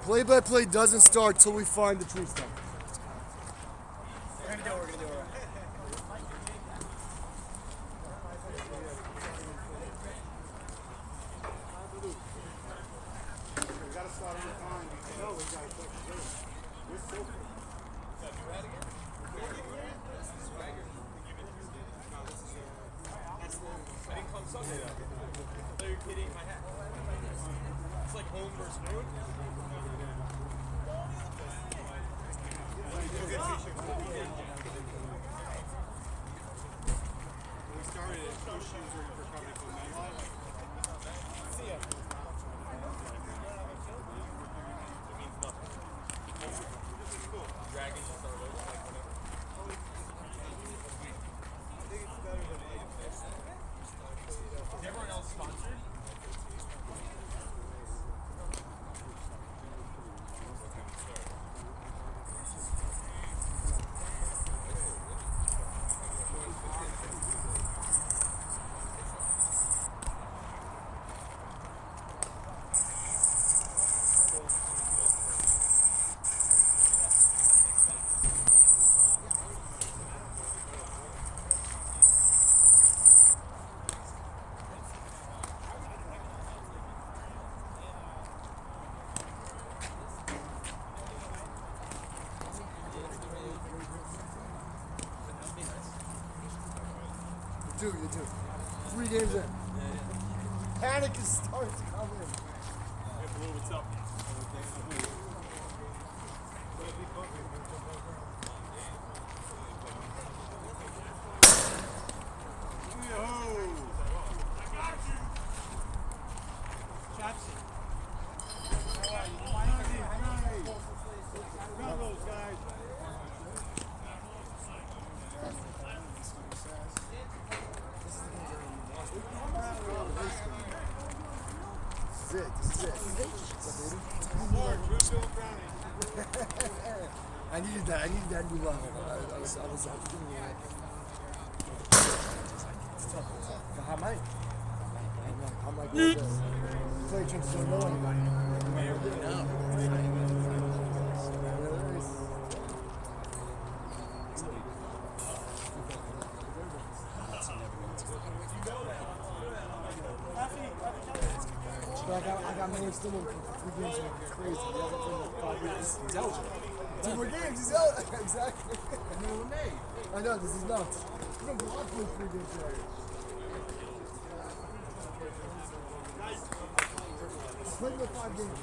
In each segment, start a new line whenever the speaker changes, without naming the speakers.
Play-by-play doesn't start till we find the tree stump.
We're gonna do it right.
We gotta start on the time. No, we gotta put it through. We're so good.
I didn't come Sunday though. I thought you were kidding my hat. It's like home versus road.
We started at two shoes ready for coming from Menlo.
See ya. It means nothing. This is cool. Dragon should start over like whenever. I think it's better than is everyone else sponsored?
You do. 3 games in. Panic is starting to come in.
Hey, Blue, what's up?
This is it. I needed that. I needed that new level. I was feeling it. It's tough. How am I? I'm like, play drinks don't know anybody. But I got Miller still in for 3 games. It's crazy. He hasn't played in 5 years. He's eligible. 2 more games. He's eligible. Exactly. I know. This is nuts. He's been blocked for 3 games already. He's played with 5 games.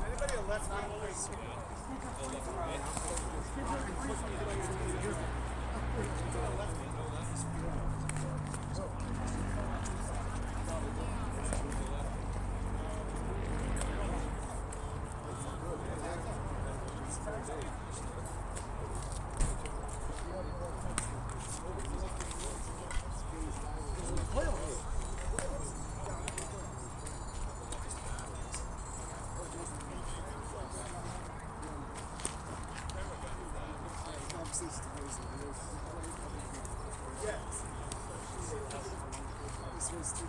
Anybody a left wing? This was 2000.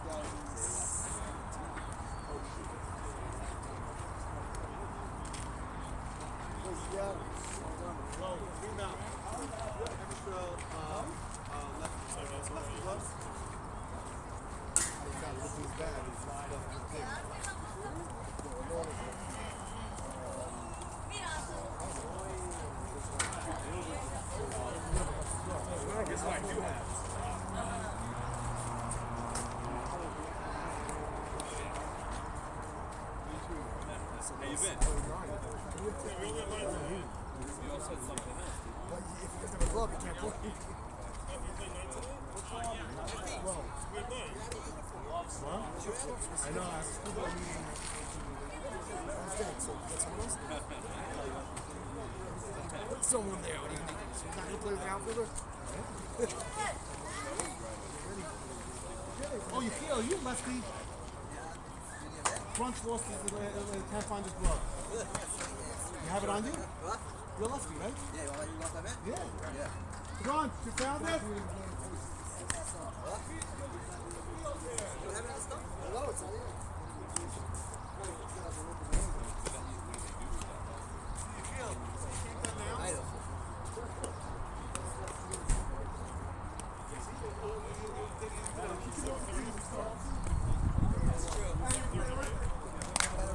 How you been? You all said something else.
But if you guys have a glove, you can't play. I know. Put someone there. What do you think? He's not going to play with the outfielder? Oh, you lefty.
Crunch lost can't find his glove. You have it on you?
What?
You're lefty, right?
Yeah, you want that man?
Yeah.
Yeah.
Crunch, you found it?
You have it on the stuff?
No, it's not here.
I know.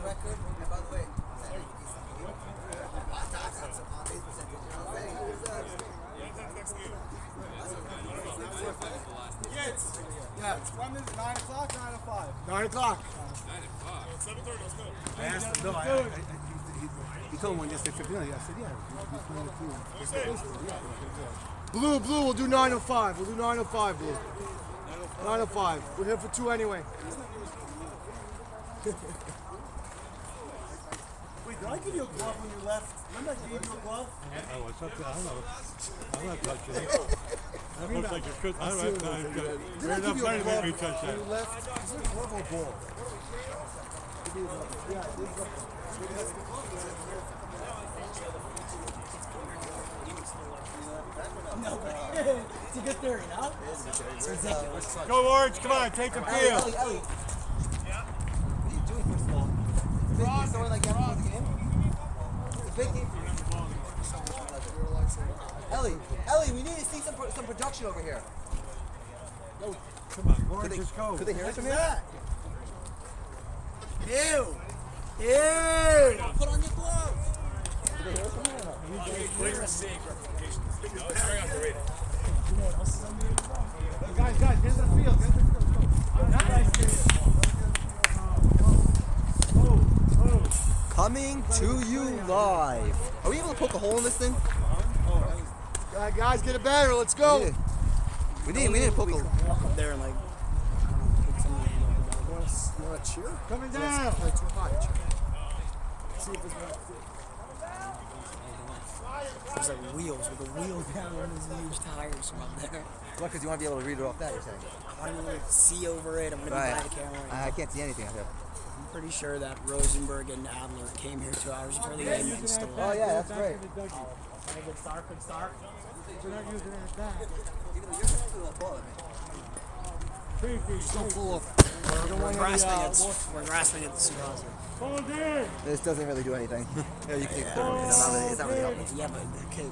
Record, and by the way,
Kids. Yeah. When is it? 9 o'clock, 9 to 5.
9 o'clock.
7:30, let's go.
I asked him. No, he told me when yesterday 15. I said, yeah. He's playing the team.
Blue, we'll do 9:05. We'll do 9:05, Blue. 9:05. We're here for 2 anyway.
Wait, did I give you a glove when you left? Remember I gave you a glove?
Oh, it's up to, I don't know. I'm not touching it. That looks like a good. All right, no, it's good.
Did
You're
I give
enough
you a
money to
glove
make me touch
when
that.
you left? Is it a glove or ball? Yeah,
no, but it's a good theory, no? It's ridiculous.
Go Orange, come on, take the
Ellie.
field.
Yeah? What are you doing, first of all? Big game story like that before the game? It's a big game for you. Ellie, we need to see some production over here.
Come on, Orange, just go.
Could they hear us from here?
Ew!
Put on your gloves. Could they hear us from here or not?
Clear as safe representation. No, it's very underrated.
Guys, get to the field. Get to the field.
Coming to you live. Are we able to poke a hole in this thing?
guys, get a banner. Let's go.
Yeah. We need to poke a hole.
Walk up there and like.
You want to cheer?
Coming down.
That's probably too high. Cheer. See if it's not.
There's like wheels with the wheels down on these huge tires from up there.
What, because you want to be able to read it off that, you're saying?
I want to be able to see over it. I'm going to be behind the camera.
I can't see anything out here.
I'm pretty sure that Rosenberg and Adler came here 2 hours before the game and stole
Oh,
it.
yeah, that's great.
Good start. We're not using it at that.
So full of.
We're grasping at the straws.
This doesn't really do anything. Yeah, you can take it because it's not really helping.
Yeah, but okay,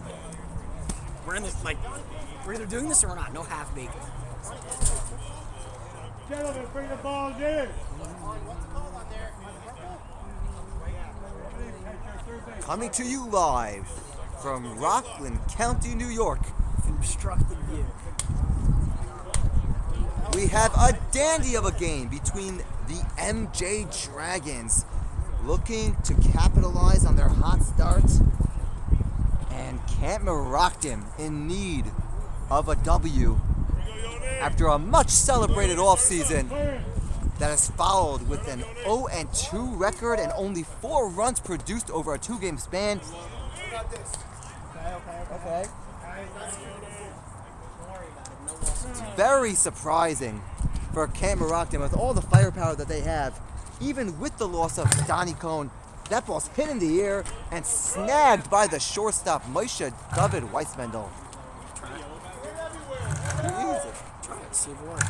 we're in this, like, we're either doing this or we're not. No half baked.
Gentlemen, bring the balls in.
Coming to you live from Rockland County, New York.
Obstructed view.
We have a dandy of a game between the MJ Dragons looking to capitalize on their hot start and Camp MEROCKDIM in need of a W after a much celebrated offseason that is followed with an 0-2 record and only 4 runs produced over a 2-game span. Okay. It's very surprising for Camp MEROCKDIM with all the firepower that they have, even with the loss of Donnie Cohn. That ball's hit in the air and snagged by the shortstop, Moshe David Weissmendel.
Try it, see if it works.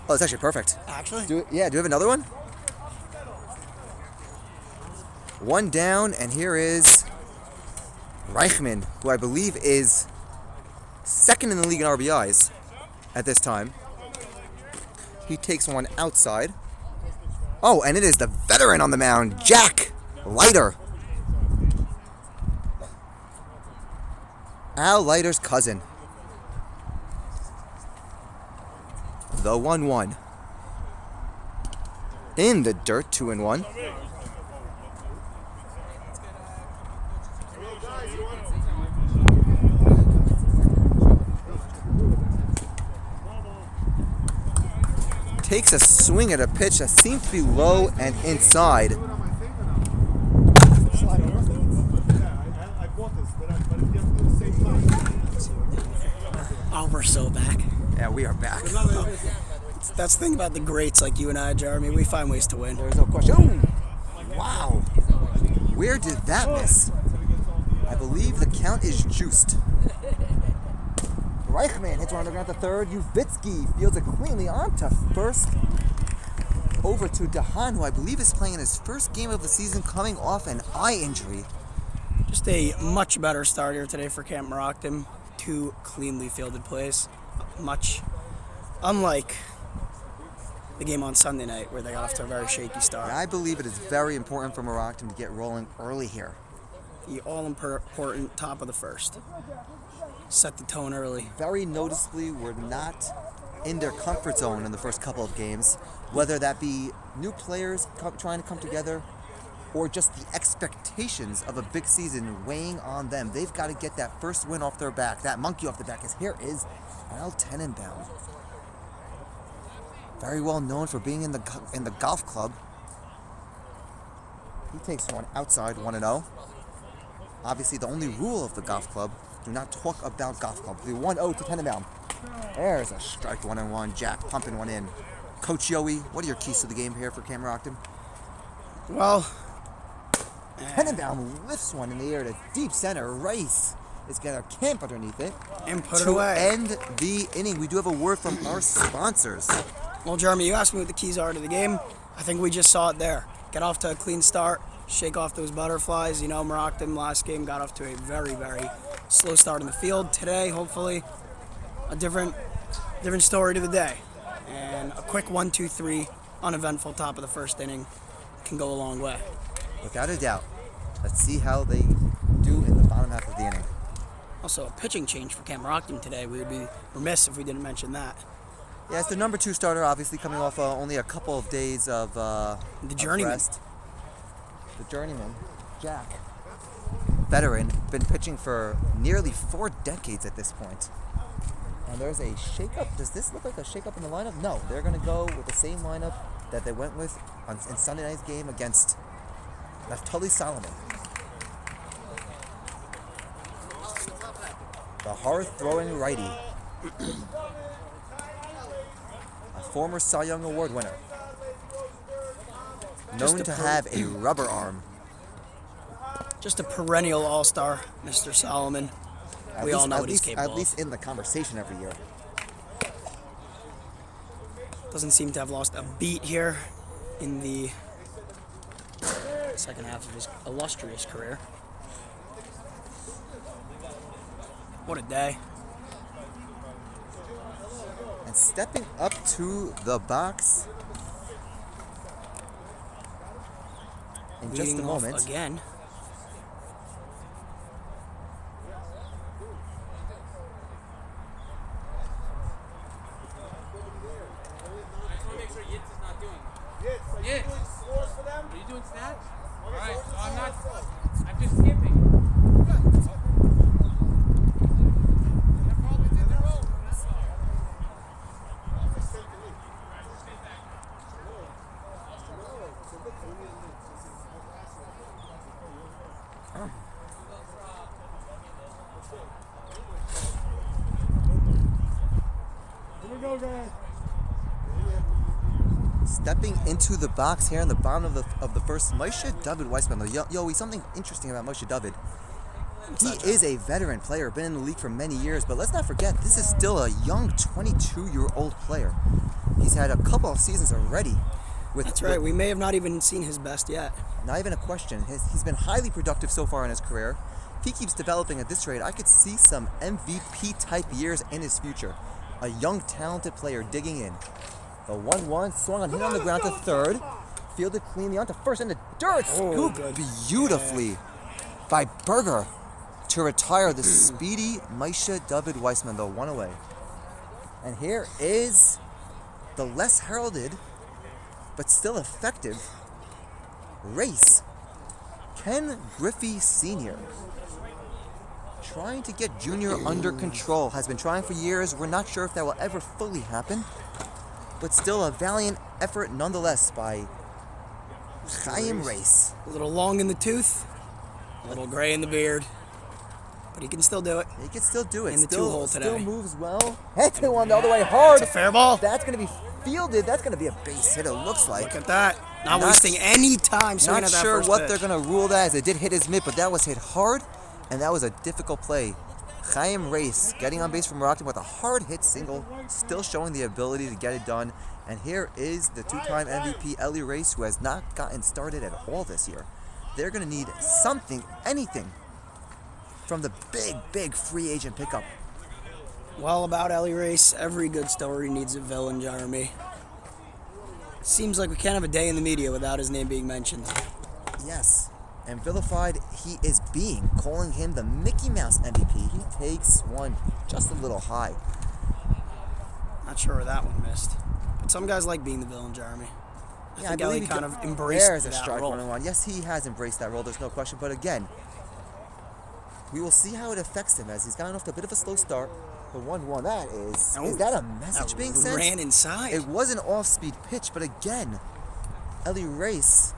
Oh, it's actually perfect.
Actually?
Do you have another one? One down, and here is Reichman, who I believe is second in the league in RBIs at this time. He takes one outside. Oh, and it is the veteran on the mound, Jack Leiter. Al Leiter's cousin. The 1-1. In the dirt, 2-1. Takes a swing at a pitch that seems to be low and inside.
I bought this, but if you have to do the same time.
Oh, we're so back.
Yeah, we are back.
It's that's the thing about the greats like you and I, Jeremy. We find ways to win.
There's no question. Ooh! Wow. Where did that miss? I believe the count is juiced. Reichman hits one on the ground to third. Uvitsky fields it cleanly on to first. Over to Dahan, who I believe is playing in his first game of the season, coming off an eye injury.
Just a much better start here today for Camp MEROCKDIM. 2 cleanly fielded plays. Much unlike the game on Sunday night where they got off to a very shaky start.
I believe it is very important for MEROCKDIM to get rolling early here.
The all-important top of the first. Set the tone early.
Very noticeably, we're not in their comfort zone in the first couple of games, whether that be new players trying to come together or just the expectations of a big season weighing on them. They've got to get that first win off their back, that monkey off the back. As here is Al Tenenbaum. Very well known for being in the golf club. He takes one outside, 1-0. Obviously, the only rule of the golf club, do not talk about golf club. The 1-0 to Tenenbaum. There's a strike, 1-1. Jack pumping one in. Coach Yowie, what are your keys to the game here for Camp MEROCKDIM?
Well,
Tenenbaum lifts one in the air to deep center. Rice is going to camp underneath it.
and put it
To
away.
end the inning, we do have a word from our sponsors.
Well, Jeremy, you asked me what the keys are to the game. I think we just saw it there. Get off to a clean start, shake off those butterflies. You know, MEROCKDIM last game got off to a very, very slow start in the field. Today, hopefully, a different story to the day. And a quick 1-2-3, uneventful top of the first inning can go a long way.
Without a doubt. Let's see how they do in the bottom half of the inning.
Also, a pitching change for Camp MEROCKDIM today. We would be remiss if we didn't mention that.
Yeah, it's the number 2 starter, obviously coming off only a couple of days of
The journeyman.
rest. The journeyman, Jack. Veteran, been pitching for nearly 4 decades at this point. And there's a shakeup. Does this look like a shakeup in the lineup? No, they're going to go with the same lineup that they went with in Sunday night's game against Naftali Solomon. The hard-throwing righty. A former Cy Young Award winner. Known to have a rubber arm.
Just a perennial all-star, Mr. Solomon. We all know what he's capable
At least in the conversation every year.
Doesn't seem to have lost a beat here in the second half of his illustrious career. What a day.
And stepping up to the box in just a
Leading off
moment.
again.
Yeah. Are you doing stats? Alright, so I'm not. I'm just skipping.
Here we go, guys.
Stepping into the box here in the bottom of the first, Moshe David Weissman. Yo, something interesting about Moshe David. He is a veteran player, been in the league for many years, but let's not forget, this is still a young 22-year-old player. He's had a couple of seasons already.
That's right. We may have not even seen his best yet.
Not even a question. He's been highly productive so far in his career. If he keeps developing at this rate, I could see some MVP-type years in his future. A young, talented player digging in. The 1-1 swung on, hit on the ground to third. Fielded cleanly onto first, and the dirt scooped
good.
beautifully by Berger to retire the speedy Moshe David Weissman, the 1 away. And here is the less heralded, but still effective, race. Ken Griffey Sr. Trying to get Junior under control. Has been trying for years. We're not sure if that will ever fully happen. But still a valiant effort nonetheless by Chaim Race.
A little long in the tooth, a little gray in the beard, but he can still do it.
He can still do it.
In the
Still
two-hole today.
moves well. Hit one the other way hard.
It's a fair ball.
That's going to be fielded. That's going to be a base hit, it looks like.
Look at that. Not
Not-
wasting any time swinging
Not
at that
sure
first
what
pitch.
they're going to rule that as. It did hit his mitt, but that was hit hard, and that was a difficult play. Chaim Race getting on base from MEROCKDIM with a hard hit single, still showing the ability to get it done. And here is the two-time MVP, Eli Race, who has not gotten started at all this year. They're going to need something, anything, from the big free agent pickup.
Well, about Ellie Race, every good story needs a villain, Jeremy. Seems like we can't have a day in the media without his name being mentioned.
Yes, and vilified he is being, calling him the Mickey Mouse MVP. He takes one just a little high.
Not sure where that one missed. But some guys like being the villain, Jeremy. I think Ellie kind of embraced
There's a
that
strike
role.
1-1. Yes, he has embraced that role, there's no question. But again, we will see how it affects him as he's gotten off to a bit of a slow start. The 1-1, that is that a message being sent?
Ran inside.
It was an off-speed pitch, but again, Eli Race,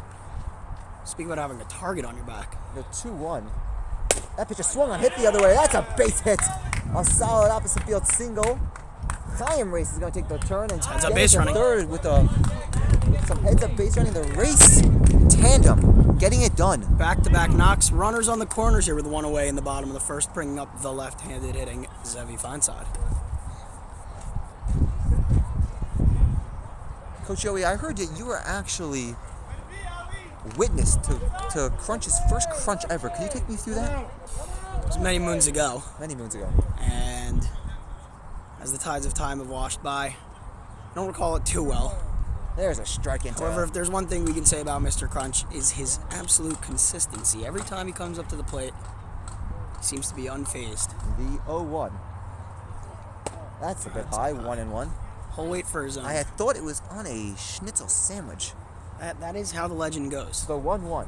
Speak about having a target on your back.
the 2-1. That pitch is swung on, hit the other way. That's a base hit. A solid opposite field single. Chaim Race is going to take the turn and
Heads up
get
base
into
running.
third with some heads-up base running. The Race tandem getting it done.
Back-to-back knocks. Runners on the corners here with one away in the bottom of the first, bringing up the left-handed hitting Zevi Feinside.
Coach Joey, I heard that you were actually witness to Crunch's first crunch ever. Can you take me through that?
It was many moons ago,
Many moons ago.
and as the tides of time have washed by, I don't recall it too well.
There's a strike into
However, if there's one thing we can say about Mr. Crunch is his absolute consistency. Every time he comes up to the plate, he seems to be unfazed.
the 0-1. That's a bit high, 1-1.
He'll wait for his own.
I had thought it was on a schnitzel sandwich.
That is how the legend goes.
The 1-1.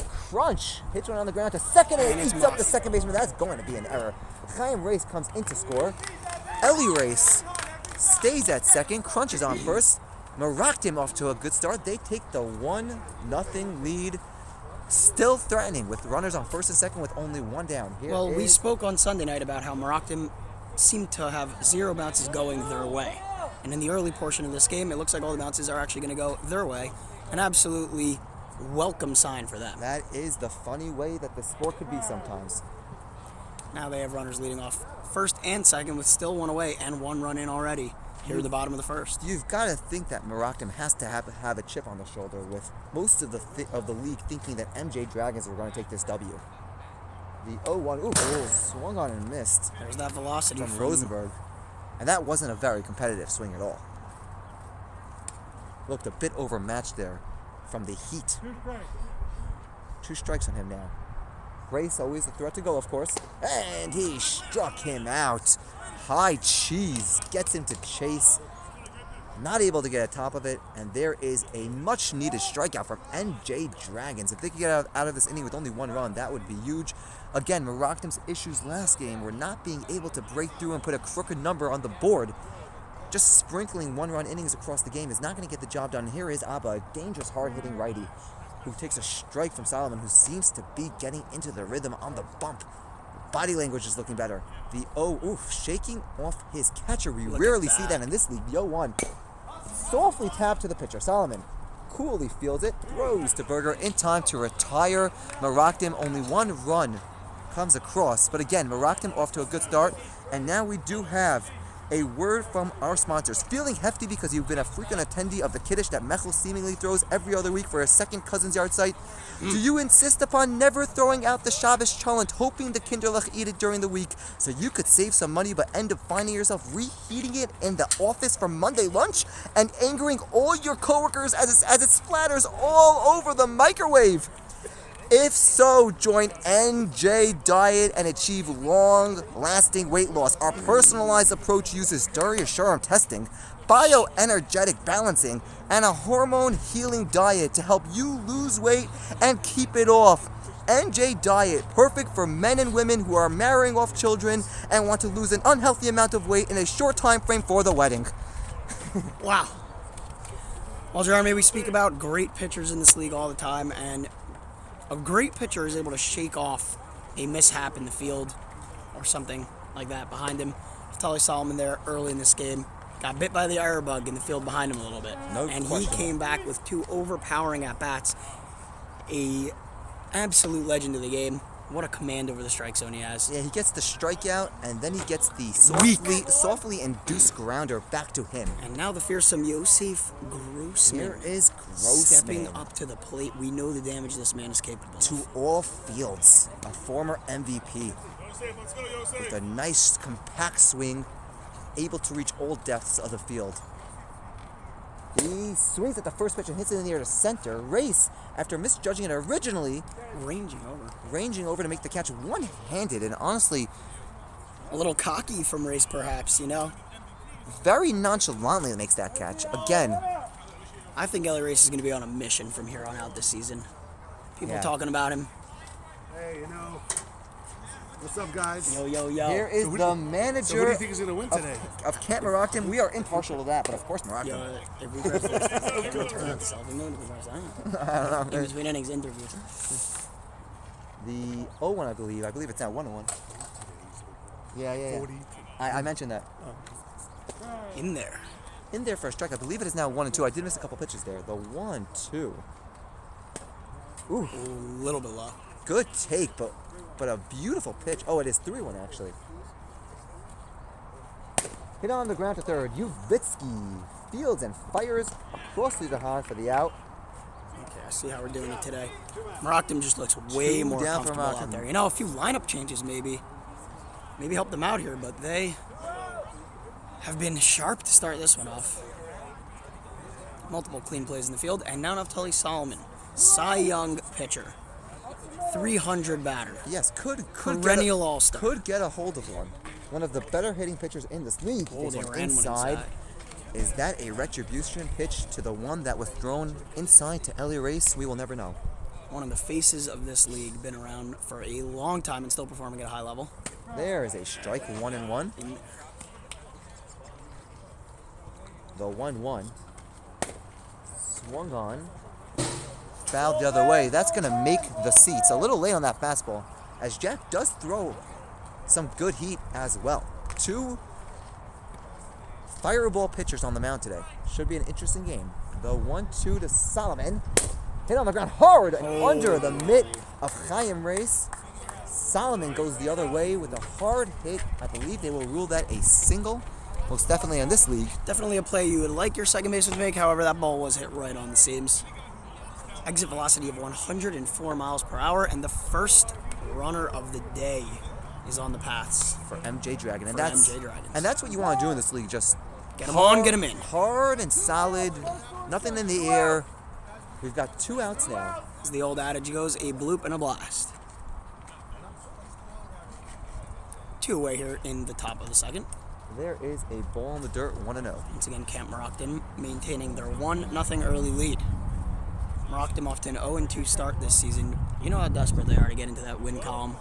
Crunch hits one on the ground to second and
And it's
eats up
muffed.
the second baseman. That's going to be an error. Chaim Race comes in to score. Eli Race stays at second. Crunch is on first. MEROCKDIM off to a good start. They take the 1-0 lead. Still threatening with runners on first and second with only one down. Here
Well, we
is-
spoke on Sunday night about how MEROCKDIM seemed to have zero bounces going their way. And in the early portion of this game, it looks like all the bounces are actually going to go their way. An absolutely welcome sign for them.
That is the funny way that the sport could be sometimes.
Now they have runners leading off first and second with still one away and one run in already here at the bottom of the first.
You've got to think that MEROCKDIM has to have a chip on the shoulder with most of the league thinking that MJ Dragons were going to take this W. The 0-1, ooh, swung on and missed
There's that velocity
from Rosenberg. And that wasn't a very competitive swing at all. Looked a bit overmatched there from the heat. 2 strikes on him now. Race always the threat to go, of course. And he struck him out. High cheese gets him to chase. Not able to get a top of it. And there is a much needed strikeout from NJ Dragons. If they could get out of this inning with only 1 run, that would be huge. Again, MEROCKDIM's issues last game were not being able to break through and put a crooked number on the board. Just sprinkling 1-run innings across the game is not going to get the job done. Here is Abba, a dangerous, hard-hitting righty, who takes a strike from Solomon, who seems to be getting into the rhythm on the bump. Body language is looking better. The shaking off his catcher. We rarely see that in this league. The 0-1. Softly tapped to the pitcher. Solomon coolly fields it, throws to Berger in time to retire MEROCKDIM. Only 1 run comes across. But again, MEROCKDIM off to a good start. And now we do have a word from our sponsors. Feeling hefty because you've been a frequent attendee of the kiddish that Mechel seemingly throws every other week for a second cousin's yard site? Do you insist upon never throwing out the Shabbos cholent, hoping the Kinderlech eat it during the week so you could save some money but end up finding yourself reheating it in the office for Monday lunch and angering all your coworkers as it splatters all over the microwave? If so, join NJ Diet and achieve long-lasting weight loss. Our personalized approach uses Duriasharum testing, bioenergetic balancing, and a hormone-healing diet to help you lose weight and keep it off. NJ Diet, perfect for men and women who are marrying off children and want to lose an unhealthy amount of weight in a short time frame for the wedding.
Wow. Well, Jeremy, we speak about great pitchers in this league all the time, and a great pitcher is able to shake off a mishap in the field or something like that behind him. Tali Solomon there early in this game got bit by the error bug in the field behind him a little bit.
No
and
question.
he came back with 2 overpowering at-bats. A absolute legend of the game. What a command over the strike zone he has.
Yeah, he gets the strikeout, and then he gets the softly induced grounder back to him.
And now the fearsome Yosef Grossman.
Here is
Stepping
Grossman
up to the plate. We know the damage this man is capable
to
of.
all fields. A former MVP with a nice compact swing, able to reach all depths of the field. He swings at the first pitch and hits it in the air to center. Race, after misjudging it originally, ranging over to make the catch one-handed, and honestly,
A little cocky from Race, perhaps, you know?
very nonchalantly makes that catch. Again,
I think Ellie Race is going to be on a mission from here on out this season. People
Yeah.
talking about him.
Hey, you know, what's up, guys?
Yo, yo, yo.
here is
So who
the
do you
manager
think is going to win today?
of Camp MEROCKDIM. We are impartial to that, but of course MEROCKDIM.
Yo, if we press this, it'll turn out self. We know what we press. I don't know. In between innings interviews.
The 0-1, I believe it's now 1-1. Yeah.
40.
I mentioned that.
In there.
In there for a strike. I believe it is now 1-2. I did miss a couple pitches there. The 1-2. Ooh,
A little bit low.
good take, but a beautiful pitch. Oh, it is 3-1 actually. Hit on the ground to third. Uvitsky fields and fires across the Dahan for the out.
Okay, I see how we're doing it today. MEROCKDIM just looks way
2
more
down for
comfortable out
MEROCKDIM.
there. You know, a few lineup changes maybe help them out here, but they have been sharp to start this one off. Multiple clean plays in the field, and now Naftali Solomon, Cy Young pitcher, 300 batter.
Yes, could
Perennial all-star.
Could get a hold of one. One of the better hitting pitchers in this league.
Oh,
Takes
they
one
ran one
inside.
inside.
Is that a retribution pitch to the one that was thrown inside to Ellie Race? We will never know.
One of the faces of this league, been around for a long time and still performing at a high level.
There is a strike, 1-1. The 1-1. Swung on. Fouled the other way. That's going to make the seats. A little late on that fastball, as Jack does throw some good heat as well. 2 fireball pitchers on the mound today. Should be an interesting game. The 1-2 to Solomon. Hit on the ground hard and under the mitt of Chaim Race. Solomon goes the other way with a hard hit. I believe they will rule that a single. Most definitely in this league.
Definitely a play you would like your second baseman to make. However, that ball was hit right on the seams. Exit velocity of 104 miles per hour, and the first runner of the day is on the paths.
For MJ Dragon. And
For
that's
MJ Dragons.
And that's what you want to do in this league. Just
Get him on, get him in.
hard and solid. Nothing in the air. We've got 2 outs now.
As the old adage goes, a bloop and a blast. 2 away here in the top of the second.
There is a ball in the dirt, 1-0.
Once again, Camp MEROCKDIM maintaining their 1-0 early lead. MEROCKDIM off to an 0-2 start this season. You know how desperate they are to get into that win column.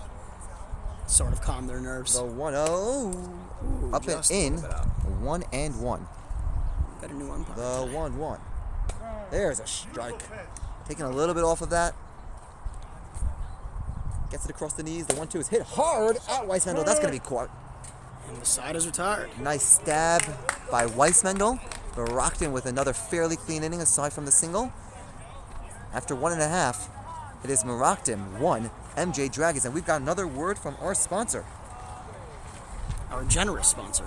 Sort of calm their nerves.
The 1-0. Up and
just a
in.
little bit out.
1-1.
Got a new umpire.
The 1-1. There's a strike. Taking a little bit off of that. Gets it across the knees. The 1-2 is hit hard at Weissmendel. That's going to be caught.
And the side is retired.
Nice stab by Weissmendel. MEROCKDIM with another fairly clean inning aside from the single. After 1.5, it is MEROCKDIM 1, MJ Dragons. And we've got another word from our sponsor.
Our generous sponsor.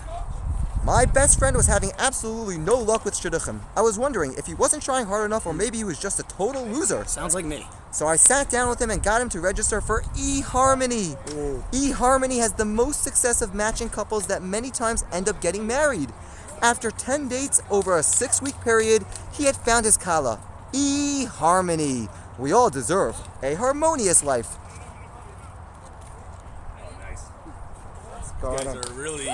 My best friend was having absolutely no luck with Shidduchim. I was wondering if he wasn't trying hard enough or maybe he was just a total loser.
Sounds like me.
So I sat down with him and got him to register for eHarmony. eHarmony has the most success of matching couples that many times end up getting married. After 10 dates over a 6-week period, he had found his kala. eHarmony. We all deserve a harmonious life.
You guys are really.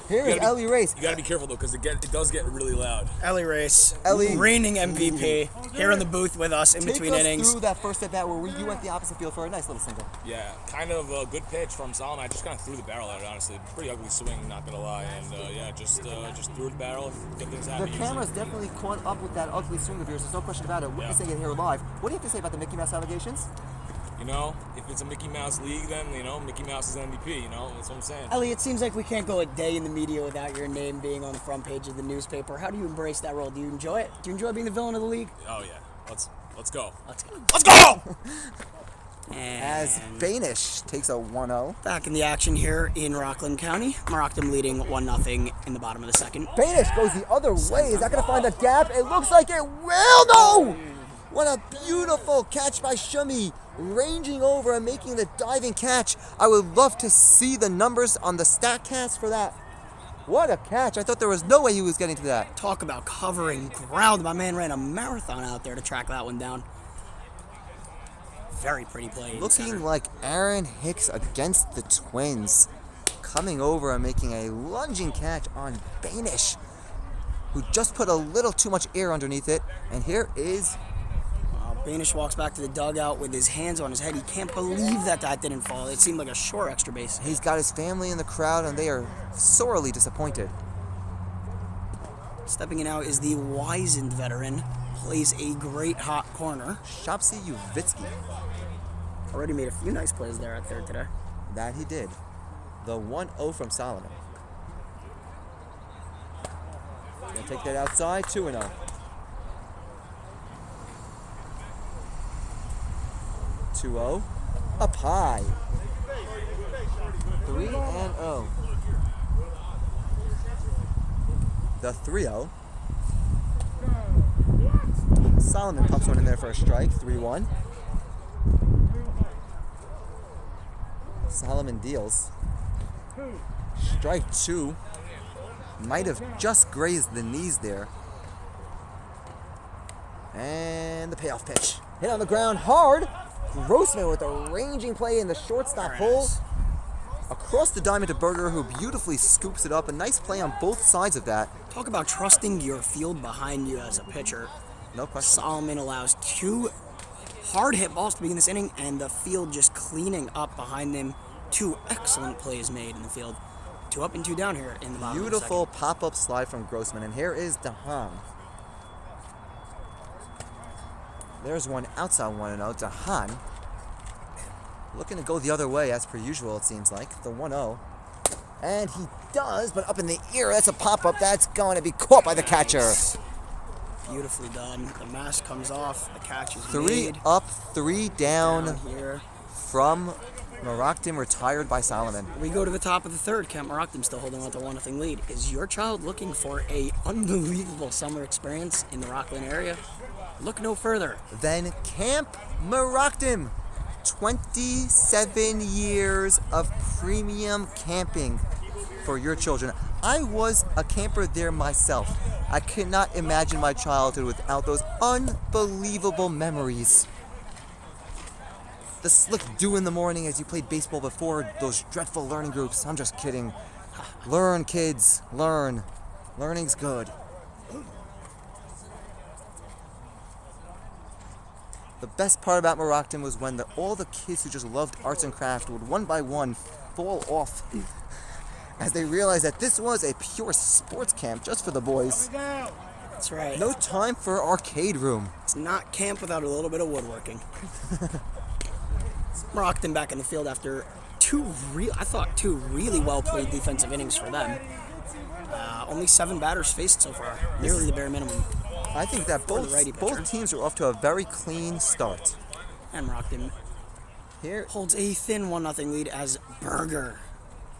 Here's Ellie Race.
You gotta be careful though, because it does get really loud.
Ellie Race,
Ellie.
reigning MVP, here in the booth with us in between
Take us
innings.
through that first at bat where you went the opposite field for a nice little single.
Yeah, kind of a good pitch from Solomon. I just kind of threw the barrel at it, honestly. Pretty ugly swing, not gonna lie. And yeah, just threw the barrel. Good things
The
happen.
camera's definitely caught up with that ugly swing of yours. There's no question about it. Witnessing it here live. What do you have to say about the Mickey Mouse allegations?
You know, if it's a Mickey Mouse league, then, you know, Mickey Mouse is MVP, you know? That's what I'm saying.
Ellie, it seems like we can't go a day in the media without your name being on the front page of the newspaper. How do you embrace that role? Do you enjoy it? Do you enjoy being the villain of the league?
Oh, yeah. Let's go.
Let's go.
Let's go!
As
And
Banish takes a 1-0.
back in the action here in Rockland County. MEROCKDIM leading 1-0 in the bottom of the second.
Banish goes the other way. Is that going to find a gap? It looks like it will. No! What a beautiful catch by Shumi, ranging over and making the diving catch. I would love to see the numbers on the StatCast for that. What a catch. I thought there was no way he was getting to that.
Talk about covering ground. My man ran a marathon out there to track that one down. Very pretty play. in center.
Looking like Aaron Hicks against the Twins. Coming over and making a lunging catch on Banish, who just put a little too much air underneath it. And here is...
Banish walks back to the dugout with his hands on his head. He can't believe that didn't fall. It seemed like a sure extra base.
He's got his family in the crowd, and they are sorely disappointed.
Stepping in now is the wizened veteran. Plays a great hot corner.
Shopsy Uvitsky.
Already made a few nice plays there at third today.
That he did. The 1-0 from Solomon. Gonna take that outside, 2-0. 2-0. Up high. 3-0. The 3-0. Solomon pops one in there for a strike. 3-1. Solomon deals. Strike 2. Might have just grazed the knees there. And the payoff pitch. Hit on the ground hard. Grossman with a ranging play in the shortstop hole. Across the diamond to Berger, who beautifully scoops it up. A nice play on both sides of that.
Talk about trusting your field behind you as a pitcher.
No question.
Solomon allows 2 hard hit balls to begin this inning, and the field just cleaning up behind them. 2 excellent plays made in the field. 2 up and 2 down here in the bottom
Beautiful
of the
pop-up slide from Grossman. And here is Dahan. There's one outside 1-0. Dahan looking to go the other way as per usual, it seems like. The 1-0. And he does, but up in the ear. That's a pop-up. That's going to be caught by the catcher.
second. Beautifully done. The mask comes off. The catch is
3
made.
up, 3 down
Here.
from MEROCKDIM, retired by Solomon.
We go to the top of the third. Camp MEROCKDIM still holding on to 1-0 lead. Is your child looking for a unbelievable summer experience in the Rockland area? Look no further.
Then Camp MEROCKDIM. 27 years of premium camping for your children. I was a camper there myself. I could not imagine my childhood without those unbelievable memories. The slick dew in the morning as you played baseball before those dreadful learning groups. I'm just kidding. Learn, kids. Learn. Learning's good. The best part about MEROCKDIM was when all the kids who just loved arts and craft would one by one fall off as they realized that this was a pure sports camp just for the boys.
That's right.
No time for arcade room.
It's not camp without a little bit of woodworking. MEROCKDIM back in the field after 2 really well played defensive innings for them. Only 7 batters faced so far, nearly the bare minimum.
I think that both teams are off to a very clean start.
And MEROCKDIM
Here
holds a thin 1-0 lead as Berger,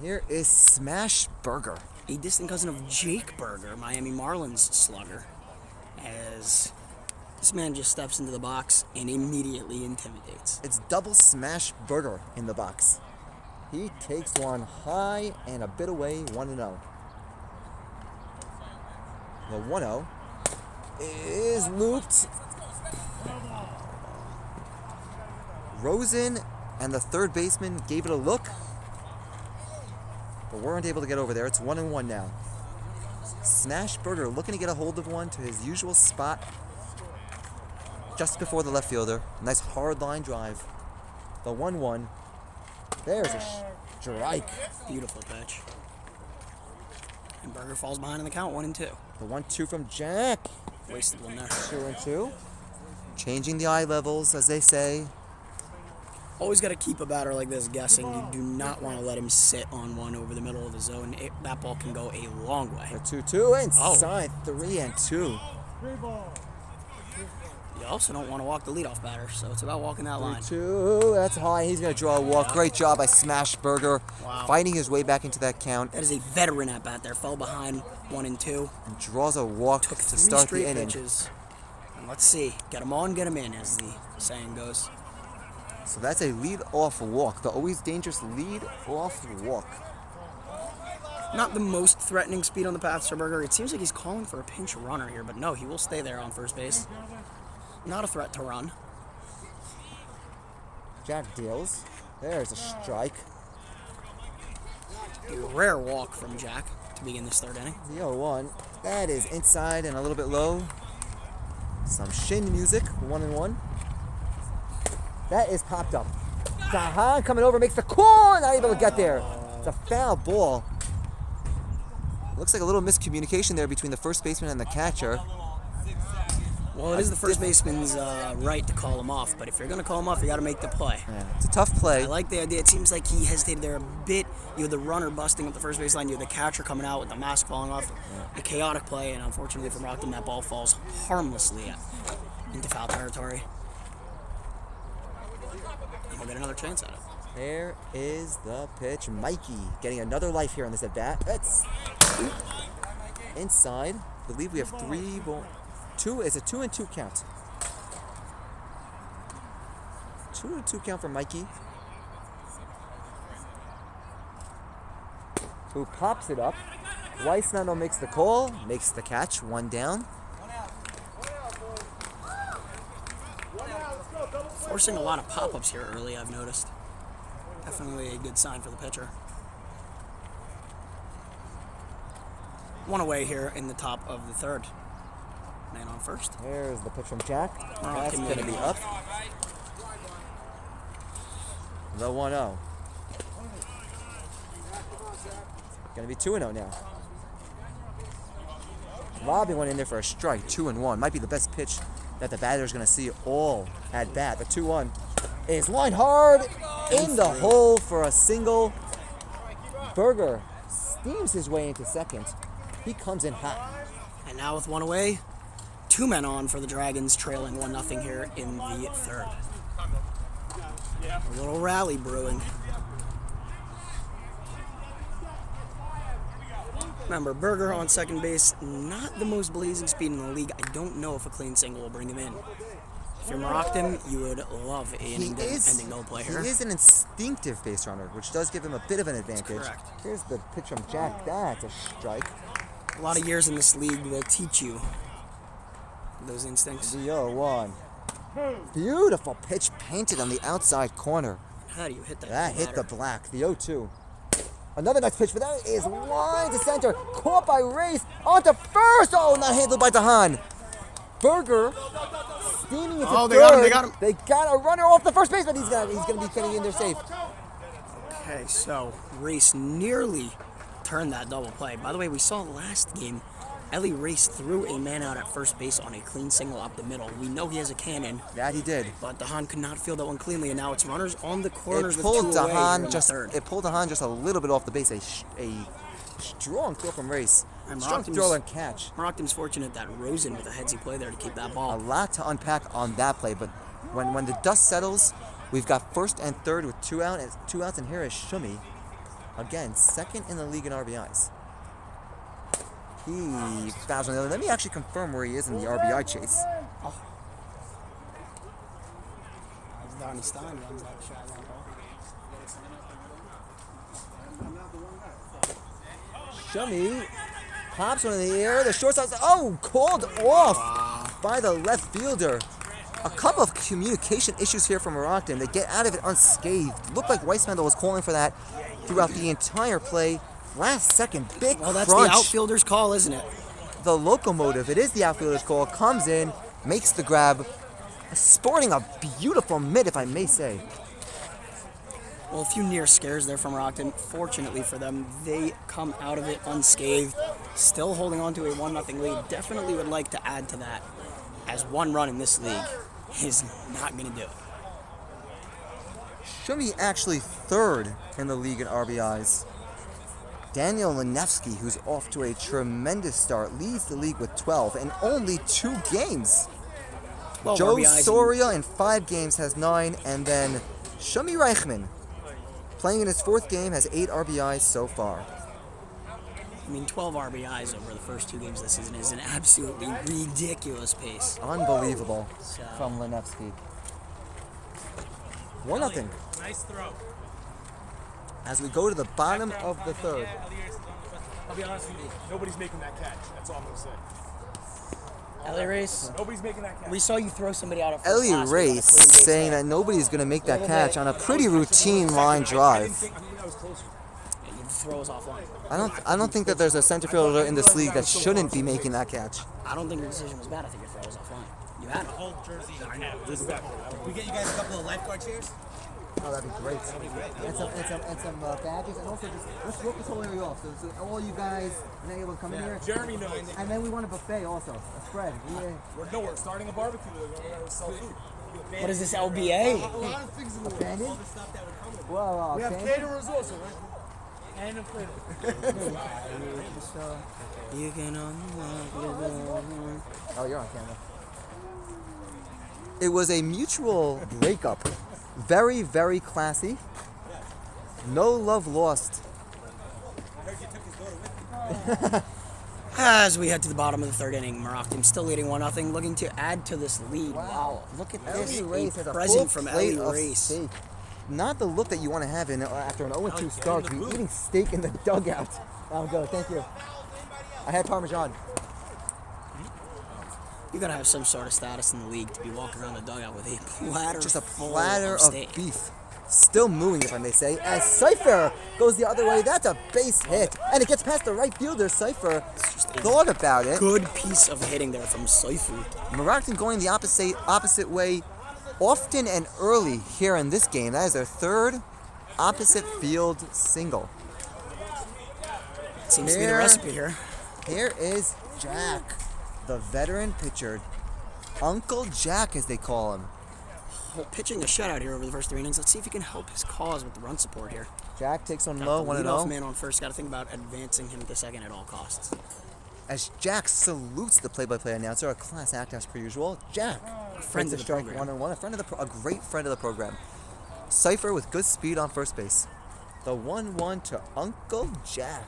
is Smash Burger.
a distant cousin of Jake Berger, Miami Marlins slugger, as this man just steps into the box and immediately intimidates.
It's double Smash Burger in the box. He takes one high and a bit away, 1-0. The 1-0 is looped. Rosen and the third baseman gave it a look, but weren't able to get over there. It's 1-1 now. Smash Burger looking to get a hold of one to his usual spot just before the left fielder. Nice hard line drive. The 1-1. There's a strike.
Beautiful pitch. And Berger falls behind in the count, 1-2.
The 1-2 from Jack.
Wasted one there.
2-2. Changing the eye levels, as they say.
Always got to keep a batter like this guessing. You do not want to let him sit on one over the middle of the zone. That ball can go a long way.
A 2-2 inside, 3-2.
You also don't want to walk the leadoff batter, so it's about walking that line.
2, that's high. He's going to draw a walk. Great job by Smashburger, fighting his way back into that count.
That is a veteran at bat there. Fell behind 1 and 2.
And draws a walk
Took
to
3
start
straight
the inning.
pitches. And let's see. Get them on, get them in, as the saying goes.
So that's a lead-off walk. The always dangerous lead-off walk.
Not the most threatening speed on the path, Burger. It seems like he's calling for a pinch runner here, but no, he will stay there on first base. Not a threat to run.
Jack deals. There's a strike.
A rare walk from Jack to begin this third inning.
The 0-1. That is inside and a little bit low. Some shin music. 1-1. That is popped up. Dahan coming over, makes the call, not able to get there. It's a foul ball. Looks like a little miscommunication there between the first baseman and the catcher.
Well, it is the first baseman's right to call him off, but if you're going to call him off, you got to make the play.
Yeah, it's a tough play.
I like the idea. It seems like he hesitated there a bit. You had the runner busting up the first baseline. You had the catcher coming out with the mask falling off. A chaotic play, and unfortunately for Rockton, that ball falls harmlessly into foul territory. And we'll get another chance at it.
There is the pitch. Mikey getting another life here on this at-bat. That's inside. I believe we have 3 balls. It's a 2-2 count. 2-2 count for Mikey, who pops it up. Weissnano makes the call, makes the catch. 1 down.
Forcing a lot of pop-ups here early, I've noticed. Definitely a good sign for the pitcher. 1 away here in the top of the third. Man on first.
There's the pitch from Jack. That's
Moroccan
going to be up. The 1-0. Going to be 2-0 now. Lobbing one in there for a strike. 2-1. Might be the best pitch that the batter's going to see all at bat. The 2-1 is lined hard in the hole for a single. Berger steams his way into second. He comes in hot.
And now with 1 away, 2 men on for the Dragons, trailing 1-0 here in the third. A little rally brewing. Remember, Berger on second base, not the most blazing speed in the league. I don't know if a clean single will bring him in. If you're Moroccan, you would love an ending no play here.
He is an instinctive base runner, which does give him a bit of an advantage.
Correct.
Here's the pitch from Jack. That's a strike.
A lot of years in this league will teach you those instincts.
The 0-1. Beautiful pitch painted on the outside corner.
How do you hit that?
That hit the black. The 0-2. Another nice pitch for that is line to center. Caught by Race. Onto first. Oh, not handled by Dahan. Berger steaming into third.
They got him. They got him.
They got a runner off the first base, but he's going to be getting in there safe.
Okay, so Race nearly turned that double play. By the way, we saw last game, Ellie Race threw a man out at first base on a clean single up the middle. We know he has a cannon.
That he did.
But Dahan could not field that one cleanly, and now it's runners on the corners
It
with 2
pulled
away here in
Dahan
the third.
just a little bit off the base. A strong throw from Race.
And
Strong throw and catch.
Moroccan's fortunate that Rosen with a headsy play there to keep that ball.
A lot to unpack on that play, but when the dust settles, we've got first and third with 2 outs, and here is Shumi. Again, second in the league in RBIs. He fouls on the other. Let me actually confirm where he is in the RBI chase.
Oh. Donnie Stein runs that shot.
Shumi pops one in the air. The shortstop, called off by the left fielder. A couple of communication issues here from Moroccan. They get out of it unscathed. Looked like Weissmandel was calling for that throughout the entire play. Last second, big
Well, that's
crunch.
the outfielder's call, isn't it?
The locomotive, it is the outfielder's call, comes in, makes the grab, sporting a beautiful mitt, if I may say.
Well, a few near scares there from Rockton. Fortunately for them, they come out of it unscathed, still holding on to a 1-0 lead. Definitely would like to add to that, as 1 run in this league is not going to do it.
Shumi actually third in the league in RBIs. Daniel Lenevsky, who's off to a tremendous start, leads the league with 12 in only 2 games.
12
Joe
RBIs
Soria in 5 games has 9, and then Shumi Reichman, playing in his 4th game, has 8 RBIs so far.
I mean, 12 RBIs over the first 2 games of the season is an absolutely ridiculous pace.
Unbelievable from Lenevsky. 1-0.
Nice throw.
As we go to the bottom of the 3rd.
I'll be honest with you, nobody's making that catch. That's all I'm gonna say.
Ellie Race,
Nobody's making that catch.
we saw you throw somebody out of first
Ellie
last week on a
Race
clean base
saying
hit.
that nobody's going to make that catch on a pretty routine line drive.
I think that was closer.
You throw us offline.
I don't think that there's a center fielder in this league that shouldn't be making that catch.
I don't think the decision was bad. I think your throw was offline. You had it.
Whole jersey.
I know. This is that.
We get you guys a couple of lifeguard chairs?
Oh, that'd be great. And some badges, and also just let's rope this whole area off. So all you guys are able to come in here.
Jeremy knows.
And then we want a buffet also, a spread.
We're starting a barbecue. We're gonna sell food.
What is this, LBA?
A lot of things in the
Bandit?
Well, we have caterers also, right?
And a plate.
You can
Oh, you're on camera. It was a mutual breakup. Very, very classy. No love lost.
As we head to the bottom of the 3rd inning, MEROCKDIM still leading 1-0, looking to add to this lead. Wow, look at this.
Ellie Race has
A
a
present
full
from
plate
Ellie
of
Race.
steak. Not the look that you want to have after an 0-2 start, to be eating steak in the dugout. I'm good, thank you. I had Parmesan.
You gotta have some sort of status in the league to be walking around the dugout with a platter,
Just a
full
platter of
steak.
beef. Still mooing, if I may say, as Cypher goes the other way. That's a base hit, and it gets past the right fielder. Cypher thought about it.
Good piece of hitting there from Seifu.
MEROCKDIM going the opposite way often and early here in this game. That is their 3rd opposite field single.
Seems to be the recipe here.
Here is Jack, the veteran pitcher. Uncle Jack, as they call him.
Pitching a shutout here over the first 3 innings. Let's see if he can help his cause with the run support here.
Jack takes on low, 1-0.
Man on first. Got to think about advancing him to second at all costs.
As Jack salutes the play-by-play announcer, a class act as per usual. Jack,
A friend of the
strike
program.
1-1, a great friend of the program. Cypher with good speed on first base. The 1-1 to Uncle Jack.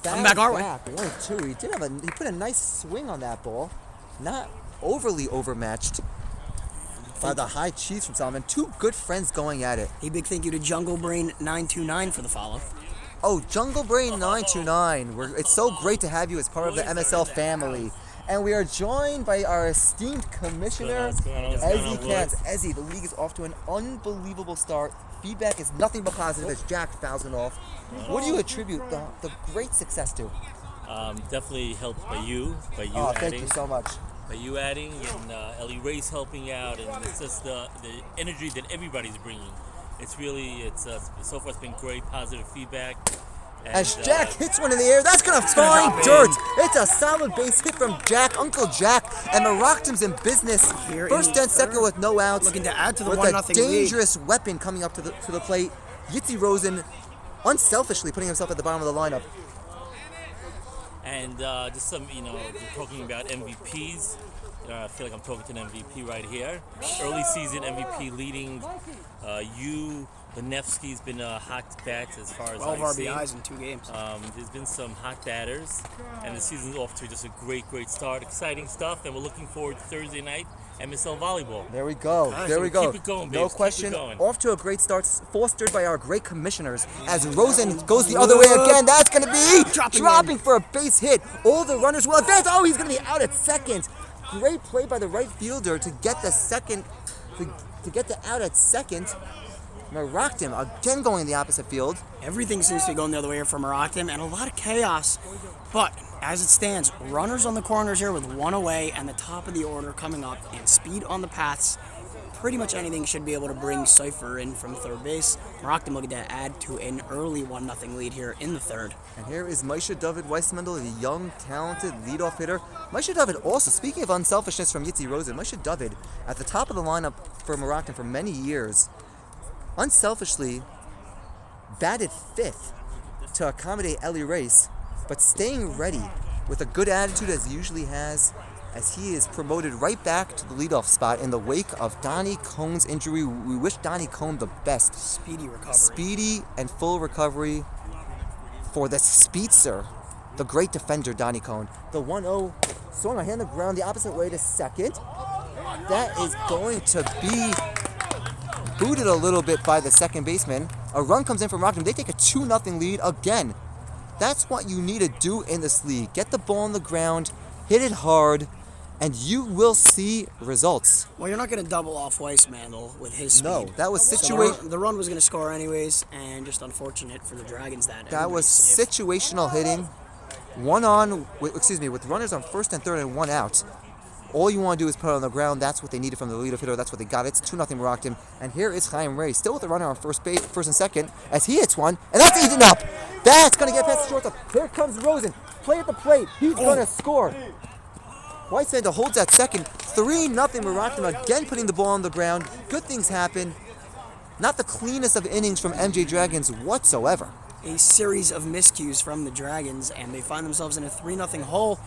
Coming back our way.
1-2. He put a nice swing on that ball. Not overly overmatched by the high cheese from Solomon. 2 good friends going at it.
A big thank you to Jungle Brain 929 for the follow.
Oh, Jungle Brain 929. It's so great to have you as part of the MSL family. And we are joined by our esteemed commissioner, Ezzy Katz. Ezzy, the league is off to an unbelievable start. Feedback is nothing but positive as Jack fouls it off. What do you attribute the great success to?
Definitely helped by you
Oh,
adding.
thank you so much.
By you adding and Ellie Race helping out, and it's just the energy that everybody's bringing. It's so far it's been great, positive feedback. And,
As Jack hits one in the air, that's gonna find dirt. It's a solid base hit from Jack, Uncle Jack, and MEROCKDIM's in business.
Here
First
in
and second
third,
with no outs.
looking to add to the
with
1-0
a
lead.
dangerous weapon coming up to the plate. Yitzi Rosen unselfishly putting himself at the bottom of the lineup.
And just some, you're talking about MVPs. I feel like I'm talking to an MVP right here. Early season MVP leading the Nevsky's been a hot bat as far as
12
I've seen.
RBIs in 2 games.
There's been some hot batters, and the season's off to just a great start. Exciting stuff, and we're looking forward to Thursday night MSL volleyball.
There we go. There we go.
Keep it going,
No
babes.
question.
Keep it going.
Off to a great start, fostered by our great commissioners. As Rosen goes the other way again, that's going to be dropping for a base hit. All the runners will advance. Oh, he's going to be out at second. Great play by the right fielder to get the second, to get the out at second. MEROCKDIM again going in the opposite field.
Everything seems to be going the other way here for MEROCKDIM, and a lot of chaos. But as it stands, runners on the corners here with 1 away, and the top of the order coming up, and speed on the paths. Pretty much anything should be able to bring Cypher in from third base. MEROCKDIM looking to add to an early 1-0 lead here in the 3rd.
And here is Maisha David Weissmendel, the young, talented leadoff hitter. Maisha David also, speaking of unselfishness from Yitzi Rosen, Maisha David at the top of the lineup for MEROCKDIM for many years. unselfishly batted 5th to accommodate Ellie Race, but staying ready with a good attitude as he usually has, as he is promoted right back to the leadoff spot in the wake of Donnie Cohn's injury. We wish Donnie Cohn the best.
Speedy recovery.
Speedy and full recovery for the speedster, the great defender, Donnie Cohn. The 1-0 swung a hand on the ground the opposite way to second. That is going to be booted a little bit by the second baseman. A run comes in from Rockdom. They take a 2-0 lead again. That's what you need to do in this league. Get the ball on the ground, hit it hard, and you will see results.
Well, you're not going to double off Weissmandel with his speed.
No, that was
The run was going to score anyways, and just unfortunate for the Dragons
that was situational hitting. With runners on first and third and one out. All you want to do is put it on the ground. That's what they needed from the leadoff hitter. That's what they got. It's 2-0 Merockdim. And here is Chaim Ray, still with the runner on first and second, as he hits one, and that's eaten up. That's going to get past the shortstop. Here comes Rosen. Play at the plate. He's going to score. Weissmandel holds that second. 3-0 Merockdim, again putting the ball on the ground. Good things happen. Not the cleanest of innings from MJ Dragons whatsoever.
A series of miscues from the Dragons, and they find themselves in a 3-0 hole.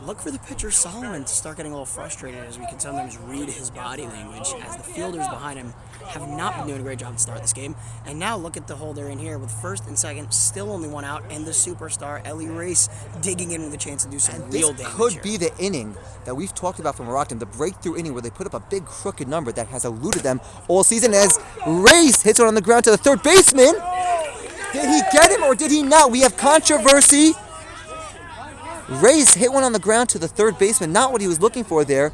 Look for the pitcher Solomon to start getting a little frustrated, as we can sometimes read his body language, as the fielders behind him have not been doing a great job to start this game. And now look at the hole they're in here with first and second, still only one out, and the superstar Ellie Race digging in with a chance to do some real damage.
This could be the inning that we've talked about from Merockdim, the breakthrough inning where they put up a big crooked number that has eluded them all season, as Race hits it on the ground to the third baseman. Did he get him or did he not? We have controversy. Race hit one on the ground to the third baseman, not what he was looking for there.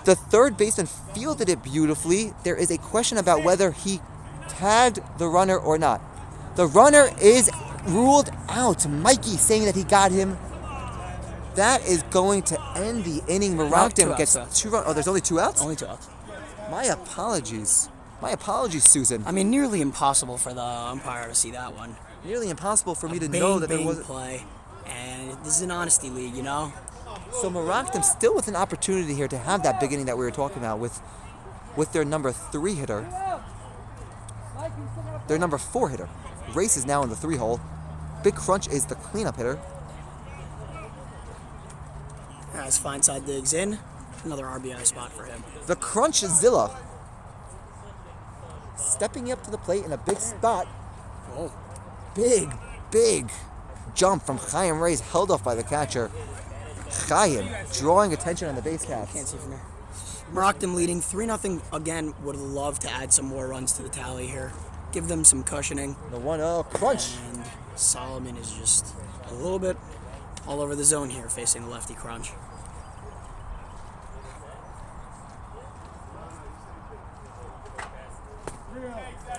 The third baseman fielded it beautifully. There is a question about whether he tagged the runner or not. The runner is ruled out. Mikey saying that he got him. That is going to end the inning. Merockdim gets 2 runs. Oh, there's only 2 outs?
Only 2 outs.
My apologies. My apologies, Susan.
I mean, nearly impossible for the umpire to see that one.
Nearly impossible for me to know that there wasn't
play. And this is an honesty league, you know?
So Merockdim still with an opportunity here to have that big inning that we were talking about with their number 3 hitter. Their number 4 hitter. Race is now in the 3 hole. Big Crunch is the cleanup hitter.
As Feinside digs in, another RBI spot for him.
The Crunchzilla stepping up to the plate in a big spot.
Oh.
Big jump from Chaim Ray's, held off by the catcher. Chaim drawing attention on the base paths.
Can't see from here. Merockdim leading 3-0 again. Would love to add some more runs to the tally here. Give them some cushioning.
The 1-0 Crunch.
And Solomon is just a little bit all over the zone here, facing the lefty Crunch.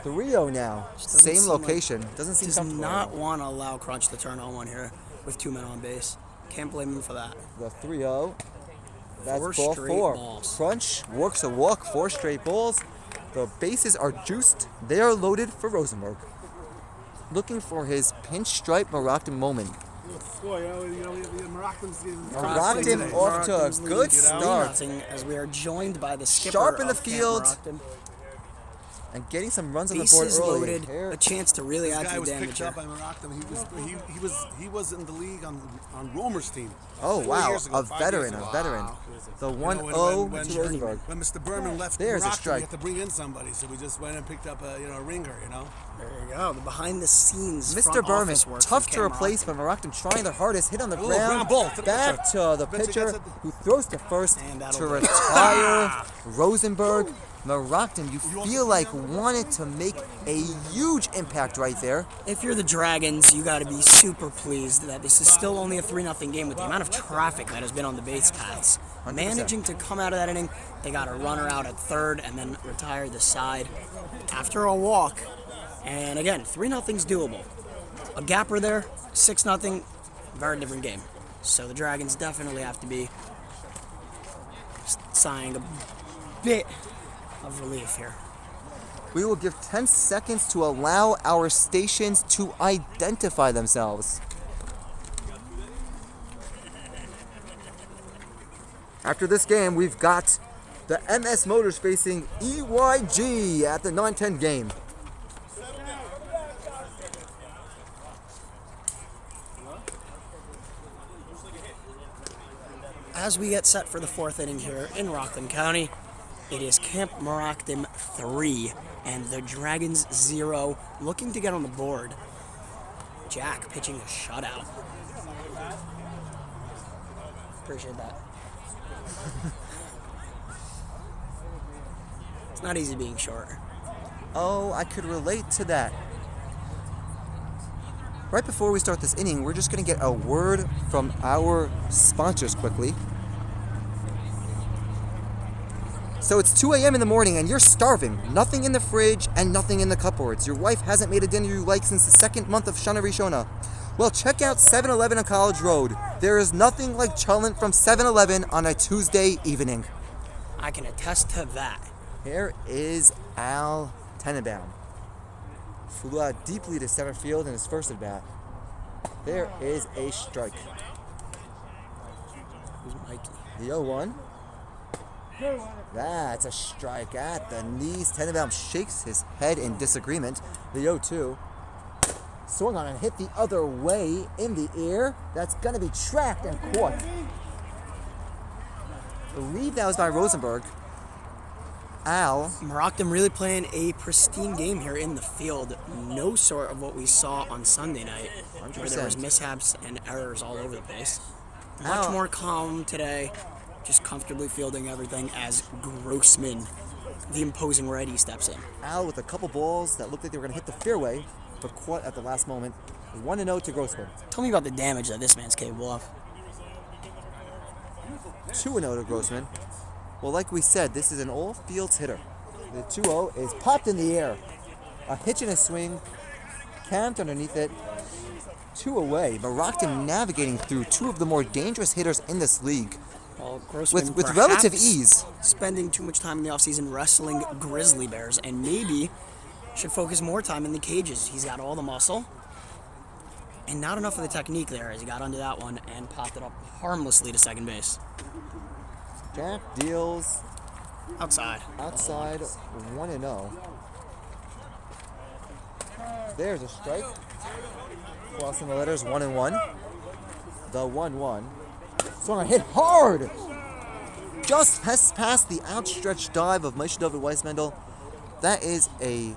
The Rio now, same location. Doesn't seem comfortable.
Does not want to allow Crunch to turn on one here with 2 men on base. Can't blame him for that.
The 3-0. That's
4
ball
straight
4.
balls.
Crunch works a walk, 4 straight balls. The bases are juiced. They are loaded for Rosenberg. Looking for his pinstripe Merockdim moment. Merockdim off to a good start.
As we are joined by the skipper
Sharp in the
of Camp
field.
Merockdim.
And getting some runs on the
Bases
board early.
loaded, a chance to really add to the damage.
Picked up by Merockdim. He was in the league on Romer's team.
Oh
4
wow,
years ago,
a
5
veteran,
years ago.
The
You know,
1-0 to Rosenberg.
when Mr. Berman left
There's a
Merockdim,
strike.
we had to bring in somebody, so we just went and picked up a ringer, you know.
There you go, the behind the scenes.
Mr.
front
Berman,
office work
tough
from
to
Cam
replace,
Merockdim.
but Merockdim trying their hardest, hit on the
Oh,
ground,
ground ball to the
back
pitcher.
to the
Pitcher
pitcher,
gets it.
who throws to first
And
to
that'll do it.
retire Rosenberg. Merockdim, you feel like wanted to make a huge impact right there.
If you're the Dragons, you got to be super pleased that this is still only a 3-0 game with the amount of traffic that has been on the base paths.
100%.
Managing to come out of that inning, they got a runner out at third and then retire the side after a walk. And again, 3-0's doable. A gapper there, 6-0, very different game. So the Dragons definitely have to be sighing a bit of relief here.
We will give 10 seconds to allow our stations to identify themselves. After this game, we've got The MS Motors facing EYG at the 9-10 game.
As we get set for the 4th inning here in Rockland County, it is Camp MEROCKDIM 3 and the Dragons 0 looking to get on the board. Jack pitching a shutout. Appreciate that. It's not easy being short.
Oh, I could relate to that. Right before we start this inning, we're just going to get a word from our sponsors quickly. So it's 2 a.m. in the morning and you're starving. Nothing in the fridge and nothing in the cupboards. Your wife hasn't made a dinner you like since the 2nd month of Shana Rishona. Well, check out 7-Eleven on College Road. There is nothing like cholent from 7-Eleven on a Tuesday evening.
I can attest to that.
Here is Al Tenenbaum. Flew out deeply to center field in his first at bat. There is a strike.
Who's Mikey?
The 0-1. That's a strike at the knees. Tenenbaum shakes his head in disagreement. The 0-2. Swung on and hit the other way in the air. That's going to be tracked and caught. I believe that was by Rosenberg. Al.
MEROCKDIM really playing a pristine game here in the field. No sort of what we saw on Sunday night, where there was mishaps and errors all over the place. Much more calm today, just comfortably fielding everything as Grossman, the imposing righty, steps in.
Al with a couple balls that looked like they were going to hit the fairway, but caught at the last moment. 1-0 to Grossman.
Tell me about the damage that this man's capable of.
2-0 to Grossman. Well, like we said, this is an all-fields hitter. The 2-0 is popped in the air. A hitch and a swing, camped underneath it. 2 away. MEROCKDIM navigating through 2 of the more dangerous hitters in this league.
Well, Grossman
with relative ease.
Spending too much time in the offseason wrestling grizzly bears, and maybe should focus more time in the cages. He's got all the muscle, and not enough of the technique there as he got under that one and popped it up harmlessly to second base.
Jack deals
outside
1-0. There's a strike. Crossing the letters 1-1. The 1-1. Swung a hit hard. Just past the outstretched dive of Moshe David Weissmendel. That is a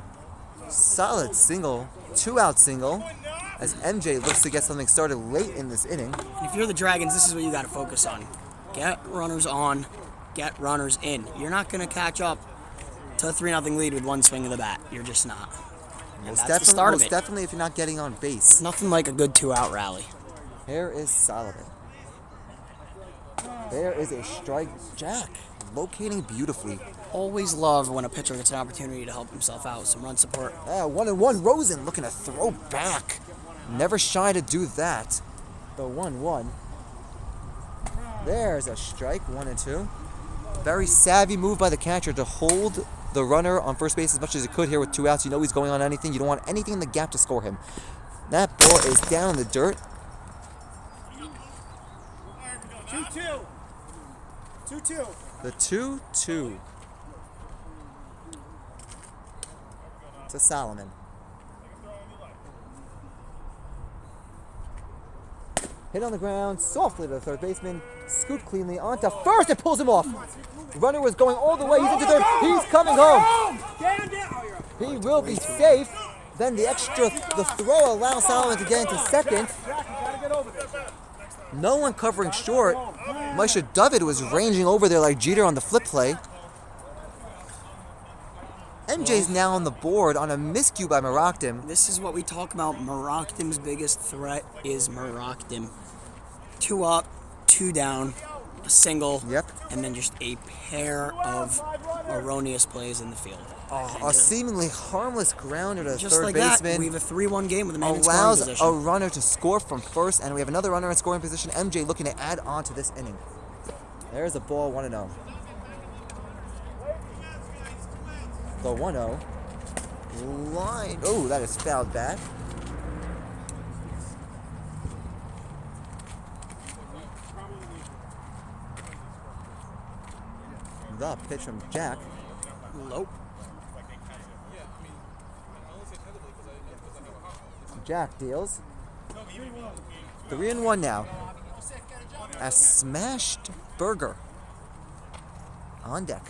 solid single, 2-out single, as MJ looks to get something started late in this inning.
And if you're the Dragons, this is what you got to focus on. Get runners on, get runners in. You're not going to catch up to a 3-0 lead with one swing of the bat. You're just not. And that's the start of it.
Definitely if you're not getting on base.
Nothing like a good 2-out rally.
Here is Solomon. There is a strike. Jack locating beautifully.
Always love when a pitcher gets an opportunity to help himself out with some run support.
1-1. Rosen looking to throw back. Never shy to do that. The 1-1. There's a strike, 1-2. Very savvy move by the catcher to hold the runner on first base as much as he could here with 2 outs. You know he's going on anything. You don't want anything in the gap to score him. That ball is down in the dirt.
2-2. 2-2.
The 2-2 to Solomon. Hit on the ground, softly to the third baseman, scoop cleanly onto first, it pulls him off. The runner was going all the way, he's into third, he's coming home. He will be safe. Then the throw allows Solomon to get into second. No one covering short. Moshe David was ranging over there like Jeter on the flip play. MJ's now on the board on a miscue by MEROCKDIM.
This is what we talk about. MEROCKDIM's biggest threat is MEROCKDIM. 2 up, 2 down, a single, and then just a pair of erroneous plays in the field.
A seemingly harmless grounder to
just
third
like
baseman.
That, we have a 3-1 game with a man in scoring position.
Allows a runner to score from first, and we have another runner in scoring position. MJ looking to add on to this inning. There's a ball, 1-0. The 1-0. Line. Oh, that is fouled back. the pitch from Jack.
Nope.
Jack deals. 3-1 now. A smashed burger on deck.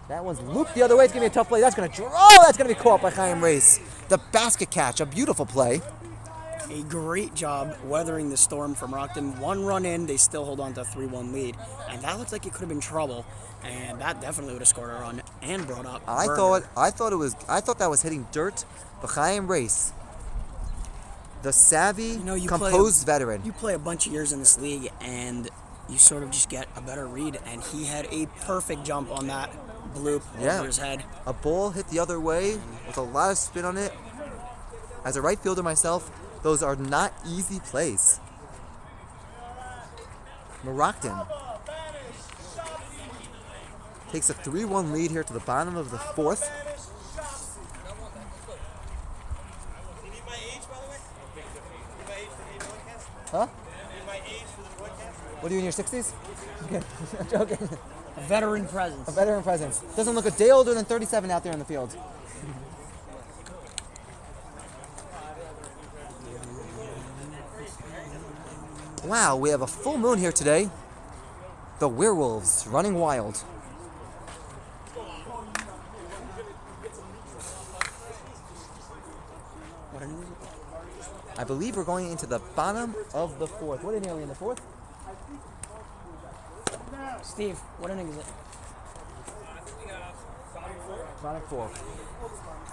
That one's looped the other way. It's going to be a tough play. That's going to draw. That's going to be caught by Chaim Race. The basket catch. A beautiful play.
A great job weathering the storm from Rockton. 1 run in, they still hold on to a 3-1 lead. And that looks like it could have been trouble. And that definitely would have scored a run and brought up
I
Burger.
thought that was hitting dirt. But Chaim Race, the savvy, composed veteran.
You play a bunch of years in this league, and you sort of just get a better read. And he had a perfect jump on that bloop over his head.
A ball hit the other way with a lot of spin on it. As a right fielder myself, those are not easy plays. MEROCKDIM takes a 3-1 lead here to the bottom of the 4th. Huh? What are you in your 60s? Okay, I'm joking.
A veteran presence.
A veteran presence. Doesn't look a day older than 37 out there in the field. Wow, we have a full moon here today. The werewolves running wild. I believe we're going into the bottom of the 4th. What inning are we in, the 4th?
Steve, what inning is it?
Bottom 4.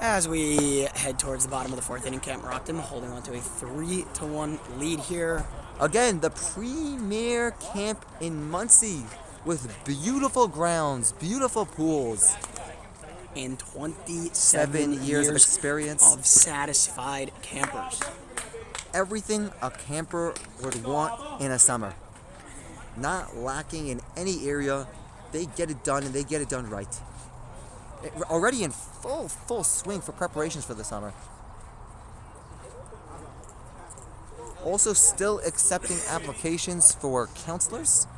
As we head towards the bottom of the 4th inning, Camp MEROCKDIM holding on to a 3-1 lead here.
Again, the premier camp in Muncie with beautiful grounds, beautiful pools.
And 27
7 years of experience.
of satisfied campers.
Everything a camper would want in a summer. Not lacking in any area. They get it done, and they get it done right. Already in full swing for preparations for the summer. Also still accepting applications for counselors.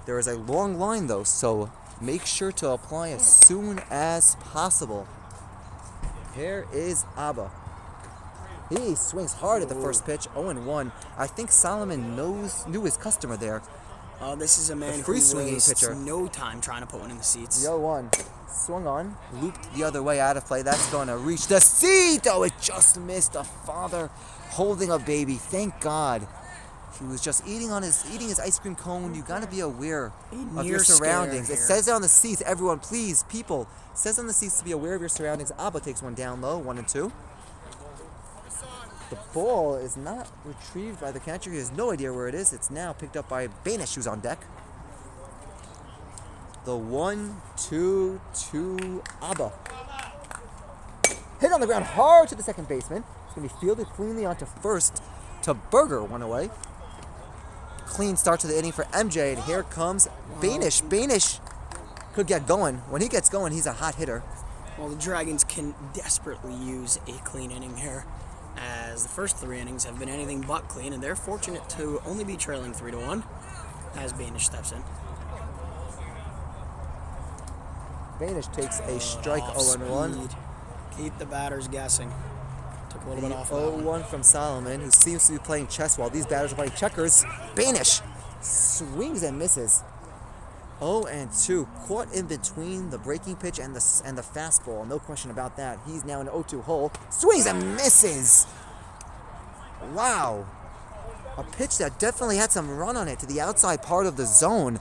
There is a long line though, so make sure to apply as soon as possible. Here is Abba. He swings hard at the first pitch, 0-1. I think Solomon knew his customer there.
This is a man who wastes no time trying to put one in the seats.
The 0-1. Swung on, looped the other way out of play. That's going to reach the seat. Oh, it just missed. A father holding a baby. Thank God. He was just eating his ice cream cone. You got to be aware of your surroundings. It says on the seats, everyone, please, people. It says on the seats to be aware of your surroundings. Abba takes one down low, 1-2. The ball is not retrieved by the catcher. He has no idea where it is. It's now picked up by Banish, who's on deck. The 1-2-2 Abba. Hit on the ground hard to the second baseman. It's going to be fielded cleanly onto first to Berger, 1 away. Clean start to the inning for MJ, and here comes Banish. Banish could get going. When he gets going, he's a hot hitter.
Well, the Dragons can desperately use a clean inning here, as the first 3 innings have been anything but clean, and they're fortunate to only be trailing 3-1 as Banish steps in.
Banish takes a strike, 0-1.
Keep the batters guessing. Took a little bit off.
0-1 from Solomon, who seems to be playing chess while these batters are playing checkers. Banish swings and misses. 0-2, caught in between the breaking pitch and the fastball. No question about that. He's now in an 0-2 hole. Swings and misses. Wow. A pitch that definitely had some run on it to the outside part of the zone.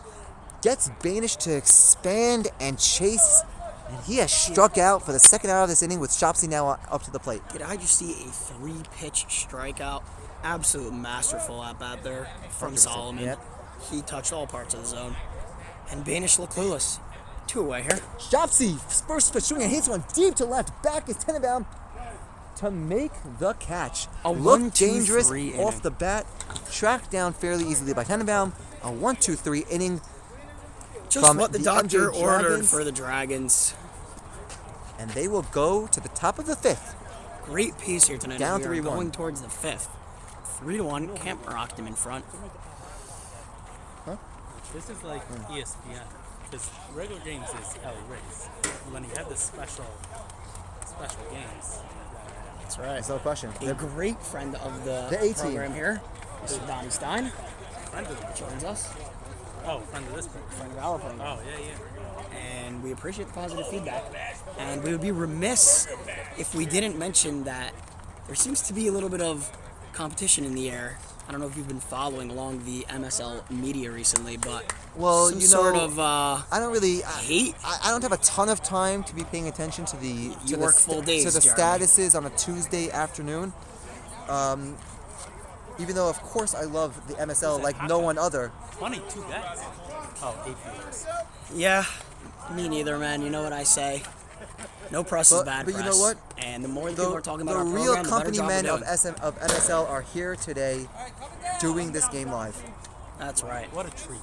Gets Banish to expand and chase. And he has struck out for the second out of this inning with Shopsy now up to the plate.
Did I just see a 3-pitch strikeout? Absolute masterful at-bat there from Solomon.
Yep.
He touched all parts of the zone. And Banish looked clueless. 2 away here.
Shopsy, first pitch swing and hits one deep to left. Back is Tenenbaum to make the catch. Looked dangerous off the bat. Tracked down fairly easily by Tenenbaum. A 1-2-3 inning.
Just what the doctor ordered for the Dragons.
And they will go to the top of the 5th.
Great piece here tonight.
Down 3-1.
Going towards the 5th. 3-1. Camp MEROCKDIM in front.
Huh?
This is like ESPN. Because regular games is LA Race. When you have the special games.
That's right.
There's no question.
A great friend of the
A-team.
program here, Mr. Donnie Stein,
Friend of the
joins us.
Oh, friend of this program.
Friend of our program.
Oh, yeah.
And we appreciate the positive feedback. And we would be remiss if we didn't mention that there seems to be a little bit of competition in the air. I don't know if you've been following along the MSL media recently, but
Well,
some
you
sort
know,
of
I don't really
hate.
I don't have a ton of time to be paying attention to the
You work full days,
to the
Jeremy.
statuses on a Tuesday afternoon. Even though, of course, I love the MSL like no one other.
22 guys. Oh, 8 viewers.
Yeah, me neither, man. You know what I say. No press is bad
But
press.
you know what?
And the more people are talking about
the
our
real
program,
company
the better
men
job we're
of MSL are here today doing this game live.
That's right.
What a treat.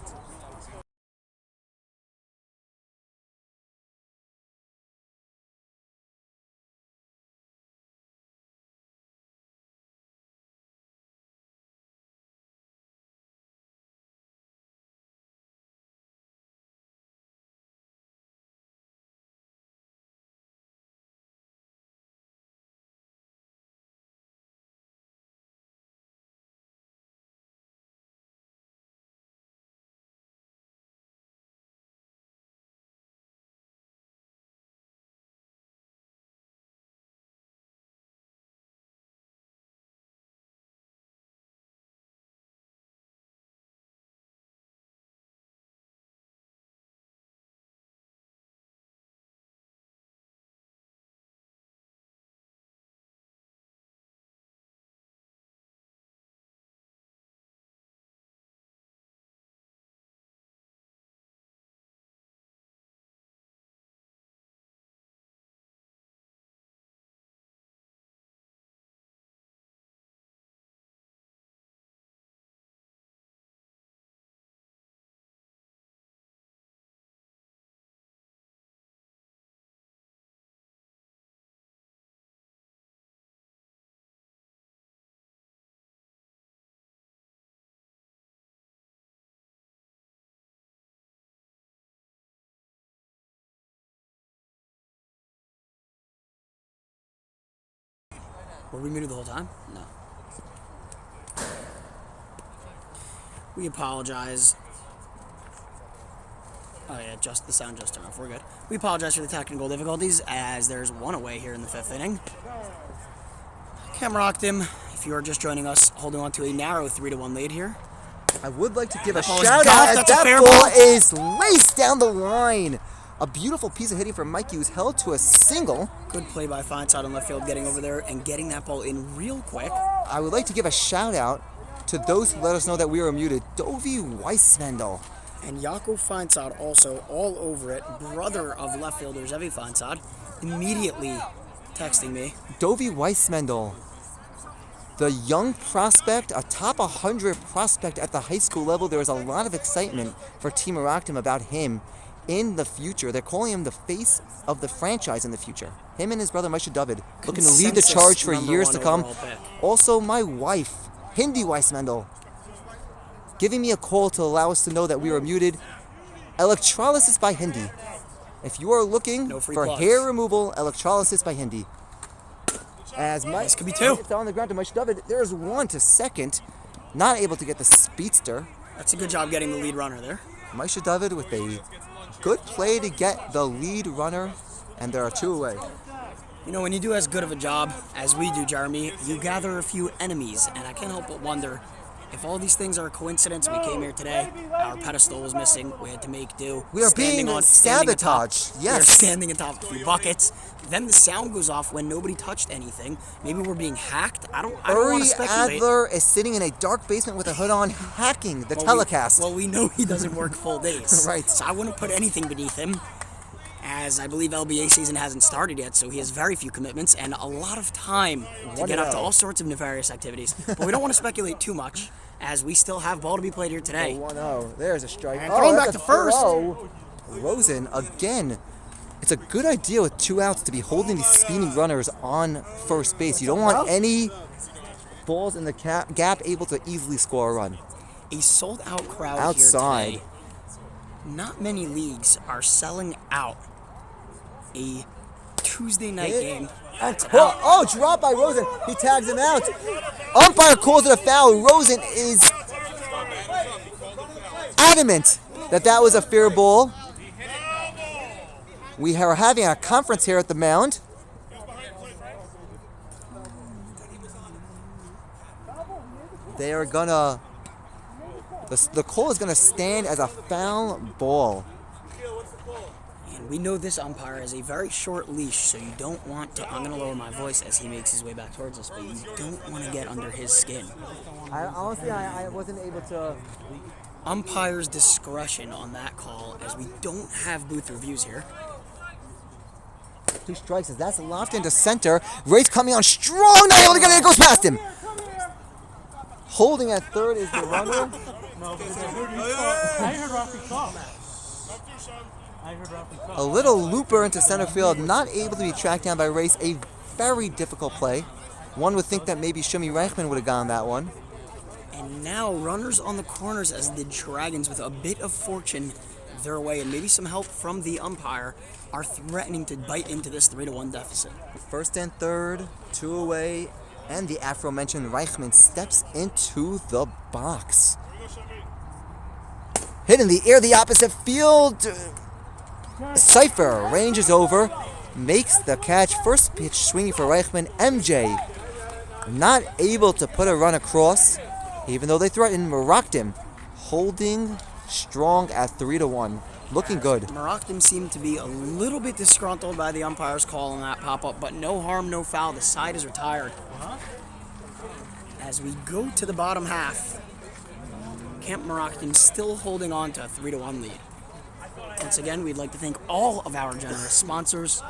Were we muted the whole time? No. We apologize. Oh yeah, just the sound just turned off. We're good. We apologize for the technical difficulties as there's one away here in the 5th inning. MEROCKDIM, if you are just joining us, holding on to a narrow 3-1 lead here.
I would like to give a
That ball is
shout out
golfed.
as
That's a
that
fair
ball
ball.
is laced down the line. A beautiful piece of hitting from Mikey, who's held to a single.
Good play by Feinsod on left field, getting over there and getting that ball in real quick.
I would like to give a shout out to those who let us know that we were muted. Dovie Weissmendel.
And Jaco Feinsod also all over it, brother of left fielder Zevi Feinsod, immediately texting me.
Dovie Weissmendel, the young prospect, a top 100 prospect at the high school level. There is a lot of excitement for Team MEROCKDIM about him in the future. They're calling him the face of the franchise in the future. Him and his brother, Misha David, looking to lead the charge for years to come. Also, my wife, Hindi Weissmendel, giving me a call to allow us to know that we were muted. Electrolysis by Hindi. If you are looking for hair removal, electrolysis by Hindi. As Mike,
this could be two.
It's on the ground to Misha David. There's one to second. Not able to get the speedster.
That's a good job getting the lead runner there.
Misha David with a good play to get the lead runner, and there are two away.
You know, when you do as good of a job as we do, Jeremy, you gather a few enemies, and I can't help but wonder if all these things are a coincidence. We came here today, our pedestal was missing, we had to make do.
We are being sabotaged.
We are
Yes.
standing atop a few buckets. Then the sound goes off when nobody touched anything. Maybe we're being hacked. I don't want
Uri
to speculate.
Adler is sitting in a dark basement with a hood on, hacking the telecast.
We know he doesn't work full days.
Right.
So I wouldn't put anything beneath him, as I believe LBA season hasn't started yet, so he has very few commitments and a lot of time to get up to all sorts of nefarious activities. But we don't want to speculate too much, as we still have ball to be played here today.
1-0. There's a strike.
And throwing back
that's
to
a
first.
throw. Rosen again. It's a good idea with 2 outs to be holding these speedy runners on first base. You don't want any balls in the gap able to easily score a run.
A sold-out crowd
Outside.
here today. Not many leagues are selling out a Tuesday night game.
Oh, drop by Rosen. He tags him out. Umpire calls it a foul. Rosen is adamant that that was a fair ball. We are having a conference here at the mound. They are gonna, the call is gonna stand as a foul ball.
And we know this umpire has a very short leash, so you don't want to, I'm going to lower my voice as he makes his way back towards us, but you don't want to get under his skin.
Honestly, I wasn't able to.
Umpire's discretion on that call, as we don't have booth reviews here.
2 strikes as that's lofted into center. Race coming on strong, not able to get it, it goes past him. Holding at third is the runner.
I heard Rafi call.
A little looper into center field, not able to be tracked down by Race. A very difficult play. One would think that maybe Shimmy Reichman would have gotten that one.
And now runners on the corners as the Dragons, with a bit of fortune their way and maybe some help from the umpire, are threatening to bite into this 3-1 deficit.
First and third, 2 away, and the aforementioned Reichman steps into the box. Hit in the air, the opposite field. Cypher ranges over, makes the catch. First pitch swinging for Reichman. MJ not able to put a run across, even though they threatened. MEROCKDIM holding strong at 3-1. Looking good.
MEROCKDIM seemed to be a little bit disgruntled by the umpire's call on that pop-up, but no harm, no foul. The side is retired. As we go to the bottom half, Camp MEROCKDIM still holding on to a 3-1 lead. Once again, we'd like to thank all of our generous sponsors,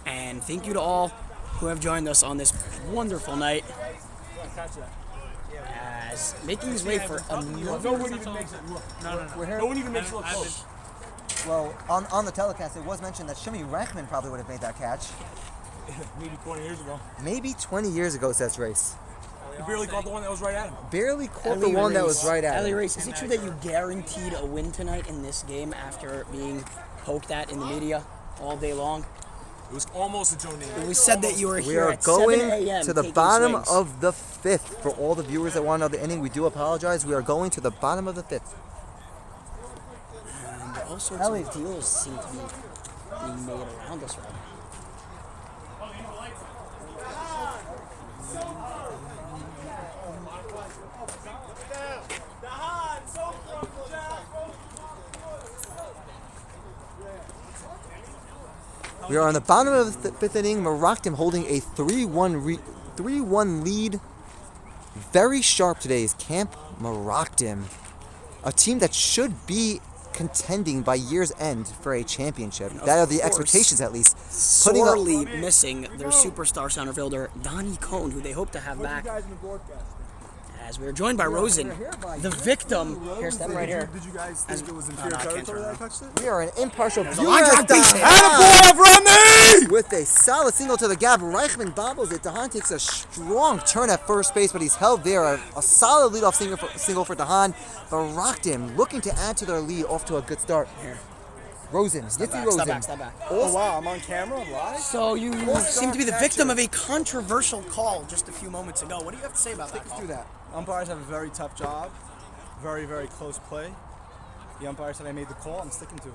and thank you to all who have joined us on this wonderful night. As making his way for another...
No one even makes it look. No one even makes it look close.
Well, on the telecast, it was mentioned that Shimmy Reichman probably would have made that catch.
Maybe 20 years ago.
Maybe 20 years ago, says Race.
He barely caught the one that was right at him.
Barely caught the one that was right at
Ellie
him.
Race, is it true that you guaranteed a win tonight in this game after being poked at in the media all day long?
It was almost a Joe Namath.
It was said that you were
We
here
are
at 7
going
a.m.
to the
taking
bottom
swings.
of the 5th. For all the viewers that want to know the inning, we do apologize. We are going to the bottom of the 5th.
And all sorts of deals seem to be being made around us right now.
We are on the bottom of the 5th inning. MEROCKDIM holding a 3-1 lead. Very sharp today is Camp MEROCKDIM, a team that should be contending by year's end for a championship. That are the expectations, at least.
Sorely missing their superstar center fielder, Donnie Cohn, who they hope to have back. As we are joined by Rosen, the victim. Here, step right here.
Did you guys think it was in fair territory that I touched it?
We are an impartial viewer
Andre
at the
base hit.
half with a solid single to the gap. Reichman bobbles it. Dahan takes a strong turn at first base, but he's held there. A solid leadoff single for Dahan. MEROCKDIM looking to add to their lead, off to a good start.
Here.
Rosen, Yitzzy Rosen.
Step back.
Oh wow, I'm on camera, live?
So you seem to be the victim of a controversial call just a few moments ago. What do you have to say about that call?
Do that. Umpires have a very tough job. Very, very close play. The umpire said I made the call. I'm sticking to it.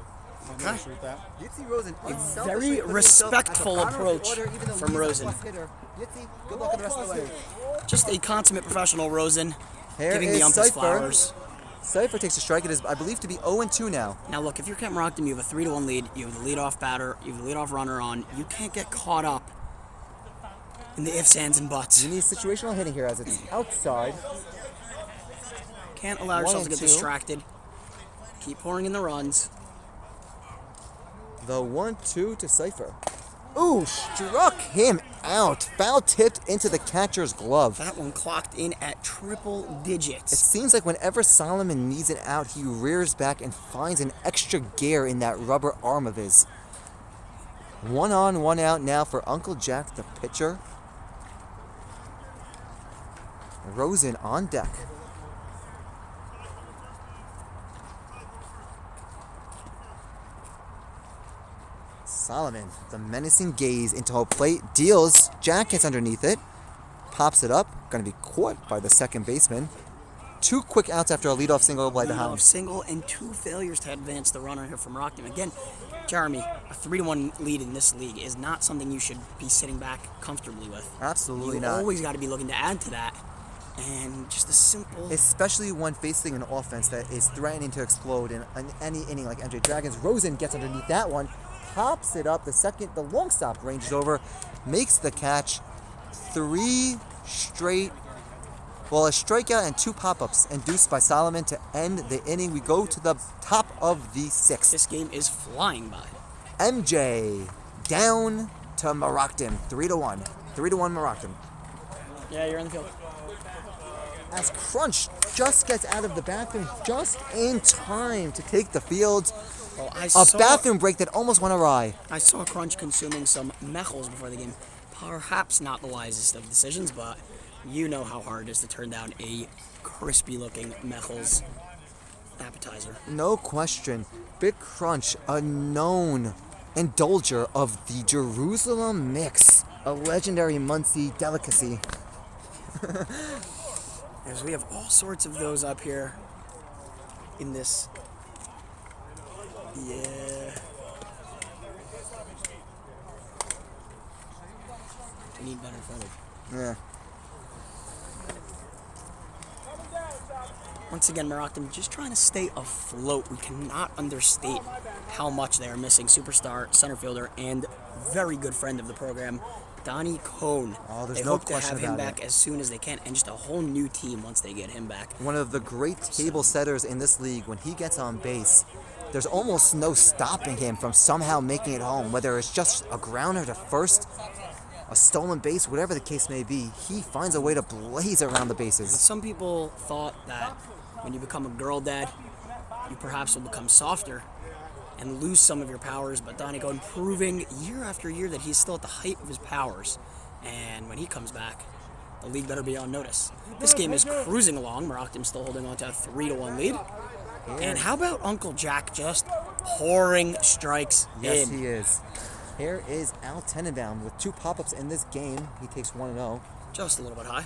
I'm not sure with that.
Yitzzy Rosen,
A very respectful approach from Rosen.
Yitzzy, good luck in the rest of the way.
Just a consummate professional, Rosen,
Here
giving
is
the ump his
Cypher.
flowers.
Cypher takes a strike. It is, I believe, to be 0-2 now.
Now look, if you're Camp MEROCKDIM, you have a 3-1 lead, you have the leadoff batter, you have the leadoff runner on, you can't get caught up in the ifs, ands, and buts.
You need situational hitting here as it's outside.
Can't allow yourself to get
1-2.
distracted. Keep pouring in the runs.
The 1-2 to Cypher. Ooh, struck him out. Foul tipped into the catcher's glove.
That one clocked in at triple
It
digits.
seems like whenever Solomon needs it out, he rears back and finds an extra gear in that rubber arm of his. 1 on, 1 out now for Uncle Jack, the pitcher. Rosen on deck. Solomon, the menacing gaze into home plate, deals. Jack gets underneath it, pops it up, going to be caught by the second baseman. 2 quick outs after a leadoff single by the
Leadoff
Hounds.
single and 2 failures to advance the runner here from MEROCKDIM. Again, Jeremy, a 3-1 lead in this league is not something you should be sitting back comfortably with.
Absolutely
You
not.
always got to be looking to add to that. And just a simple...
Especially when facing an offense that is threatening to explode in any inning like MJ Dragons. Rosen gets underneath that one, pops it up. The long stop ranges over, makes the catch. 3 straight. Well, a strikeout and 2 pop-ups induced by Solomon to end the inning. We go to the top of the 6th.
This game is flying by.
MJ down to MEROCKDIM, 3-1. 3-1 MEROCKDIM.
Yeah, you're in the field.
As Crunch just gets out of the bathroom just in time to take the field.
Well,
A bathroom break that almost went awry.
I saw Crunch consuming some mechels before the game. Perhaps not the wisest of decisions, but you know how hard it is to turn down a crispy-looking mechels appetizer.
No question. Big Crunch, a known indulger of the Jerusalem mix, a legendary Muncie delicacy.
As we have all sorts of those up here in this. Yeah. We need better footage.
Yeah.
Once again, MEROCKDIM just trying to stay afloat. We cannot understate how much they are missing superstar center fielder and very good friend of the program, Donnie Cohn.
Oh, there's
they
no
hope to
question
have him
about
back as soon as they can, and just a whole new team once they get him back.
One of the great table setters in this league. When he gets on base, there's almost no stopping him from somehow making it home, whether it's just a grounder to first, a stolen base, whatever the case may be. He finds a way to blaze around the bases.
Some people thought that when you become a girl dad, you perhaps will become softer and lose some of your powers, but Donnie Cohn proving year after year that he's still at the height of his powers. And when he comes back, the league better be on notice. This game is cruising along. MEROCKDIM still holding on to a 3-1 lead. And how about Uncle Jack just pouring strikes
Yes,
in?
he is. Here is Al Tenenbaum with 2 pop-ups in this game. He takes 1-0.
Just a little bit high.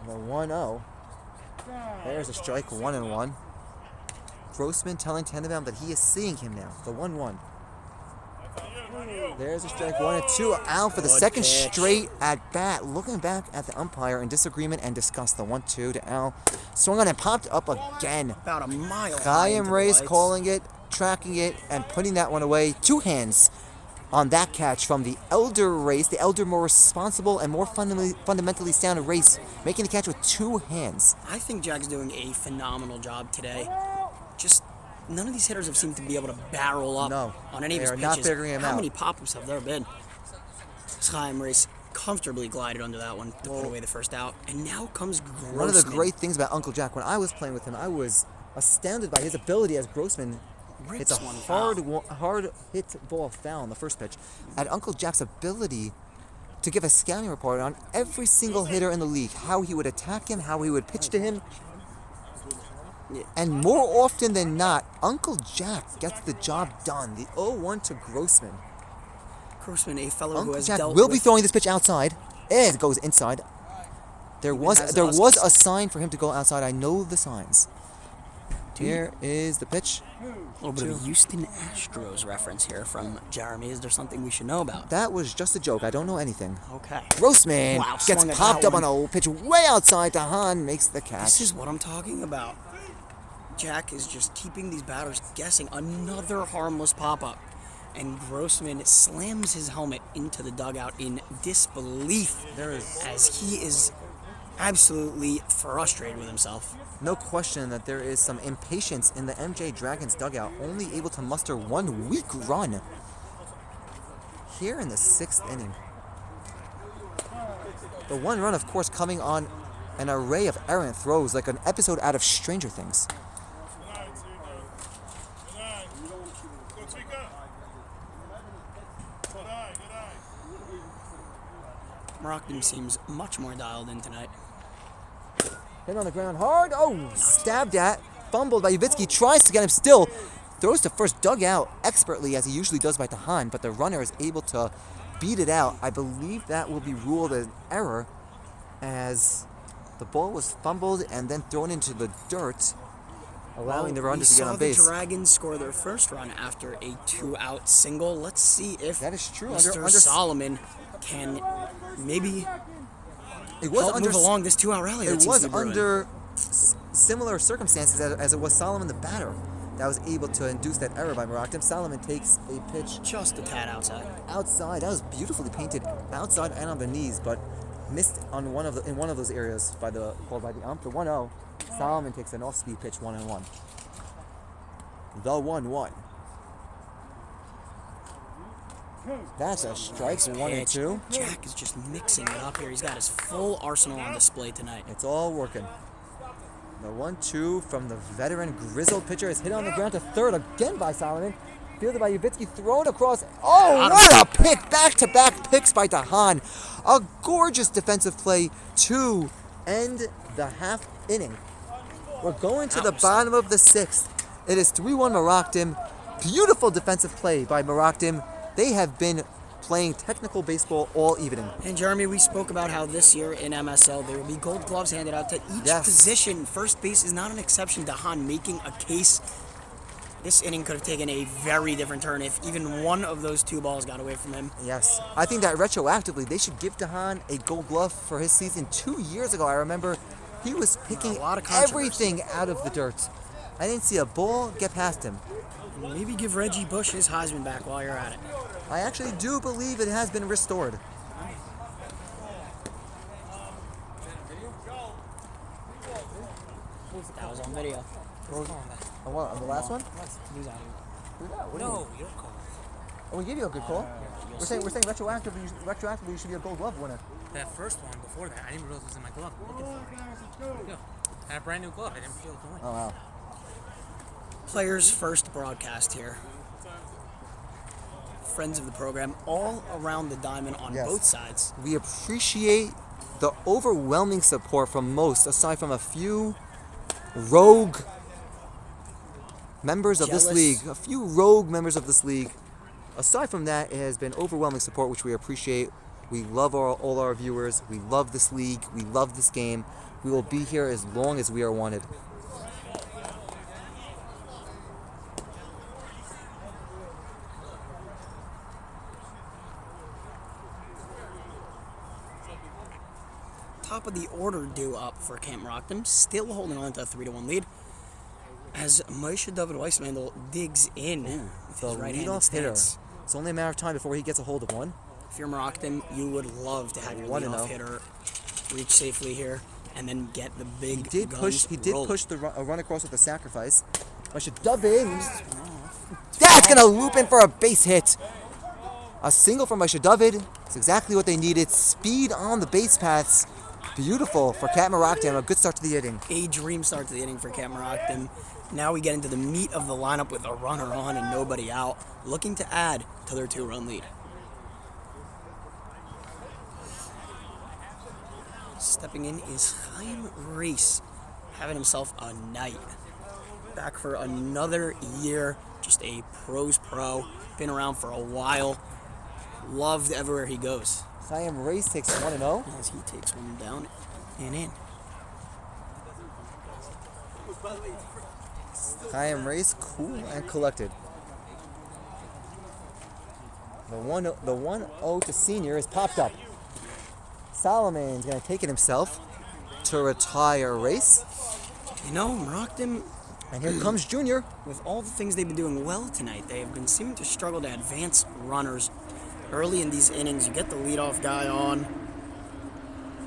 The 1-0. There's a strike, 1-1. Grossman telling Tenenbaum that he is seeing him now. The 1-1. There's a strike, 1-2. Al for the second straight at bat. Looking back at the umpire in disagreement and disgust. The 1-2 to Al. Swung on and popped up again.
About a mile high
Chaim
into the
Reyes
lights.
calling it, tracking it, and putting that one away. 2 hands on that catch from the elder race, the elder more responsible and more fundamentally sound race, making the catch with 2 hands.
I think Jack's doing a phenomenal job today. Just none of these hitters have seemed to be able to barrel up on any of his
they are
pitches.
not figuring him
How
out.
many pop-ups have there been? Chaim Reyes comfortably glided under that one to put away the first out. And now comes Grossman.
One of the great things about Uncle Jack, when I was playing with him, I was astounded by his ability as Grossman. It's a hard hit ball foul on the first pitch. At Uncle Jack's ability to give a scouting report on every single hitter in the league, how he would attack him, how he would pitch to him. And more often than not, Uncle Jack gets the job done. The 0-1 to Grossman.
Grossman, a fellow who
Uncle
has
Jack
dealt
will
with...
be throwing this pitch outside. It goes inside. There was a sign for him to go outside. I know the signs. Here is the pitch.
A little bit of a Houston Astros reference here from Jeremy. Is there something we should know about?
That was just a joke. I don't know anything.
Okay.
Grossman
Wow,
gets
swung at
popped
that
up on a pitch way outside. Dahan makes the catch.
This is what I'm talking about. Jack is just keeping these batters guessing. Another harmless pop-up. And Grossman slams his helmet into the dugout in disbelief as he is absolutely frustrated with himself.
No question that there is some impatience in the MJ Dragons dugout, only able to muster 1 weak run here in the 6th inning. The 1 run, of course, coming on an array of errant throws like an episode out of Stranger Things.
MEROCKDIM seems much more dialed in tonight.
Hit on the ground hard. Oh, stabbed at. Fumbled by Yavitsky. Tries to get him still. throws to first, dug out expertly as he usually does by Tahan, but the runner is able to beat it out. I believe that will be ruled as an error as the ball was fumbled and then thrown into the dirt, allowing the runners to get on base.
We saw the Dragons score their first run after a 2-out single. Let's see if
that is true.
Mr. Solomon can maybe help move along this 2-out rally.
It was under similar circumstances as it was Solomon, the batter, that was able to induce that error by MEROCKDIM. Solomon takes a pitch
just a tad outside.
Outside, that was beautifully painted outside and on the knees, but missed on in one of those areas called by the ump. The 1-0. Solomon takes an off-speed pitch 1-1. The 1-1. That's a strike. 1-2.
Jack is just mixing it up here. He's got his full arsenal on display tonight.
It's all working. The 1-2 from the veteran grizzled pitcher is hit on the ground to third again by Solomon. Fielded by Yavitsky, thrown across. Oh, what a pick! Back-to-back picks by Tahan. A gorgeous defensive play to end the half inning. We're going to the bottom of the 6th. It is 3-1 MEROCKDIM. Beautiful defensive play by MEROCKDIM. They have been playing technical baseball all evening.
And Jeremy, we spoke about how this year in MSL there will be gold gloves handed out to each position. First base is not an exception. Tahan making a case. This inning could have taken a very different turn if even one of those 2 balls got away from him.
Yes, I think that retroactively they should give Tahan a gold glove for his season 2 years ago. I remember he was picking everything out of the dirt. I didn't see a ball get past him.
Maybe give Reggie Bush his Heisman back while you're at it.
I actually do believe it has been restored.
That was on video.
On the last one?
No,
you don't call. Oh, we gave you a good call. We're saying retroactively you should be a gold glove winner.
That first one before that, I didn't realize it was in my glove. Look at it. There you go. I had a brand new glove. I didn't feel it going.
Oh, wow.
Players first broadcast here. Friends of the program all around the diamond on both sides.
We appreciate the overwhelming support from most, aside from a few rogue members of this league. A few rogue members of this league. Aside from that, it has been overwhelming support, which we appreciate. We love all our viewers. We love this league. We love this game. We will be here as long as we are wanted.
Top of the order due up for Camp MEROCKDIM, still holding on to a 3-1 lead as Moshe David Weissmandel digs in with his right-handed stance.
It's only a matter of time before he gets a hold of one.
If you're MEROCKDIM, you would love to have your leadoff hitter reach safely here and then get the big
He did push a run across with a sacrifice. Moshe David. That's going to loop in for a base hit. A single from Moshe David. It's exactly what they needed. Speed on the base paths. Beautiful for Camp MEROCKDIM. A good start to the inning.
A dream start to the inning for Camp MEROCKDIM. Now we get into the meat of the lineup with a runner on and nobody out, looking to add to their 2-run lead. Stepping in is Chaim Reis, having himself a night. Back for another year, just a pro's pro. Been around for a while. Loved everywhere he goes.
Chaim Reis takes 1-0.
As he takes one down and in.
Chaim Reis, cool and collected. The 1-0 to senior is popped up. Solomon's going to take it himself to retire Reis.
You know, MEROCKDIM,
and here comes Junior.
With all the things they've been doing well tonight, they have been seeming to struggle to advance runners early in these innings. You get the leadoff guy on.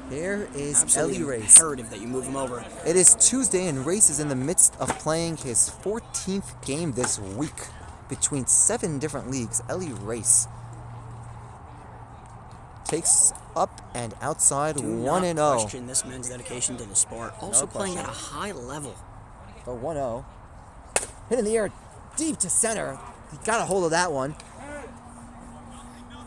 Here is
Absolutely
Eli Reis.
Imperative that you move him over.
It is Tuesday, and Reis is in the midst of playing his 14th game this week between 7 different leagues. Eli Reis takes up and outside 1-0.
Do not question this man's dedication to the sport. Also playing at a high level.
The 1-0. Hit in the air, deep to center. He got a hold of that one.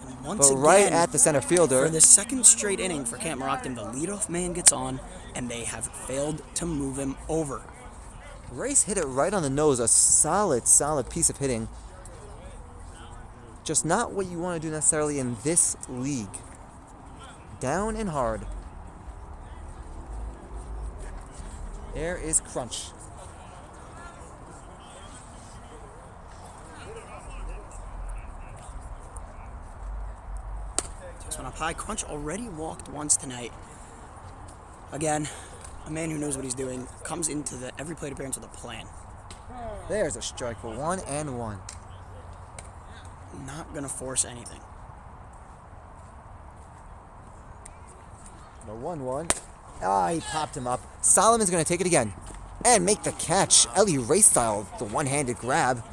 And once again,
right at the center fielder.
For the second straight inning for Camp MEROCKDIM, the leadoff man gets on, and they have failed to move him over.
Race hit it right on the nose. A solid piece of hitting. Just not what you want to do necessarily in this league. Down and hard. There is Crunch.
Takes one up high. Crunch already walked once tonight. Again, a man who knows what he's doing comes into the every plate appearance with a plan.
There's a strike for 1-1.
Not gonna force anything.
The 1-1. Ah, he popped him up. Solomon's going to take it again and make the catch. Ellie Race style, the one-handed grab.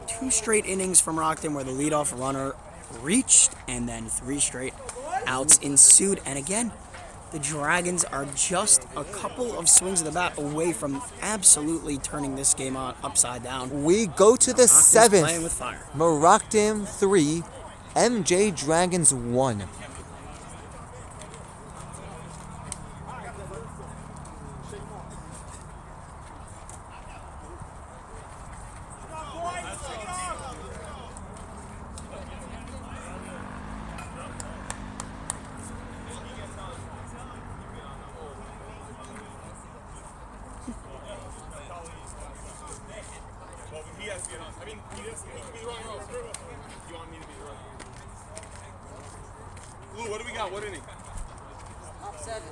2 straight innings from Rockdale where the leadoff runner reached, and then 3 straight outs ensued. And again, the Dragons are just a couple of swings of the bat away from absolutely turning this game on upside down.
We go to the
Rockdale's
7th.
playing with fire.
MEROCKDIM 3, MJ Dragons 1.
Lou, what do we got? What inning?
Top 7.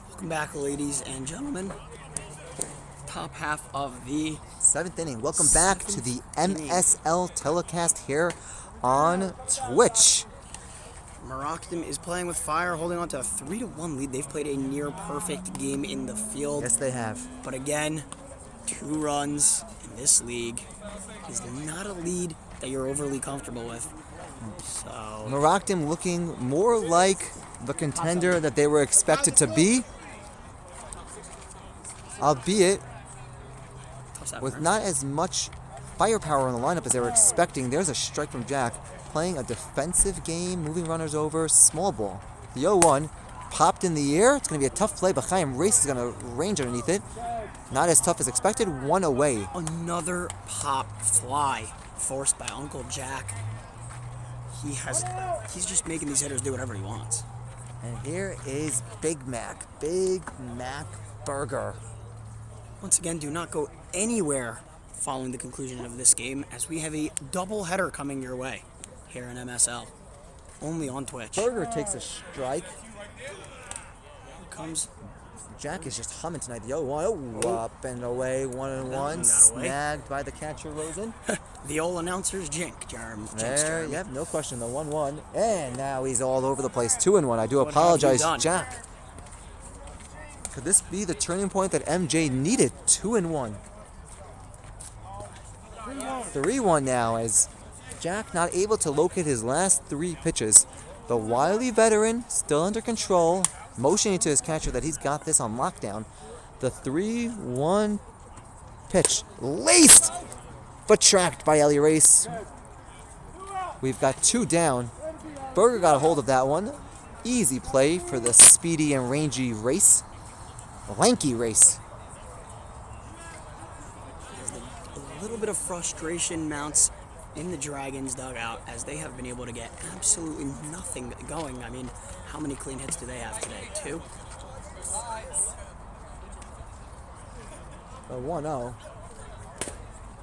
Welcome back, ladies and gentlemen. Top half of the
7th inning. Welcome back to the MSL telecast here on Twitch.
MEROCKDIM is playing with fire, holding on to a 3-1 lead. They've played a near-perfect game in the field.
Yes, they have.
But again, 2 runs in this league is not a lead that you're overly comfortable with. So
MEROCKDIM looking more like the contender that they were expected to be, albeit with not as much firepower in the lineup as they were expecting. There's a strike from Jack. Playing a defensive game, moving runners over, small ball. The 0-1 popped in the air. It's going to be a tough play, but Chaim Race is going to range underneath it. Not as tough as expected. 1 away.
Another pop fly forced by Uncle Jack. He's just making these hitters do whatever he wants.
And here is Big Mac Burger.
Once again, do not go anywhere following the conclusion of this game, as we have a double header coming your way here in MSL, only on Twitch.
Burger takes a strike.
Here comes
Jack is just humming tonight. The 0-1, up and away, 1-1, snagged by the catcher Rosen.
The old announcer's jink, Jeremy.
There, yep, no question. The 1-1, and now he's all over the place. 2-1. I do apologize, Jack. Could this be the turning point that MJ needed? 2-1. 3-1 now, as Jack not able to locate his last 3 pitches. The wily veteran still under control, motioning to his catcher that he's got this on lockdown. The 3-1 pitch, laced, but tracked by Ellie Race. We've got 2 down. Burger got a hold of that one. Easy play for the speedy and rangy Race. Lanky Race.
A little bit of frustration mounts in the Dragons dugout as they have been able to get absolutely nothing going. I mean, how many clean hits do they have today? 2?
A 1-0.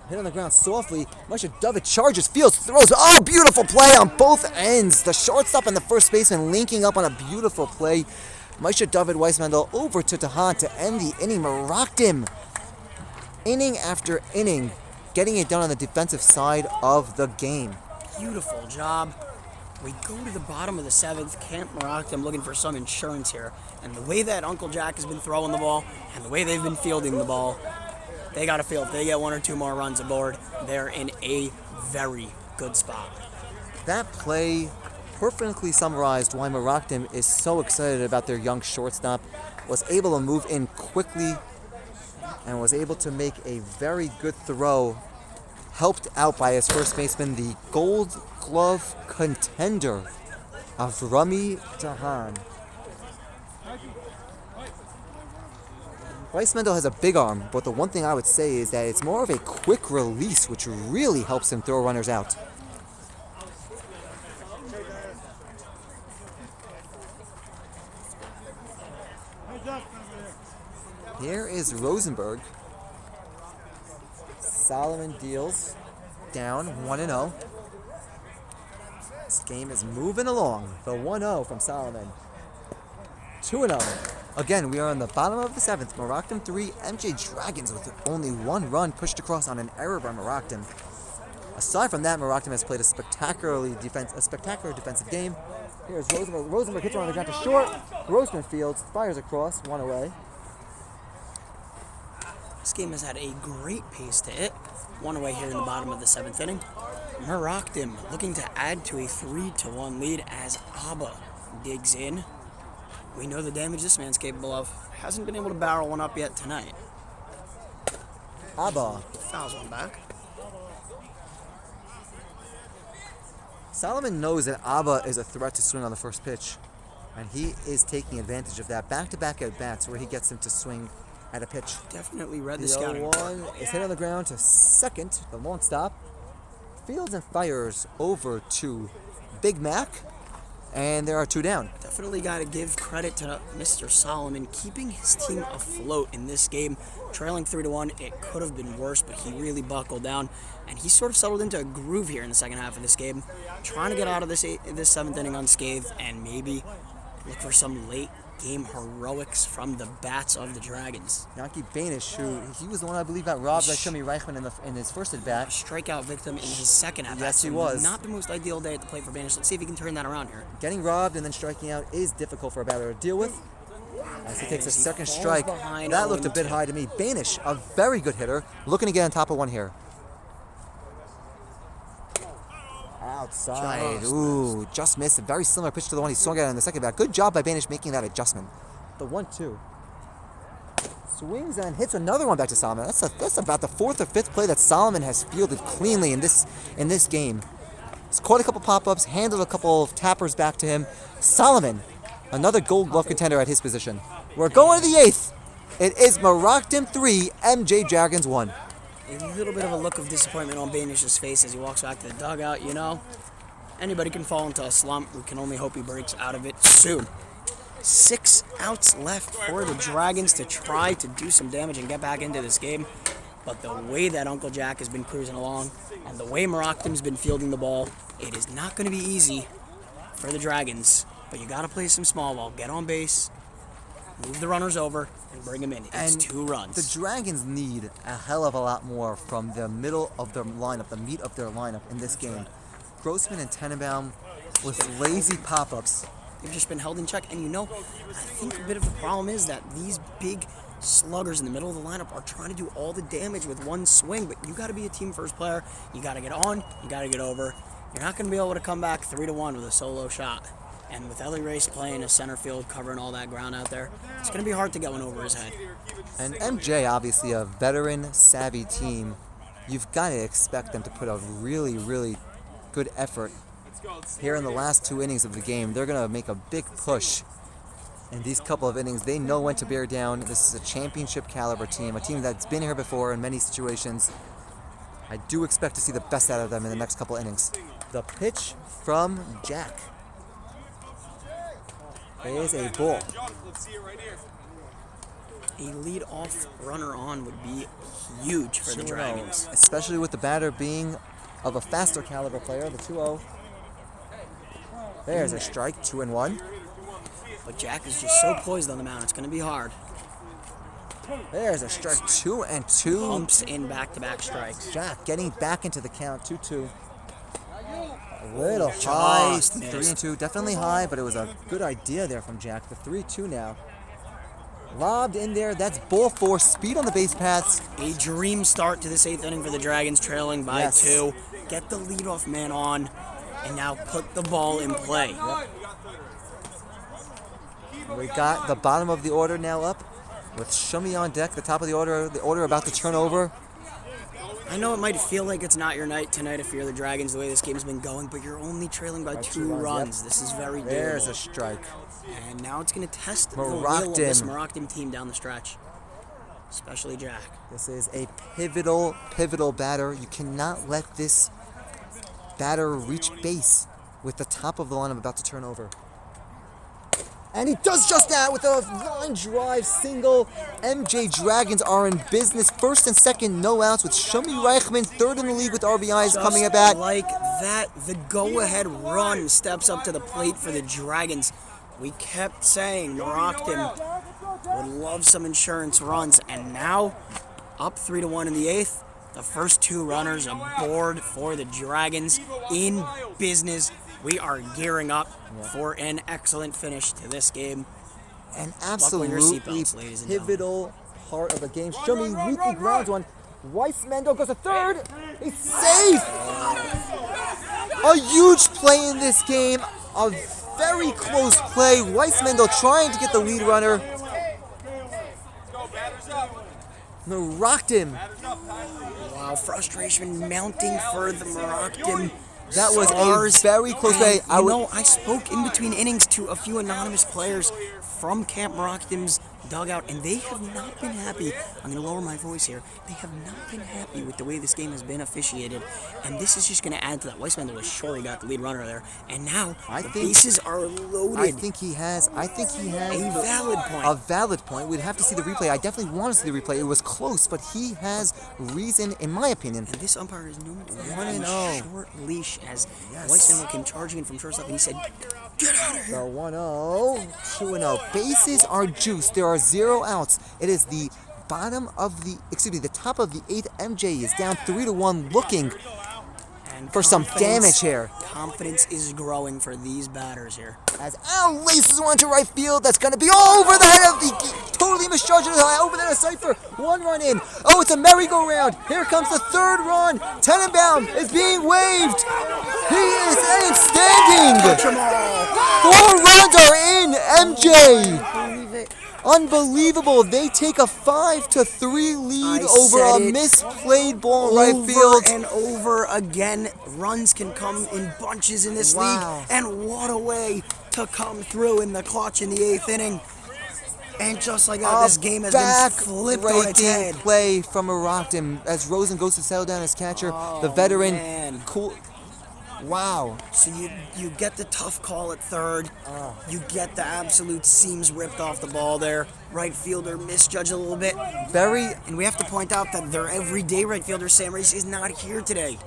Hit on the ground softly. Marsha Dovett charges, fields, throws. Oh, beautiful play on both ends. The shortstop and the first baseman linking up on a beautiful play. Marsha Dovett Weissmandel over to Tahan to end the inning. MEROCKDIM, inning after inning, getting it done on the defensive side of the game.
Beautiful job. We go to the bottom of the 7th. Camp MEROCKDIM looking for some insurance here. And the way that Uncle Jack has been throwing the ball and the way they've been fielding the ball, they got to feel if they get 1 or 2 more runs aboard, they're in a very good spot.
That play perfectly summarized why MEROCKDIM is so excited about their young shortstop. Was able to move in quickly and was able to make a very good throw. helped out by his first baseman, the Gold Glove contender, Avrami Dahan. Bryce Mendel has a big arm, but the one thing I would say is that it's more of a quick release, which really helps him throw runners out. Here is Rosenberg. Solomon deals down 1-0. This game is moving along. The 1-0 from Solomon. 2-0. Again, we are on the bottom of the 7th. MEROCKDIM 3, MJ Dragons with only 1 run pushed across on an error by MEROCKDIM. Aside from that, MEROCKDIM has played a spectacular defensive game. Here's Rosenberg. Rosenberg hits one on the ground to short. Grossman fields, fires across, 1 away.
This game has had a great pace to it. 1 away here in the bottom of the 7th inning. MEROCKDIM looking to add to a 3-1 lead as Abba digs in. We know the damage this man's capable of. Hasn't been able to barrel one up yet tonight.
Abba
fouls one back.
Solomon knows that Abba is a threat to swing on the first pitch, and he is taking advantage of that. Back-to-back at-bats where he gets him to swing at a pitch.
Definitely read the
The
scouting.
0-1 is hit on the ground to second, the long stop. Fields and fires over to Big Mac, and there are 2 down.
Definitely got to give credit to Mr. Solomon keeping his team afloat in this game. Trailing 3-1, it could have been worse, but he really buckled down, and he sort of settled into a groove here in the second half of this game, trying to get out of this 7th inning unscathed and maybe look for some late game heroics from the bats of the Dragons.
Yankee Banish, who he was the one I believe got robbed by Shomi Reichman in his first at bat.
Strikeout victim in his second at bat.
Yes, he was.
Not the most ideal day at the plate for Banish. Let's see if he can turn that around here.
Getting robbed and then striking out is difficult for a batter to deal with. As he takes a second strike, that looked a bit high to me. Banish, a very good hitter, looking to get on top of one here. Outside, ooh, just missed. A very similar pitch to the one he swung at in the second bat. Good job by Banish making that adjustment. The 1-2. Swings and hits another one back to Solomon. That's about the 4th or 5th play that Solomon has fielded cleanly in this game. He's caught a couple pop-ups, handled a couple of tappers back to him. Solomon, another Gold Glove contender at his position. We're going to the 8th. It is MEROCKDIM 3, MJ Dragons 1.
A little bit of a look of disappointment on Banish's face as he walks back to the dugout. You know, anybody can fall into a slump. We can only hope he breaks out of it soon. 6 outs left for the Dragons to try to do some damage and get back into this game. But the way that Uncle Jack has been cruising along and the way MEROCKDIM's been fielding the ball, it is not going to be easy for the Dragons. But you got to play some small ball. Get on base, move the runners over, and bring them in. It's 2 runs.
The Dragons need a hell of a lot more from the middle of their lineup, the meat of their lineup in this game. Grossman and Tenenbaum with lazy pop-ups.
They've just been held in check. And you know, I think a bit of the problem is that these big sluggers in the middle of the lineup are trying to do all the damage with one swing. But you got to be a team first player. You got to get on. You got to get over. You're not going to be able to come back 3-1 with a solo shot. And with Ellie Race playing a center field, covering all that ground out there, it's going to be hard to get one over his head.
And MJ, obviously a veteran, savvy team. You've got to expect them to put a really, really good effort here in the last 2 innings of the game. They're going to make a big push in these couple of innings. They know when to bear down. This is a championship caliber team, a team that's been here before in many situations. I do expect to see the best out of them in the next couple innings. The pitch from Jack is a ball.
A lead-off runner on would be huge for the Dragons.
Especially with the batter being of a faster caliber player, the 2-0. There's a strike, 2-1.
But Jack is just so poised on the mound, it's going to be hard.
There's a strike, 2-2.
Pumps in back-to-back strikes.
Jack getting back into the count, 2-2. A little high, 3-2. Definitely high, but it was a good idea there from Jack. The 3-2 now. Lobbed in there. That's ball 4. Speed on the base paths.
A dream start to this 8th inning for the Dragons, trailing by 2. Get the leadoff man on, and now put the ball in play.
Yep. We got the bottom of the order now up with Shumi on deck. The top of the order about to turn over.
I know it might feel like it's not your night tonight if you're the Dragons, the way this game's been going, but you're only trailing by 2 runs.
Yep.
This is very doable.
There's a strike.
And now it's going to test the will of
MEROCKDIM.
this MEROCKDIM team down the stretch. Especially Jack.
This is a pivotal batter. You cannot let this batter reach base with the top of the lineup about to turn over. And he does just that with a line drive single. MJ Dragons are in business. First and second, no outs with Shomi Reichman, third in the league with RBIs coming at bat.
Like that, the go-ahead run steps up to the plate for the Dragons. We kept saying MEROCKDIM would love some insurance runs, and now up 3-1 in the 8th. The first 2 runners aboard for the Dragons in business. We are gearing up for an excellent finish to this game.
An
Buckle your
absolutely
seatbelts, ladies and gentlemen.
pivotal part of the game. Shomi weakly grounds one. Weissmendel goes to third. He's safe. A huge play in this game. A very close play. Weissmendel trying to get the lead runner. MEROCKDIM.
Wow, frustration mounting for the MEROCKDIM.
That was
Stars.
a very close play.
I spoke in between innings to a few anonymous players from Camp MEROCKDIM's dugout, and they have not been happy. I'm going to lower my voice here. They have not been happy with the way this game has been officiated, and this is just going to add to that. Weissmendel was sure he got the lead runner there, and now the bases are loaded.
I think he has
a valid point.
A valid point. We'd have to see the replay. I definitely want to see the replay. It was close, but he has reason, in my opinion.
And this umpire is known for
1-0.
short leash as Weissmendel came charging in from shortstop, and he said, "Get out of here."
So 1-0, 2-0. Bases are juiced. There are 0 outs. It is the the top of the 8th. MJ is down 3-1, looking for some damage here.
Confidence is growing for these batters here.
As Al laces one to right field, that's going to be over the head of the totally misjudged over there to Cypher. 1 run in. Oh, it's a merry-go-round. Here comes the 3rd run. Tenenbaum is being waved. He is in standing. 4 runs are in, MJ. Unbelievable. They take a 5-3 lead over a misplayed ball in right field.
And over again. Runs can come in bunches in this league. And what a way to come through in the clutch in the 8th inning. And just like that, this game has been flipped on its head.
Play from MEROCKDIM as Rosen goes to settle down as catcher. The veteran.
Man.
Cool. Wow.
So you get the tough call at 3rd. You get the absolute seams ripped off the ball there. Right fielder misjudged a little bit. And we have to point out that their everyday right fielder, Sam Race, is not here today.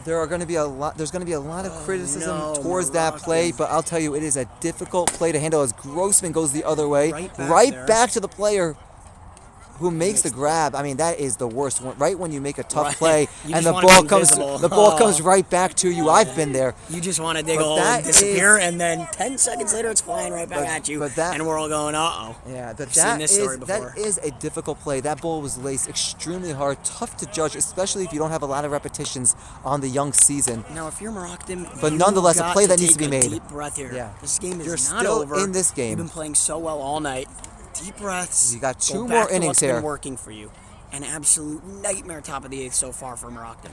There's going to be a lot of criticism towards that play, but I'll tell you, it is a difficult play to handle as Grossman goes the other way. Right back to the player who makes the grab. I mean, that is the worst one. Right when you make a tough play and the ball comes right back to you. I've been there.
You just want to dig a hole and disappear, and then 10 seconds later, it's flying right back at you, and we're all going, uh-oh.
Yeah,
that
is a difficult play. That ball was laced extremely hard, tough to judge, especially if you don't have a lot of repetitions on the young season.
Now, if you're MEROCKDIM,
but nonetheless, a play that needs to be made.
Deep breath here.
Yeah.
This game is
You're
not
still
over.
in this game.
You've been playing so well all night. Deep breaths.
You got 2
Go
more
back to
innings
what's
here.
Been working for you. An absolute nightmare top of the 8th so far for MEROCKDIM.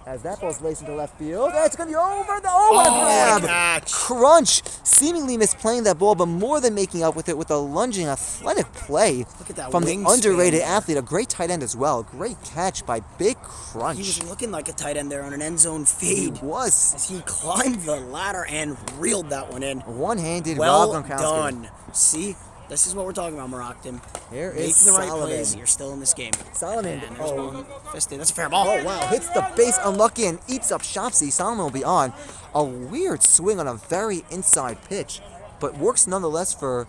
As that ball's laced into left field, that's going to be over. What a grab!
Catch.
Crunch, seemingly misplaying that ball, but more than making up with it with a lunging, athletic play
Look at that
from the
wingspan.
underrated athlete. A great tight end as well. Great catch by Big Crunch.
He was looking like a tight end there on an end zone fade.
He was.
As he climbed the ladder and reeled that one in.
One-handed.
Well
Rob Gronkowski.
done. See? This is what we're talking about, MEROCKDIM.
Here
Make
is
the right
Solomon.
plays, you're still in this game.
Solomon.
And there's one fisted. That's a fair ball.
Oh, wow. Hits the base unlucky and eats up Shopsy. Solomon will be on. A weird swing on a very inside pitch, but works nonetheless for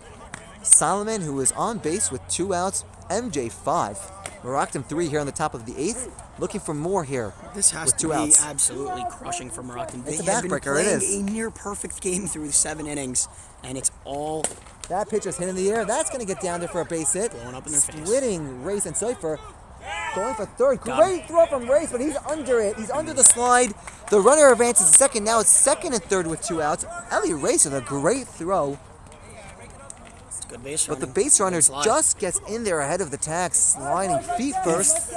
Solomon, who is on base with 2 outs. MJ 5. MEROCKDIM 3 here on the top of the 8th. Looking for more here.
This has
with
to
2
be
outs.
absolutely crushing for MEROCKDIM.
It's
They
a
have been
backbreaker, it
playing
is.
a near perfect game through 7 innings, and it's all
That pitch is hit in the air. That's going to get down there for a base hit.
blowing up in their face.
Splitting Race and Cypher. Going for 3rd. Great throw from Race, but he's under it. He's under the slide. The runner advances to 2nd. Now it's 2nd and 3rd with 2 outs. Elliot Race with a great throw.
Good base
But the
running.
base runner
Good slide.
just gets in there ahead of the tag, sliding feet first.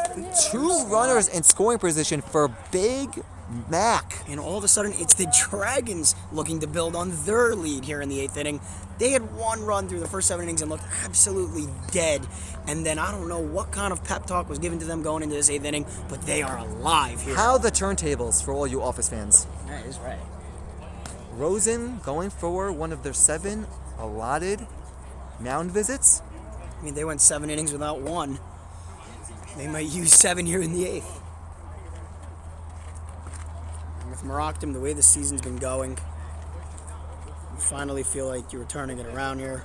2 runners in scoring position for Big Mac.
And all of a sudden, it's the Dragons looking to build on their lead here in the 8th inning. They had 1 run through the first 7 innings and looked absolutely dead. And then I don't know what kind of pep talk was given to them going into this 8th inning, but they are alive here.
How the turntables for all you Office fans.
That is right.
Rosen going for one of their 7 allotted mound visits.
I mean, they went 7 innings without 1. They might use 7 here in the 8th. And with MEROCKDIM, the way the season's been going, you finally feel like you're turning it around here.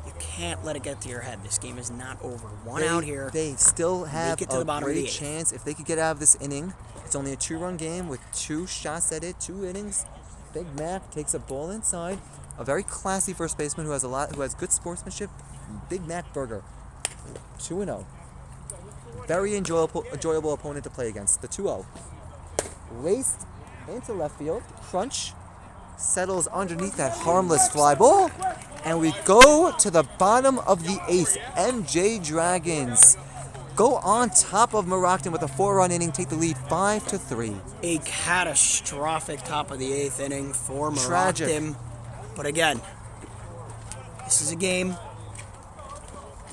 You can't let it get to your head. This game is not over. One out here.
They still have
it to the
a
bottom of the
great
8th.
chance if they could get out of this inning. It's only a 2-run game with 2 shots at it, 2 innings. Big Mac takes a ball inside. A very classy first baseman who has good sportsmanship. Big Mac Burger, 2-0. Very enjoyable opponent to play against. The 2-0. Raced into left field. Crunch settles underneath that harmless fly ball. And we go to the bottom of the 8th. MJ Dragons go on top of MEROCKDIM with a 4-run inning, take the lead 5-3.
A catastrophic top of the 8th inning for
Tragic.
MEROCKDIM. But again, this is a game.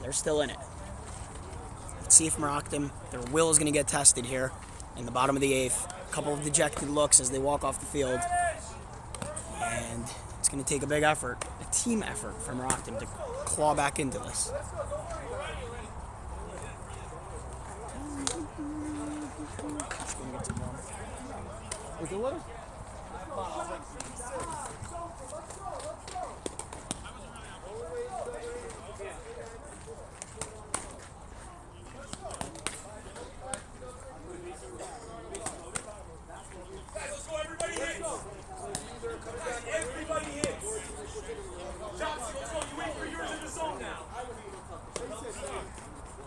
They're still in it. Let's see if MEROCKDIM, their will is going to get tested here in the bottom of the 8th. A couple of dejected looks as they walk off the field. And it's going to take a big effort, a team effort for MEROCKDIM to claw back into this.
Is it what?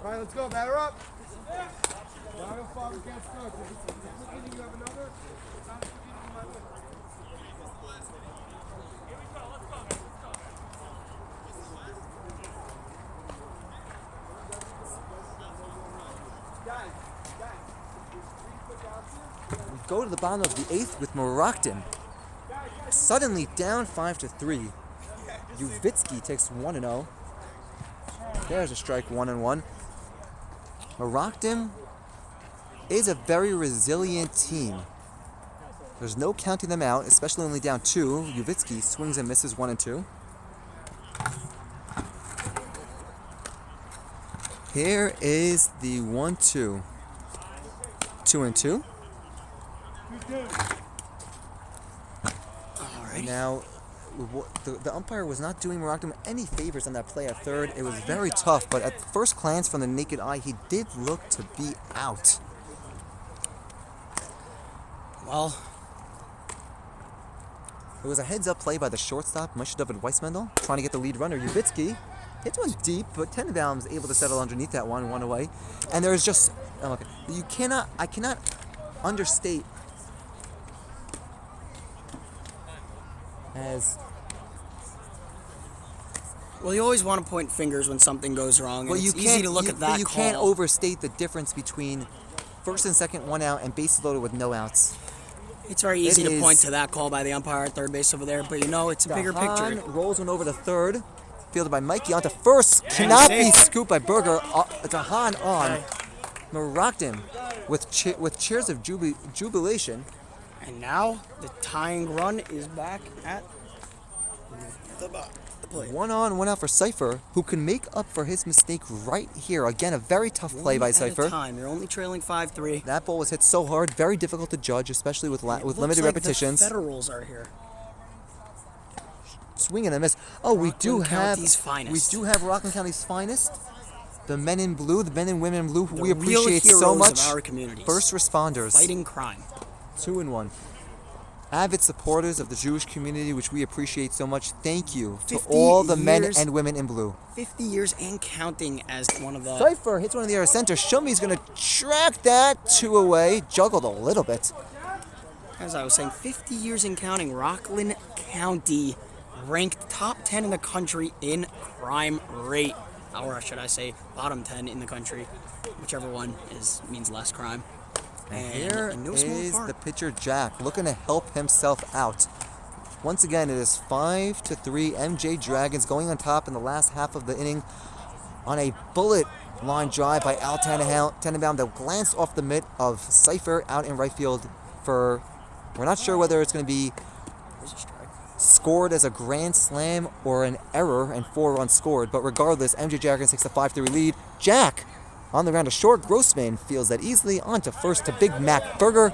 All right, let's go. Batter up. Batter up, Father can't start. If it's looking, you have another.
We go to the bottom of the 8th with MEROCKDIM. Suddenly down 5-3. Uvitsky takes 1-0. There's a strike, 1-1. MEROCKDIM is a very resilient team. There's no counting them out, especially only down 2. Uvitsky swings and misses 1-2. Here is the 1-2. 2-2.
Alrighty.
Now, the umpire was not doing MEROCKDIM any favors on that play at third. It was very tough, but at first glance from the naked eye, he did look to be out.
Well,
it was a heads-up play by the shortstop, Moshe David Weissmendel, trying to get the lead runner, Uvitsky. Hits one deep, but Tenenbaum is able to settle underneath that one away. And there's just, I cannot understate as...
Well, you always want to point fingers when something goes wrong. And it's easy to look at that
but you
call.
can't overstate the difference between first and second, 1 out, and bases loaded with no outs.
It's very easy to point to that call by the umpire at third base over there, but you know, it's a bigger picture.
Rolls one over to third, fielded by Mikey onto first. Cannot be scooped by Berger. Dahan on. MEROCKDIM with cheers of jubilation.
And now the tying run is back at the plate.
1 on, 1 out for Cypher, who can make up for his mistake right here. Again, a very tough play by Cypher.
At a time. You're only trailing 5-3.
That ball was hit so hard, very difficult to judge, especially with limited repetitions.
The Federals are here.
Swing and a miss. Oh, we do have
Rockland
County's finest. The men in blue, the men and women in blue, who we
real
appreciate so
heroes
much.
of our communities.
First responders.
Fighting crime.
2-1. Avid supporters of the Jewish community, which we appreciate so much. Thank you to all the men and women in blue.
50 years and counting as one of the...
Cypher hits one in the air center. Shumi's going to track that 2 away. Juggled a little bit.
As I was saying, 50 years and counting. Rockland County ranked top 10 in the country in crime rate. or should I say, bottom 10 in the country, whichever one means less crime.
And here
in no small
is
part,
the pitcher Jack looking to help himself out. Once again, it is 5-3 MJ Dragons going on top in the last half of the inning on a bullet line drive by Al Tannenbaum that glanced off the mitt of Cypher out in right field for, we're not sure whether it's going to be scored as a grand slam or an error and 4 runs scored, but regardless, MJ Dragons takes a 5-3 lead. Jack on the ground, a short Grossman fields that easily onto first to Big Mac Burger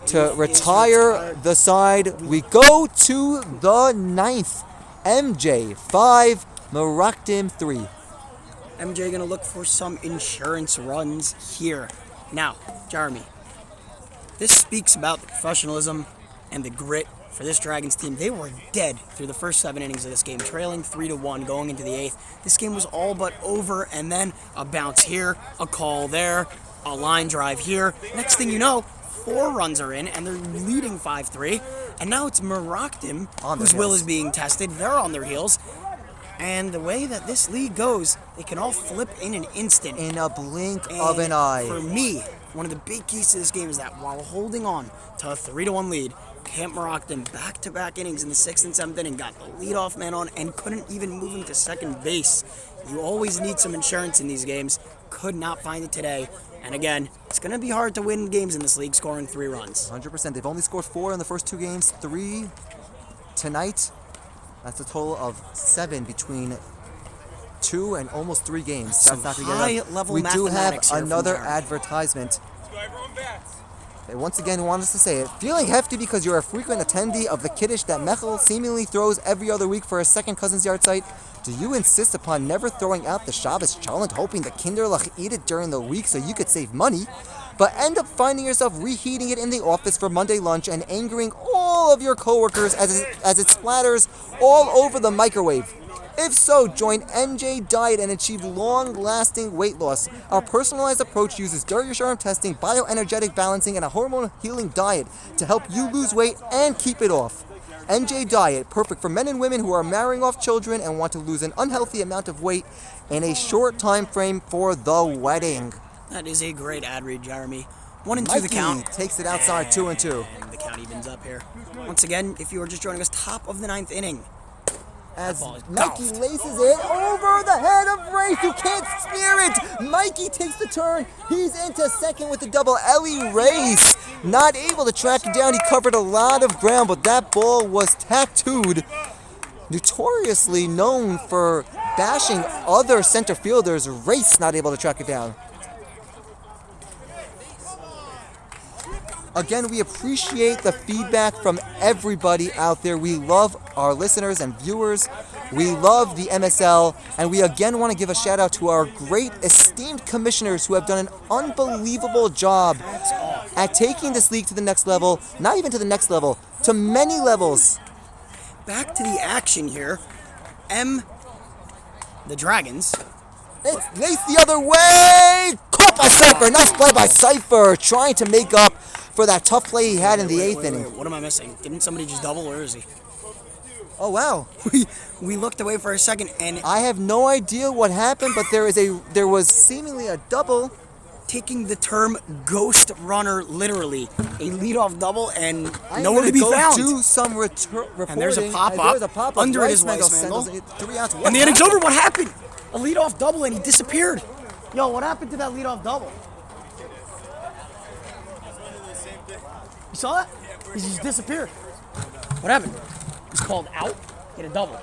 to retire the side. We go to the 9th. MJ 5, MEROCKDIM 3.
MJ gonna look for some insurance runs here. Now, Jeremy, this speaks about the professionalism and the grit for this Dragons team. They were dead through the first 7 innings of this game, trailing 3-1 going into the 8th. This game was all but over, and then a bounce here, a call there, a line drive here. Next thing you know, 4 runs are in, and they're leading 5-3. And now it's MEROCKDIM, whose will is being tested. They're on their heels. And the way that this league goes, they can all flip in an instant.
In a blink of an eye.
For me, one of the big keys to this game is that while holding on to a 3-1 lead, Camp MEROCKDIM back-to-back innings in the 6th and 7th inning, got the leadoff man on and couldn't even move him to second base. You always need some insurance in these games. Could not find it today. And again, it's going to be hard to win games in this league scoring 3 runs.
100%. They've only scored 4 in the first 2 games, 3 tonight. That's a total of 7 between 2 and almost 3 games.
Some
That's not going to get
high-level
We do have
mathematics here from
another
Jeremy.
advertisement. They once again want us to say it. Feeling hefty because you're a frequent attendee of the kiddish that Mechel seemingly throws every other week for a second cousin's yard site? Do you insist upon never throwing out the Shabbos cholent, hoping the Kinderlach eat it during the week so you could save money, but end up finding yourself reheating it in the office for Monday lunch and angering all of your coworkers as it splatters all over the microwave? If so, join NJ Diet and achieve long-lasting weight loss. Our personalized approach uses dietitian testing, bioenergetic balancing, and a hormone-healing diet to help you lose weight and keep it off. NJ Diet, perfect for men and women who are marrying off children and want to lose an unhealthy amount of weight in a short time frame for the wedding.
That is a great ad read, Jeremy. 1 and 2 the
Mikey
count.
takes it outside, 2 and 2.
And the count evens up here. Once again, if you are just joining us, top of the 9th inning.
As
ball is
Mikey
golfed.
laces it over the head of Rafe, who can't steer it. Mikey takes the turn. He's into second with the double. Ellie Race not able to track it down. He covered a lot of ground, but that ball was tattooed. Notoriously known for bashing other center fielders, Race not able to track it down. Again, we appreciate the feedback from everybody out there. We love our listeners and viewers. We love the MSL. And we again want to give a shout out to our great esteemed commissioners who have done an unbelievable job at taking this league to the next level. Not even to the next level, to many levels.
Back to the action here. The Dragons.
It's laced the other way. Caught by Cypher. Nice play by Cypher. Trying to make up for that tough play he had in the 8th inning.
What am I missing? Didn't somebody just double? Where is he?
Oh, wow.
We looked away for a second, and
I have no idea what happened, but there was seemingly a double.
taking the term ghost runner literally. A leadoff double and
I'm
nowhere to be
gonna go
found.
do some reporting.
And there's a pop-up under it is Weissmandel.
3 outs.
And the inning's over. What happened? A leadoff double and he disappeared. Yo, what happened to that leadoff double? You saw that? He just disappeared. What happened? He's called out. Get a double.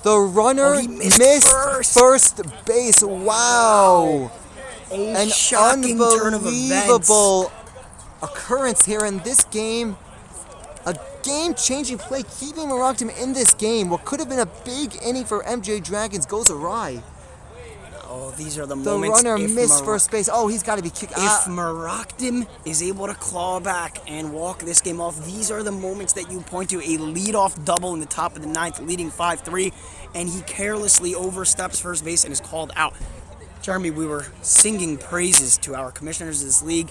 The runner
he missed
first base. Wow. An
shocking turn of events.
unbelievable occurrence here in this game. A game-changing play keeping MEROCKDIM in this game. What could have been a big inning for MJ Dragons goes awry.
Oh, these are the
The
moments.
runner missed first base. Oh, he's got to be kicked out.
If MEROCKDIM is able to claw back and walk this game off, these are the moments that you point to. A leadoff double in the top of the 9th, leading 5-3, and he carelessly oversteps first base and is called out. Jeremy, we were singing praises to our commissioners of this league.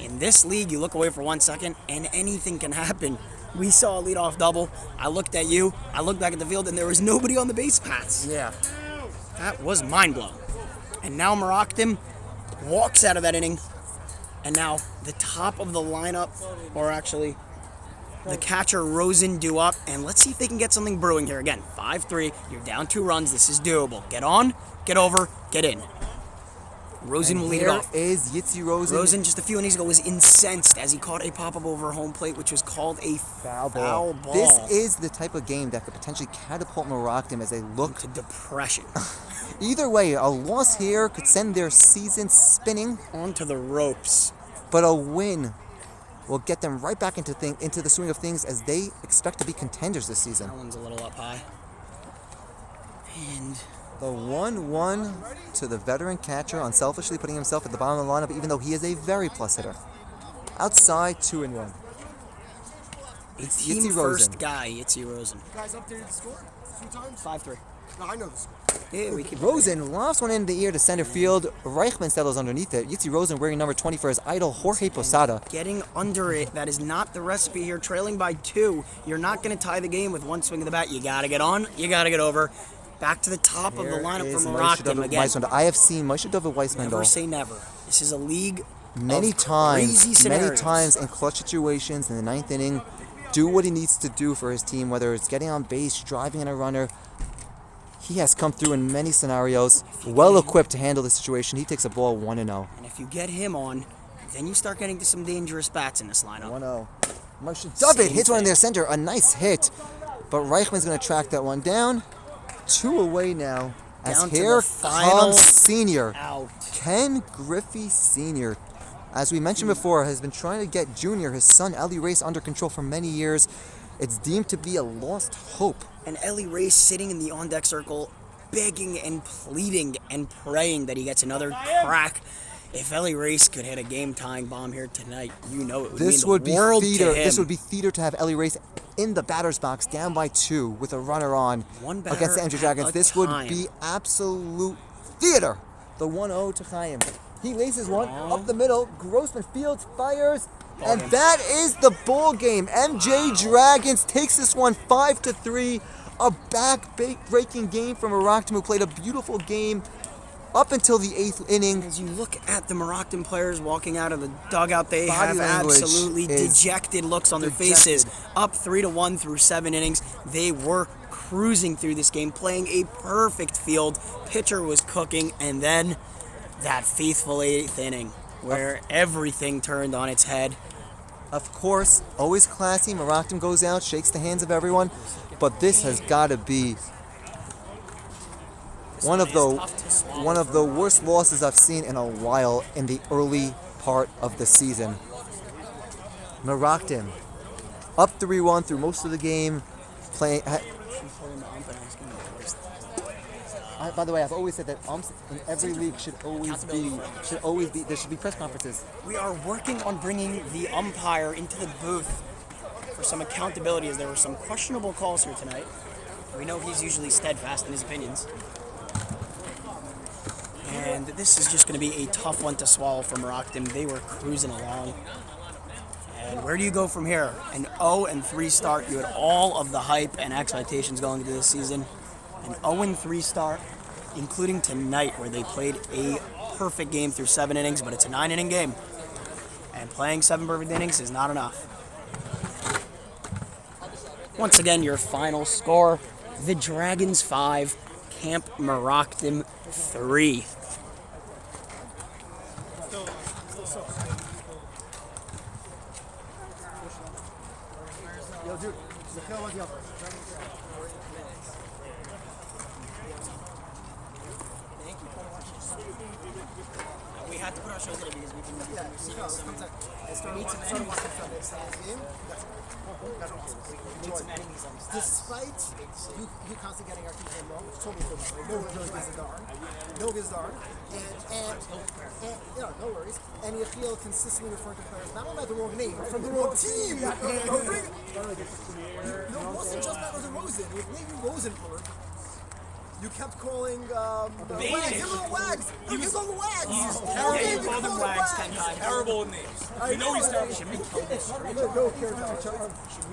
In this league, you look away for 1 second, and anything can happen. We saw a leadoff double. I looked at you. I looked back at the field, and there was nobody on the base paths.
Yeah.
That was mind-blowing. And now MEROCKDIM walks out of that inning. And now the top of the lineup, or actually the catcher Rosen due up. And let's see if they can get something brewing here. Again, 5-3. You're down 2 runs. This is doable. Get on, get over, get in. Rosen will lead it off.
Is Yitzi Rosen.
Rosen, just a few innings ago, was incensed as he caught a pop-up over home plate, which was called a foul ball.
This is the type of game that could potentially catapult MEROCKDIM as they look
to depression.
Either way, a loss here could send their season spinning
onto the ropes.
But a win will get them right back into the swing of things as they expect to be contenders this season.
That one's a little up high. And
the 1-1 to the veteran catcher, unselfishly putting himself at the bottom of the lineup, even though he is a very plus hitter. Outside, 2-1.
It's team first guy, Yitzi Rosen.
You guys updated the score a few times?
5-3.
No, I know the score.
Yeah, we keep
Rosen lofts one in the ear to center field. Reichman settles underneath it. Yitzi Rosen wearing number 20 for his idol, Jorge Posada.
Getting under it. That is not the recipe here. Trailing by 2. You're not going to tie the game with one swing of the bat. You got to get on. You got to get over. Back to the top of the lineup for MEROCKDIM again.
I have seen Moshe David Weissman.
Never say never. This is a league
many times in clutch situations in the 9th inning. Do what he needs to do for his team, whether it's getting on base, driving in a runner. He has come through in many scenarios, well equipped to handle the situation. He takes a ball 1-0.
And if you get him on, then you start getting to some dangerous bats in this lineup.
1-0. Moshe David hits one in their center, a nice hit, but Reichman's going to track that one down. 2 away now, as here comes senior Ken Griffey Sr. As we mentioned before, has been trying to get junior, his son Ellie Race, under control for many years. It's deemed to be a lost hope.
And Ellie Race sitting in the on-deck circle, begging and pleading and praying that he gets another crack. If Ellie Race could hit a game-tying bomb here tonight, you know it would mean the world to him.
This would be theater to have Ellie Race in the batter's box, down by 2, with a runner on against the MJ Dragons. This would be absolute theater. The 1-0 to Chaim. He laces one up the middle. Grossman fields, fires, and that is the ball game. MJ Dragons takes this one 5-3. A back-breaking game from MEROCKDIM, who played a beautiful game up until the 8th inning.
As you look at the MEROCKDIM players walking out of the dugout, they have absolutely dejected looks on their faces. Up 3-1 through 7 innings. They were cruising through this game, playing a perfect field. Pitcher was cooking, and then that faithful 8th inning where everything turned on its head.
Of course, always classy. MEROCKDIM goes out, shakes the hands of everyone, but this has got to be one of the worst losses I've seen in a while in the early part of the season. MEROCKDIM up 3-1 through most of the game, playing. By the way, I've always said that umps in every league should always be there should be press conferences.
We are working on bringing the umpire into the booth for some accountability, as there were some questionable calls here tonight. We know he's usually steadfast in his opinions. And this is just going to be a tough one to swallow for MEROCKDIM. They were cruising along. And where do you go from here? An 0-3 start. You had all of the hype and expectations going into this season. An 0-3 start, including tonight, where they played a perfect game through 7 innings, but it's a 9-inning game. And playing 7 perfect innings is not enough. Once again, your final score, the Dragons 5, Camp MEROCKDIM 3.
Yo, dude,
We had to put our shows together because we can
need some enemies despite you constantly getting our teams involved, which told me no one really gives a darn. No gives a darn. And no worries. And you feel consistently referring to players not only by the wrong name, but from the wrong team. No, it wasn't just that was a Rosen. It was maybe Rosenberg. You kept calling the Wags. Give him the Wags. He was on the Wags.
He's terrible.
Yeah,
You called him Wags 10 times.
Terrible with names. We know he's terrible.
No,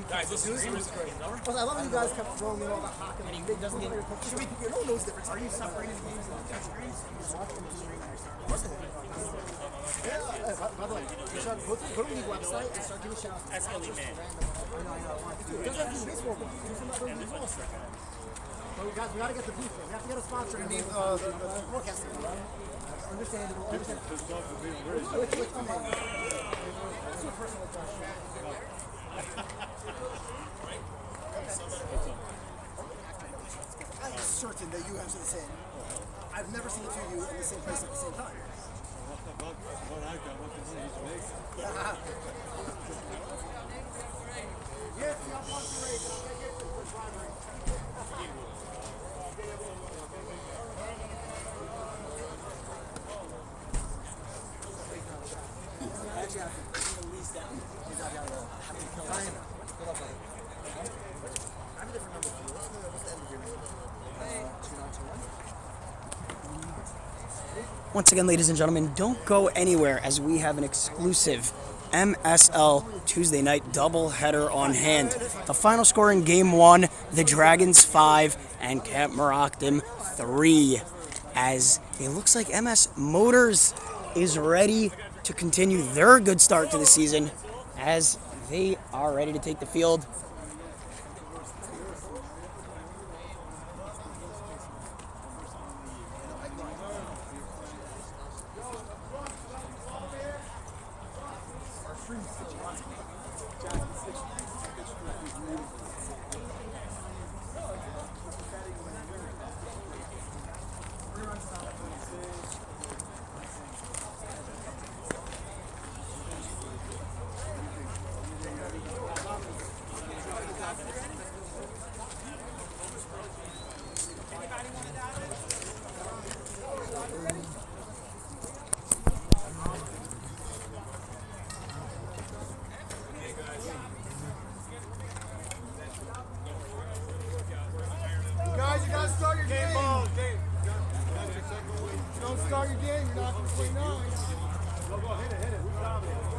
Guys, listen, seriously.
but I love how you guys kept throwing in all the hock and he doesn't get it. Should we? You know those difference. Are you separating the games on the screens? Yeah. By the way, Sean, go to the website and start giving shout outs.
That's Ellie Man.
I know. It doesn't have to be baseball, but do some other baseball stuff. But guys, we gotta get the booth there. We have to get a sponsor to name the broadcaster. Understandable. What's the name? That's your personal question. I'm certain that you answer the same. I've never seen the two of you in the same place at the same time. Yes, we have one to raise.
Once again, ladies and gentlemen, don't go anywhere as we have an exclusive MSL Tuesday night doubleheader on hand. The final score in Game 1, the Dragons 5 and Camp MEROCKDIM 3. As it looks like MS Motors is ready to continue their good start to the season as they are ready to take the field.
Guys, you gotta start your game. Don't start your game, you're not going to play 9.
Go, hit it. Who's dominating?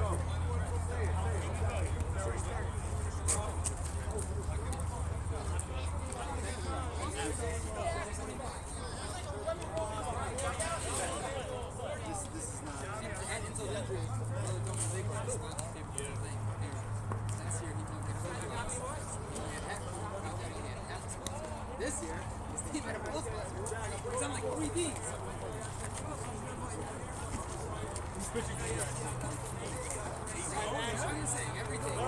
Go.
This year, his team had a both he's on like 3 Ds. Everything.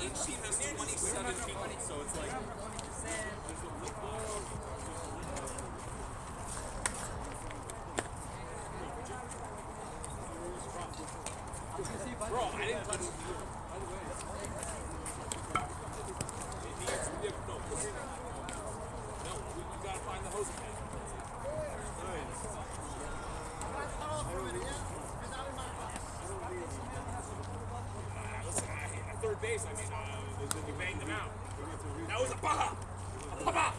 Each team has 27 people, so it's like bro, I didn't touch it. No, you gotta find the hose pad. Listen, at third base, we banged them out. That was a baha! A papa!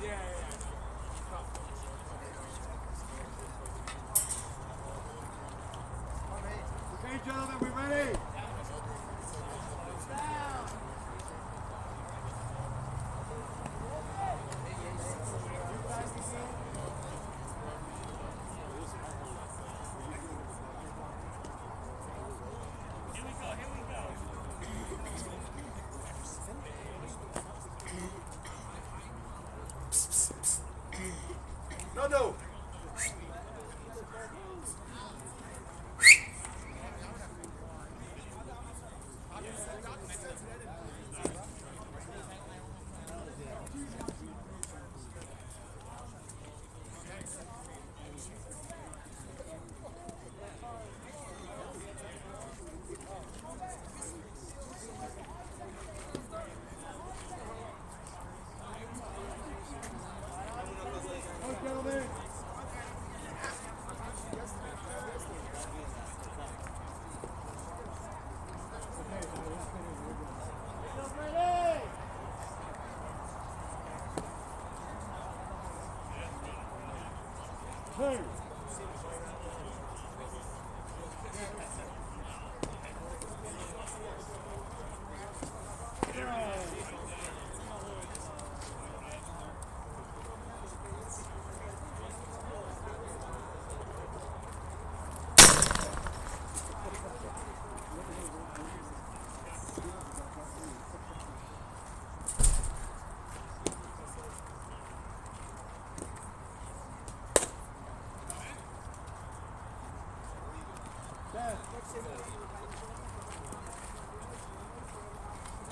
Yeah.
Okay, gentlemen, we ready?
No.
Gentlemen,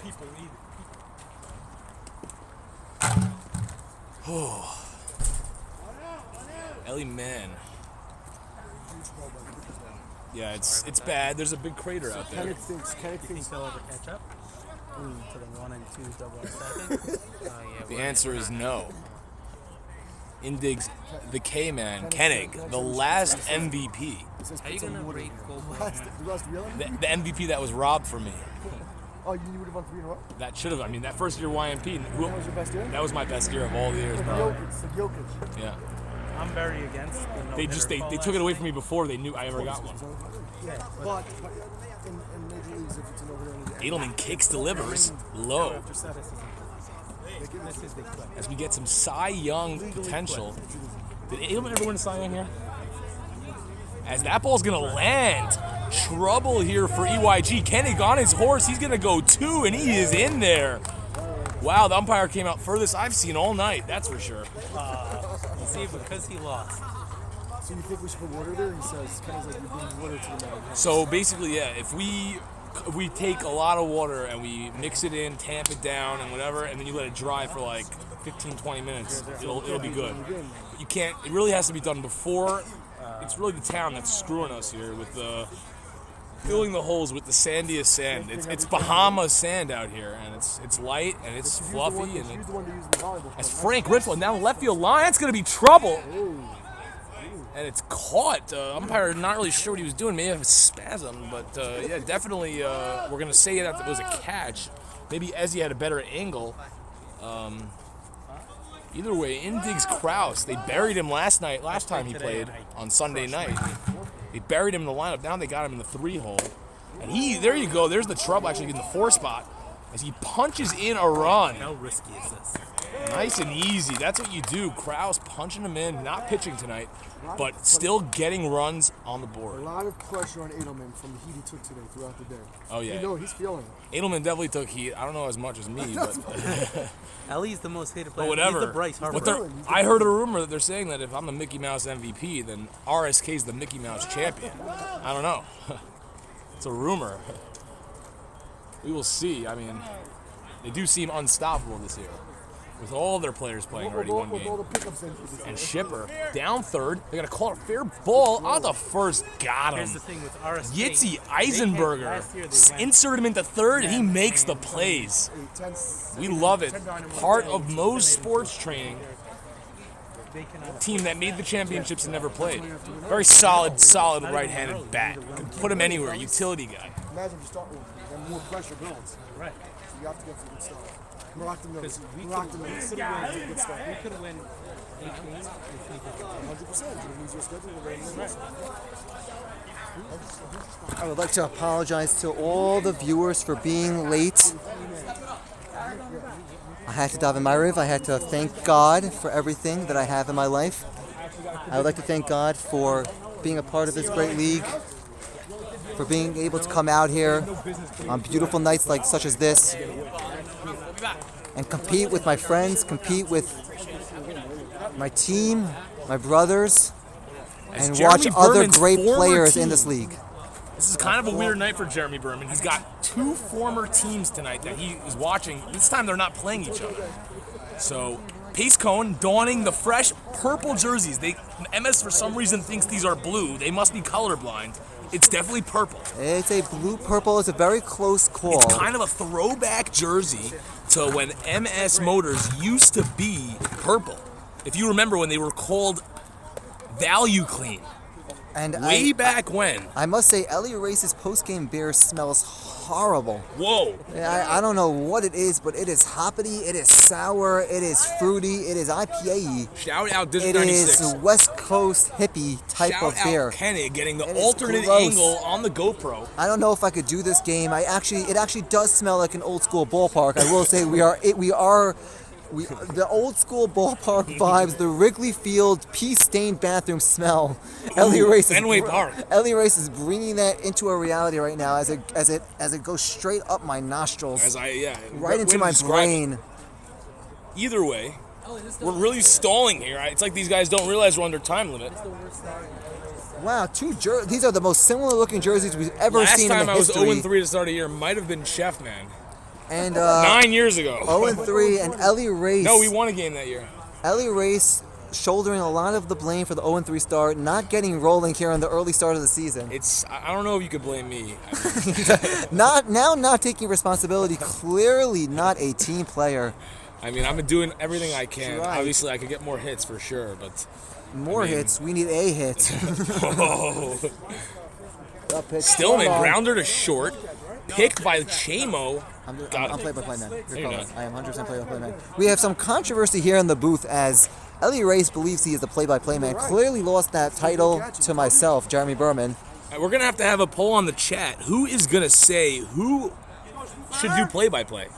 People need it.
Ellie man. Yeah, it's bad. There's a big crater out there.
Kenneth thinks
They'll ever catch up to the 1 and 2 double R second.
The answer is no. Indig's the K-Man, Kennig, the last MVP.
How are you gonna break gold?
The MVP that was robbed from me.
Oh, you would have won 3 in a row?
That should have. I mean, that first year YMP.
That was your best year?
That was my best year of all the years,
Like
bro.
Jokic.
Yeah.
I'm very against the no
They took it away from me before they knew I ever got one.
Yeah, but in major leagues, if it's an over
Edelman kicks, delivers low.
This is the clip.
As we get some Cy Young potential. Did Edelman ever win a Cy Young here? As that ball's gonna land. Trouble here for EYG. Kennig on his horse. He's gonna go 2, and he is in there. Wow, the umpire came out furthest I've seen all night. That's for sure.
See, because he lost.
So you think we should put water there? He says, kind of like you bring water to the man.
So basically, yeah, if we take a lot of water and we mix it in, tamp it down, and whatever, and then you let it dry for like 15-20 minutes, it'll be good. But you can't. It really has to be done before. It's really the town that's screwing us here with the filling the holes with the sandiest sand. It's Bahama sand out here, and it's light and it's fluffy. And as Frank Ritzel down the left field line, that's gonna be trouble. And it's caught. Umpire not really sure what he was doing. Maybe have a spasm, but yeah, definitely we're gonna say that it was a catch. Maybe Ezzy had a better angle. Either way, Indig's Kraus. They buried him last time he played on Sunday night. They buried him in the lineup. Now they got him in the 3-hole. And there you go. There's the trouble actually in the 4 spot as he punches in a run.
How risky is this?
Nice and easy. That's what you do. Kraus punching him in, not pitching tonight, but still getting runs on the board.
A lot of pressure on Edelman from the heat he took today throughout the day.
Oh, yeah.
You know, he's feeling it.
Edelman definitely took heat. I don't know as much as me, but
Ellie's the most hated player.
but whatever.
He's the Bryce Harper.
But I heard a rumor that they're saying that if I'm the Mickey Mouse MVP, then RSK's the Mickey Mouse champion. I don't know. It's a rumor. We will see. I mean, they do seem unstoppable this year. With all their players playing already one game. And Shipper, down 3rd. They're going to call it a fair ball on the first. Got him.
Here's the thing with RSK.
Yitzy Eisenberger. Insert him into 3rd, and he makes the plays. We love it. Part of Moe's sports training. Team that made the championships and never played. Very solid right-handed bat. Can put him anywhere. Utility guy.
Imagine you start with more pressure builds.
Right.
So you have to get some good stuff. MEROCKDIM knows.
We
MEROCKDIM knows.
could win 8 games if we did
100%.
I would like to apologize to all the viewers for being late. I had to daven Ma'ariv. I had to thank God for everything that I have in my life. I would like to thank God for being a part of this great league, for being able to come out here on beautiful nights like such as this and compete with my friends, compete with my team, my brothers, and watch other great players in this league.
This is kind of a weird night for Jeremy Berman. He's got 2 former teams tonight that he is watching. This time they're not playing each other. So Pace Cohen donning the fresh purple jerseys. MS for some reason thinks these are blue. They must be colorblind. It's definitely purple.
It's a blue-purple. It's a very close call.
It's kind of a throwback jersey to when MS Motors used to be purple. If you remember when they were called Value Clean.
And
Way back when.
I must say, Ellie Race's post-game beer smells horrible.
Whoa.
I don't know what it is, but it is hoppity, it is sour, it is fruity, it is IPA-y.
Shout out District
It
96.
is West Coast hippie type
Shout
of beer.
out Kenny getting the
It is
alternate
gross.
angle on the GoPro.
I don't know if I could do this game. It actually does smell like an old school ballpark. I will say the old school ballpark vibes, the Wrigley Field pea-stained bathroom smell. Ellie Race
Fenway Park.
Ellie Race is bringing that into a reality right now as it goes straight up my nostrils, right into my brain.
Either way, we're really stalling here. It's like these guys don't realize we're under time limit.
Wow, these are the most similar looking jerseys we've ever seen in the history.
Last time I was 0-3 to start a year might have been Chef Man.
And
9 years ago.
0-3, and Ellie Race.
No, we won a game that year.
Ellie Race shouldering a lot of the blame for the 0-3 start, not getting rolling here in the early start of the season.
I don't know if you could blame me.
not taking responsibility. Clearly not a team player.
I mean, I've been doing everything I can.
Right.
Obviously, I could get more hits for sure, but
more hits. We need a hit.
Stillman, grounder to short, picked by Chamo.
I'm play-by-play man.
You're not.
I am 100% play-by-play man. We have some controversy here in the booth as Ellie Race believes he is the play-by-play man. Clearly lost that title to myself, Jeremy Berman.
We're going to have a poll on the chat. Who is going to say who should do play-by-play?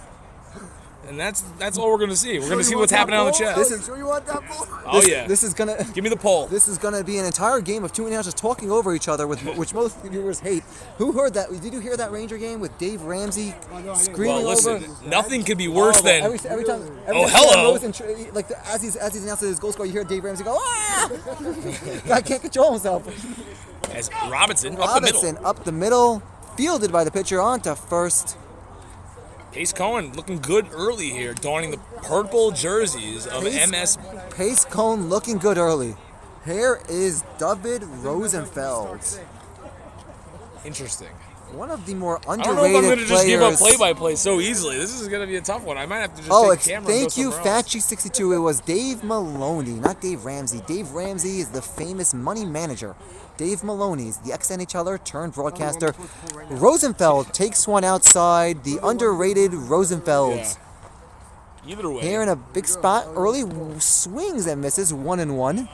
And that's all we're going to see. We're going to see what's happening on the chat.
You want that ball?
This is gonna
give me the poll.
This is gonna be an entire game of two announcers talking over each other, which most viewers hate. Who heard that? Did you hear that Ranger game with Dave Ramsey screaming over?
Nothing could be worse than.
Every time
hello.
As he's announcing his goal score, you hear Dave Ramsey go, ah! Guy can't control himself.
As Robinson
up the middle, fielded by the pitcher onto first.
Pace Cohen looking good early here, donning the purple jerseys of MS.
Pace Cohen looking good early. Here is David Rosenfeld.
Interesting.
One of the more underrated
I don't know if I'm going to just give up
players.
play-by-play so easily. This is going to be a tough one. I might have to just take camera and go
thank you,
somewhere else.
Fatchi62. It was Dave Maloney, not Dave Ramsey. Dave Ramsey is the famous money manager. Dave Maloney is the ex-NHLer turned broadcaster. Rosenfeld takes one outside. The underrated Rosenfeld.
Yeah. Either way.
Here in a big spot. Early swings and misses. 1-1.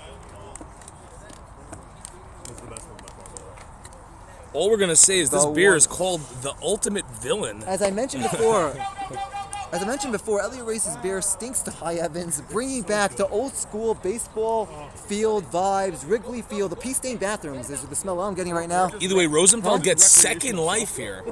All we're going to say is this beer is called the Ultimate Villain.
As I mentioned before, Elliot Race's beer stinks to high Evans, bringing back the old school baseball field vibes, Wrigley Field, the pea-stained bathrooms is the smell I'm getting right now.
Either way, Rosenfeld gets second life here.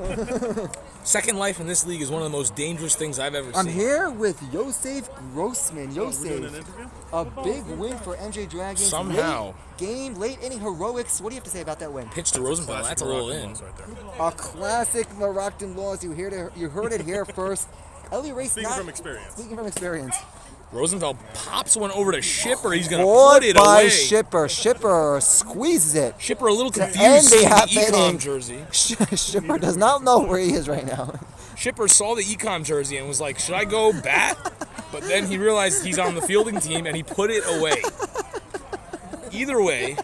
Second life in this league is one of the most dangerous things I've ever seen.
I'm here with Yosef Grossman. Yosef, a big win for MJ Dragons.
Somehow.
Late inning heroics. What do you have to say about that win?
Pitch to Rosenfeld, that's a roll in.
A classic MEROCKDIM laws. You heard it here first. Ellie Race
Speaking from experience.
Rosenfeld pops one over to Shipper. He's going to put it away.
Shipper squeezes it.
Shipper a little confused seeing the Ecom jersey.
Shipper does not know where he is right now.
Shipper saw the Ecom jersey and was like, should I go bat? But then he realized he's on the fielding team and he put it away. Either way,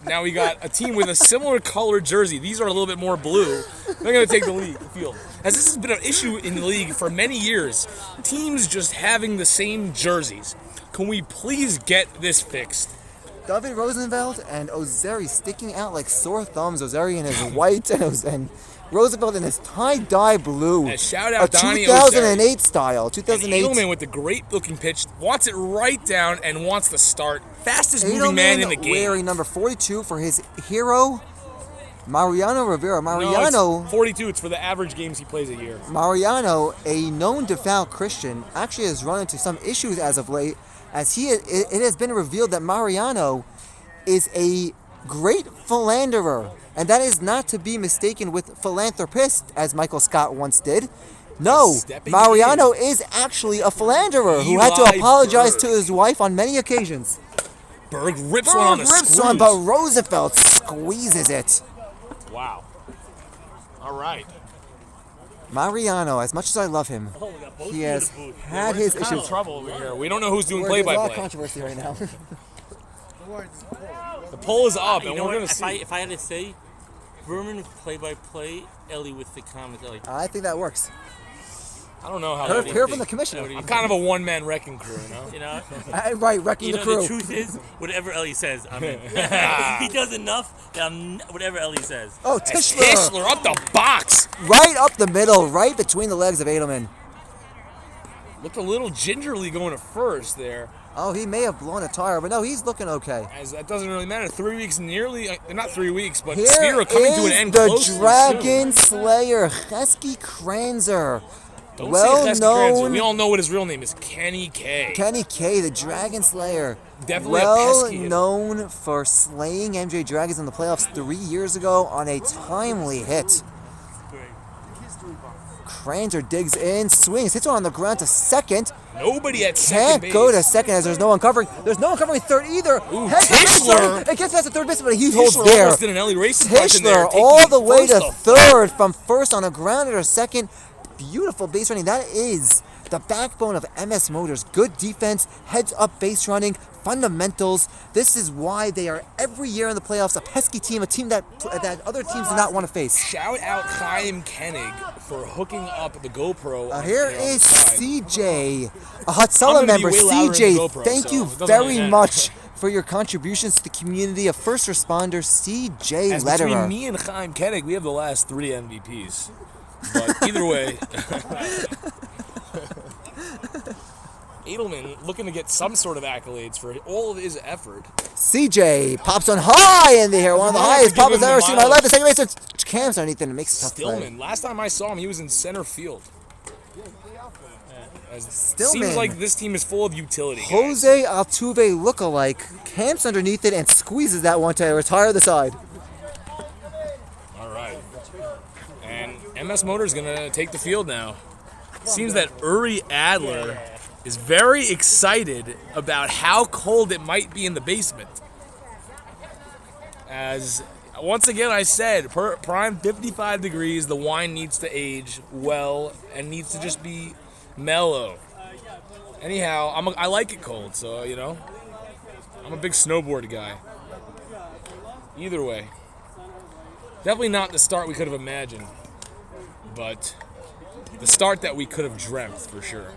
now we got a team with a similar colored jersey. These are a little bit more blue. They're going to take the field. As this has been an issue in the league for many years, teams just having the same jerseys. Can we please get this fixed?
David Rosenfeld and Ozeri sticking out like sore thumbs. Ozeri in his white and Rosenfeld in his tie-dye blue.
And shout out Donnie
2008 style. 2008.
And Edelman with the great-looking pitch wants it right down and wants the start. Fastest moving man in the game.
Wearing number 42 for his hero, Mariano Rivera.
No, it's 42. It's for the average games he plays a year.
Mariano, a known devout Christian, actually has run into some issues as of late, as it has been revealed that Mariano is a great philanderer, and that is not to be mistaken with philanthropist, as Michael Scott once did. No, Mariano is actually a philanderer who had to apologize to his wife on many occasions.
Berg rips one on the screws.
But Rosenfeld squeezes it.
Wow. All right.
Mariano, as much as I love him,
Oh, we got both
he
in
has
the booth.
had his
Kind of
issues.
trouble over here. We don't know who's doing
There's a lot of
play-by-play.
controversy right now.
The poll is up,
You
and
know
we're
what?
gonna see.
If I had to say, Berman with play-by-play, Ellie with the comments. Like,
I think that works.
I don't know how.
Hear,
that
hear
works.
from the commissioner.
I'm kind of a one-man wrecking crew, you know.
you know,
Right, wrecking
you
the
know,
crew.
the truth is, whatever Ellie says, I'm in. he does enough that whatever Ellie says.
Oh,
That's
Tischler.
Tischler up the box.
Right up the middle, right between the legs of Edelman.
Looked a little gingerly going to first there.
Oh, he may have blown a tire, but no, he's looking okay.
As that doesn't really matter. 3 weeks nearly, not 3 weeks, but
Here
Sphera coming to an
is
end
the
closely,
Dragon
too.
Slayer, Chesky Kranzer.
Don't
well
say Chesky Kranzer.
known.
We all know what his real name is. Kenny K.
Kenny K, the Dragon Slayer.
Definitely a
well
pesky hitter.
known for slaying MJ Dragons in the playoffs 3 years ago on a timely hit. Kranzer digs in, swings, hits one on the ground to second.
Nobody at second
Can't
base.
go to second as there's no one covering. There's no one covering third either.
Ooh,
Heads up to
Tischler.
third. It gets past the third base, but he holds
Tischler
there.
almost did an Ellie racing punch in there,
Tischler
taking
all the way
first
to third from first on a grounder to second. Beautiful base running. That is the backbone of MS Motors. Good defense, heads up base running, fundamentals. This is why they are every year in the playoffs a pesky team, a team that other teams do not want to face.
Shout out Chaim Koenig for hooking up the GoPro.
Here
on the
is
side.
CJ, a
I'm
Hatsala
gonna be
member.
way louder in the
CJ,
GoPro,
thank
so
you
it doesn't
very
really matter.
much for your contributions to the community of first responders. CJ
As between
Lederer.
me and Chaim Koenig, we have the last 3 MVPs. But either way, Edelman looking to get some sort of accolades for all of his effort.
CJ pops on high in the air, one of the
Might have
highest
to give
poppers
him
I've
the
ever seen in my
mileage.
life. The second baseman Cam's underneath it and makes a tough play.
Stillman, last time I saw him, he was in center field. As
Stillman.
seems like this team is full of utility guys.
Jose Altuve lookalike camps underneath it and squeezes that one to retire the side.
All right. And MS Motors going to take the field now. Seems that Uri Adler is very excited about how cold it might be in the basement. As once again I said, prime 55 degrees, the wine needs to age well and needs to just be mellow. Anyhow, I like it cold, so you know, I'm a big snowboard guy. Either way, definitely not the start we could have imagined, but the start that we could have dreamt for sure.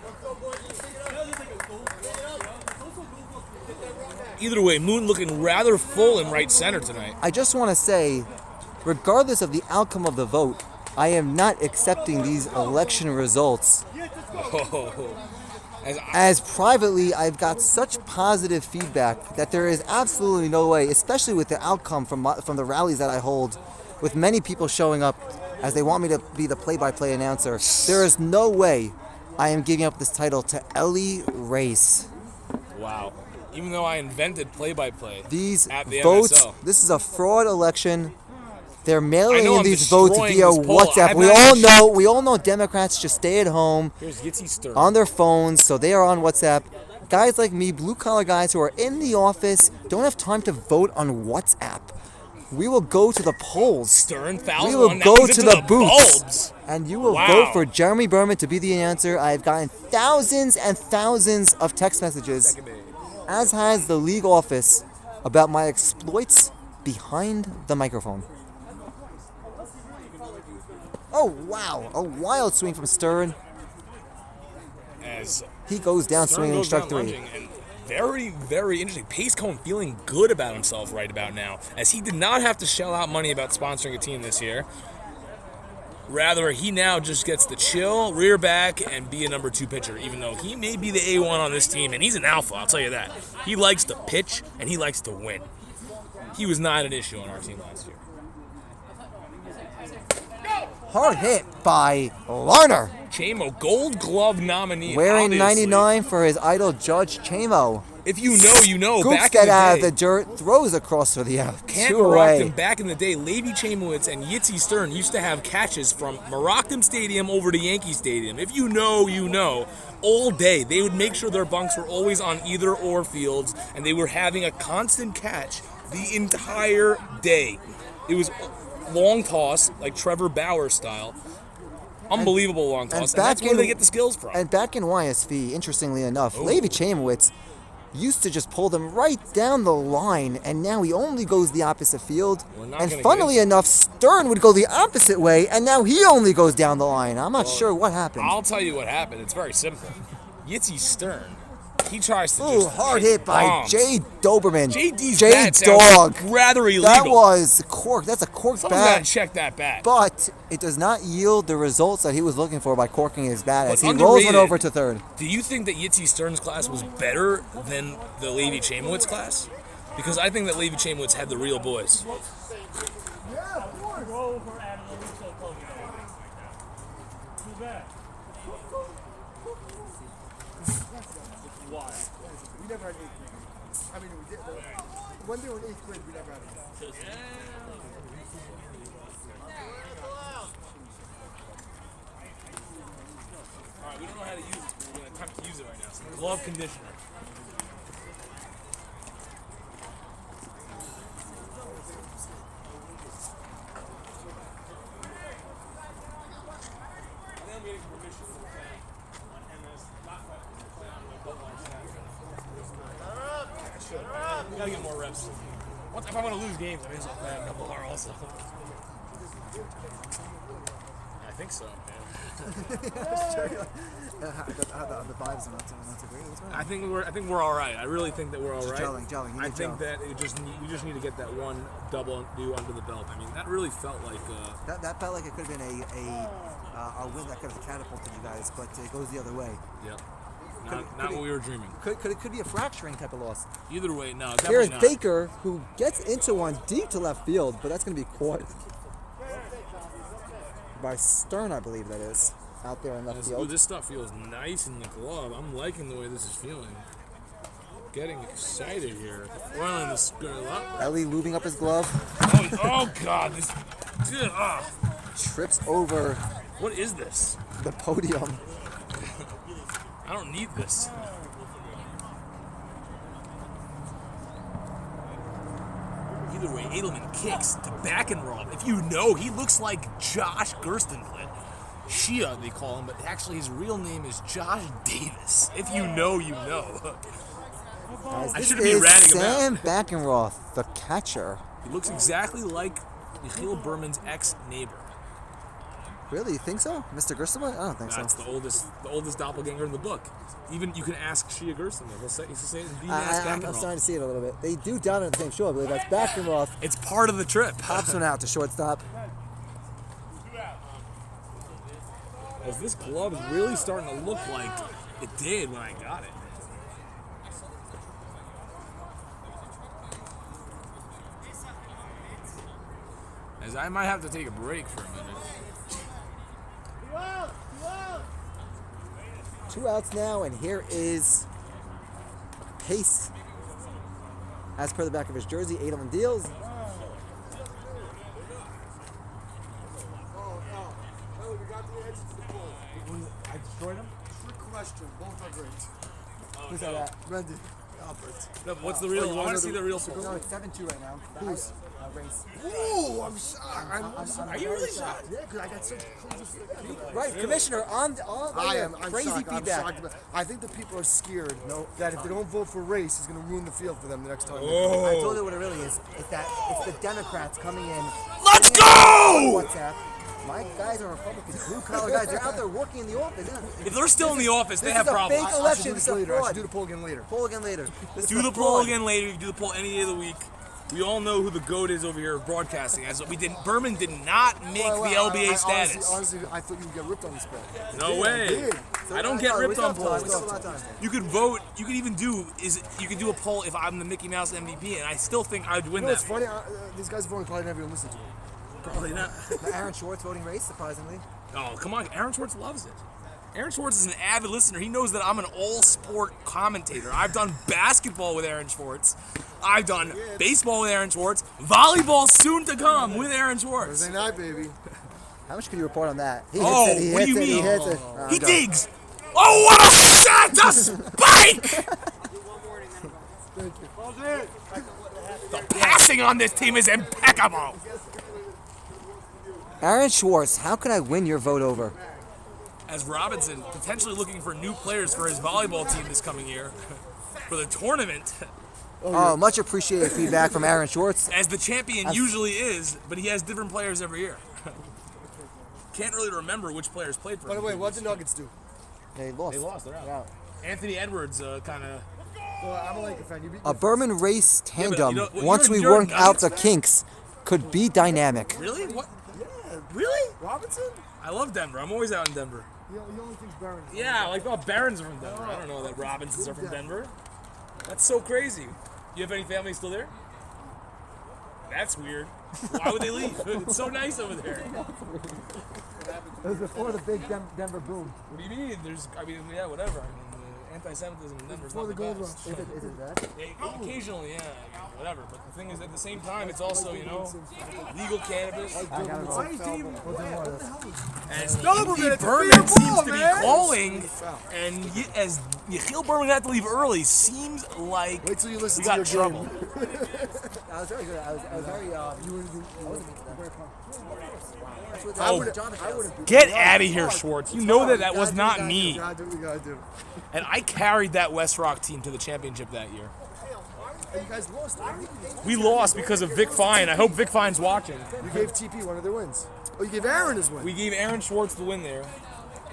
Either way, Moon looking rather full in right center tonight.
I just want to say, regardless of the outcome of the vote, I am not accepting these election results. As privately, I've got such positive feedback that there is absolutely no way, especially with the outcome from the rallies that I hold, with many people showing up as they want me to be the play-by-play announcer, there is no way I am giving up this title to Ellie Race.
Wow. Even though I invented play-by-play
These
at the
votes,
MSL.
this is a fraud election. They're
I
mailing
know
in
I'm
these votes
destroying
via
this poll.
WhatsApp.
I'm
We all know Democrats just stay at home
Here's Yitzy Stern.
on their phones, so they are on WhatsApp. Guys like me, blue-collar guys who are in the office, don't have time to vote on WhatsApp. We will go to the polls.
Stern fouls
We will
one. Now
go
he's
to
into
the booths.
bulbs.
And you will
Wow.
vote for Jeremy Berman to be the announcer. I have gotten thousands and thousands of text messages, as has the league office, about my exploits behind the microphone. Oh, wow. A wild swing from Stern.
As
He goes down
Stern
swinging
goes
strike
down
three.
lunging, and very, very interesting. Pace Cone feeling good about himself right about now, as he did not have to shell out money about sponsoring a team this year. Rather, he now just gets to chill, rear back, and be a number 2 pitcher, even though he may be the A1 on this team, and he's an alpha, I'll tell you that. He likes to pitch, and he likes to win. He was not an issue on our team last year.
Hard hit by Larner.
Chamo, Gold Glove nominee.
Wearing
obviously.
99 for his idol, Judge Chamo.
If you know, you know.
Scoops
Back
that
in the
out
day,
of the dirt, throws across for the out.
Can't
2 away.
Merockkdim, back in the day, Levy Chamowitz and Yitzy Stern used to have catches from Merockkdim Stadium over to Yankee Stadium. If you know, you know. All day, they would make sure their bunks were always on either or fields, and they were having a constant catch the entire day. It was long toss, like Trevor Bauer style. Unbelievable long toss. And that's where they get the skills from.
And back in YSV, interestingly enough, Levi Chamowitz used to just pull them right down the line, and now he only goes the opposite field. And funnily enough, Stern would go the opposite way, and now he only goes down the line. I'm not sure what happened.
I'll tell you what happened. It's very simple. Yitzy Stern, he tries to
hard hit by Jay Doberman.
JD's
Jay
bat
Dog.
Rather illegal.
That was cork. That's a corked
Someone's
bat.
gotta check that bat.
But it does not yield the results that he was looking for by corking his bat as he rolls
Underrated.
one over to third.
Do you think that Yitzy Stern's class was better than the Levi Chamowitz class? Because I think that Levi Chamowitz had the real boys.
We never had 8th grade. I mean, we did. When they were in 8th grade, we never had it.
Alright, we don't know how to use it, but we're going to attempt to use it right now. So glove conditioner. We gotta get more reps. If I want to lose games, I may as well play a couple more also. I think so.
The vibes are not so great. What's wrong?
I think we're all right. I really think that we're all right.
Gelling.
I think that you just need to get that one double do under the belt. I mean, that really felt like
that felt like it could have been a win that could have catapulted you guys, but it goes the other way.
Yep. Not what we were dreaming.
Could be a fracturing type of loss.
Either way, no.
Here's
Definitely not.
Baker, who gets into one deep to left field, but that's going to be caught by Stern, I believe that is, out there in left field.
Ooh, this stuff feels nice in the glove. I'm liking the way this is feeling. Getting excited here. Foiling this girl up.
Ellie lubing up his glove.
Oh God! This.
Trips over.
What is this?
The podium.
I don't need this. Either way, Edelman kicks to back and rob. If you know, he looks like Josh Gerstenfeld. Shia, they call him, but actually his real name is Josh Davis. If you know, you know.
Guys,
I
this
shouldn't be
is
ratting him
Sam
out.
Backenroth, the catcher.
He looks exactly like Michiel Berman's ex-neighbor.
Really, you think so, Mr. Gerstenfeld? I don't think
That's
so.
the oldest doppelganger in the book. Even you can ask Shia Gerstenfeld. He'll say it in
I'm starting to see it a little bit. They do down at the same show, I believe. That's Backenroth.
It's part of the trip.
Pops one out to shortstop.
Well, this glove is really starting to look like it did when I got it. As I might have to take a break for a minute.
2 outs now, and here is Pace. As per the back of his jersey, Edelman deals.
I destroyed him? Trick question. Both are great.
Who's that?
Randy. Albert.
No, what's the real? I want to see the real score.
No, it's 7-2 right now.
Who's?
Race.
Ooh, I'm shocked.
Are you really shocked?
Yeah, because I got such crazy feedback.
Right, Commissioner, I'm crazy
shocked.
feedback.
I'm shocked. I think the people are scared that if they don't vote for race, he's going to ruin the field for them the next time.
I told you what it really is. It's the Democrats coming in.
Let's go!
WhatsApp. My guys are Republicans, blue-collar guys. They're out there working in the office.
If they're still in the office, they
This
have
is a
problems.
fake
I
election.
should do
This
this
is a
later. I
fraud.
should do the poll again later.
Poll again later. This
Do
is
the
a
poll
fraud.
again later. You can do the poll any day of the week. We all know who the GOAT is over here broadcasting. As we didn't, Berman did not make the LBA status.
Honestly, I thought you would get ripped on this bet.
No way. I don't get ripped on polls.
We still have time.
You could vote. You could even do a poll if I'm the Mickey Mouse MVP, and I still think I'd win
You know what's
that.
funny? These guys voting probably never even listen to me.
Probably not.
Aaron Schwartz voting race, surprisingly.
Oh, come on. Aaron Schwartz loves it. Aaron Schwartz is an avid listener. He knows that I'm an all-sport commentator. I've done basketball with Aaron Schwartz. I've done baseball with Aaron Schwartz. Volleyball soon to come with Aaron Schwartz.
Thursday night, baby.
How much can you report on that? He
Oh,
hits it, he
what do you
hits it,
mean?
He hits it.
He
Go.
digs. Oh, what a shot to spike! The passing on this team is impeccable.
Aaron Schwartz, how can I win your vote over?
as Robinson potentially looking for new players for his volleyball team this coming year for the tournament.
Oh, much appreciated feedback from Aaron Schwartz.
As the champion usually is, but he has different players every year. Can't really remember which players played for him.
By the way, what did the Nuggets do?
They lost.
They lost. They're out. Anthony Edwards kind of.
Well, I'm a Laker fan. You beat
A Berman race tandem,
you know, well,
once
you're
we
a
work out
Nuggets
the
fan?
kinks, could be dynamic.
Really? What?
Yeah.
Really?
Robinson?
I love Denver. I'm always out in Denver.
He only thinks Barron.
Yeah, like thought Barons are from Denver. I don't know that Robinsons are from Denver. That's so crazy. You have any family still there? That's weird. Why would they leave? It's so nice over there.
It was before the big Denver boom.
What do you mean? Yeah, whatever. Anti-Semitism in Denver is
Before
not
the
the
gold
best.
rush. Is it that?
Occasionally, yeah, whatever. But the thing is, at the same time, it's also, legal cannabis. As Yogi Berman seems to be calling, and as Yechiel Berman had to leave early, seems like
Wait till you listen
we
to
got
your
trouble.
game.
I was very good. I was very.
I would've
Get out of here, Schwartz. You know that was not me.
You gotta do what you gotta do.
And I carried that West Rock team to the championship that year.
You guys lost.
We lost because of Vic Fine. I hope Vic Fine's watching.
You gave TP one of their wins. Oh, you gave Aaron his win.
We gave Aaron Schwartz the win there.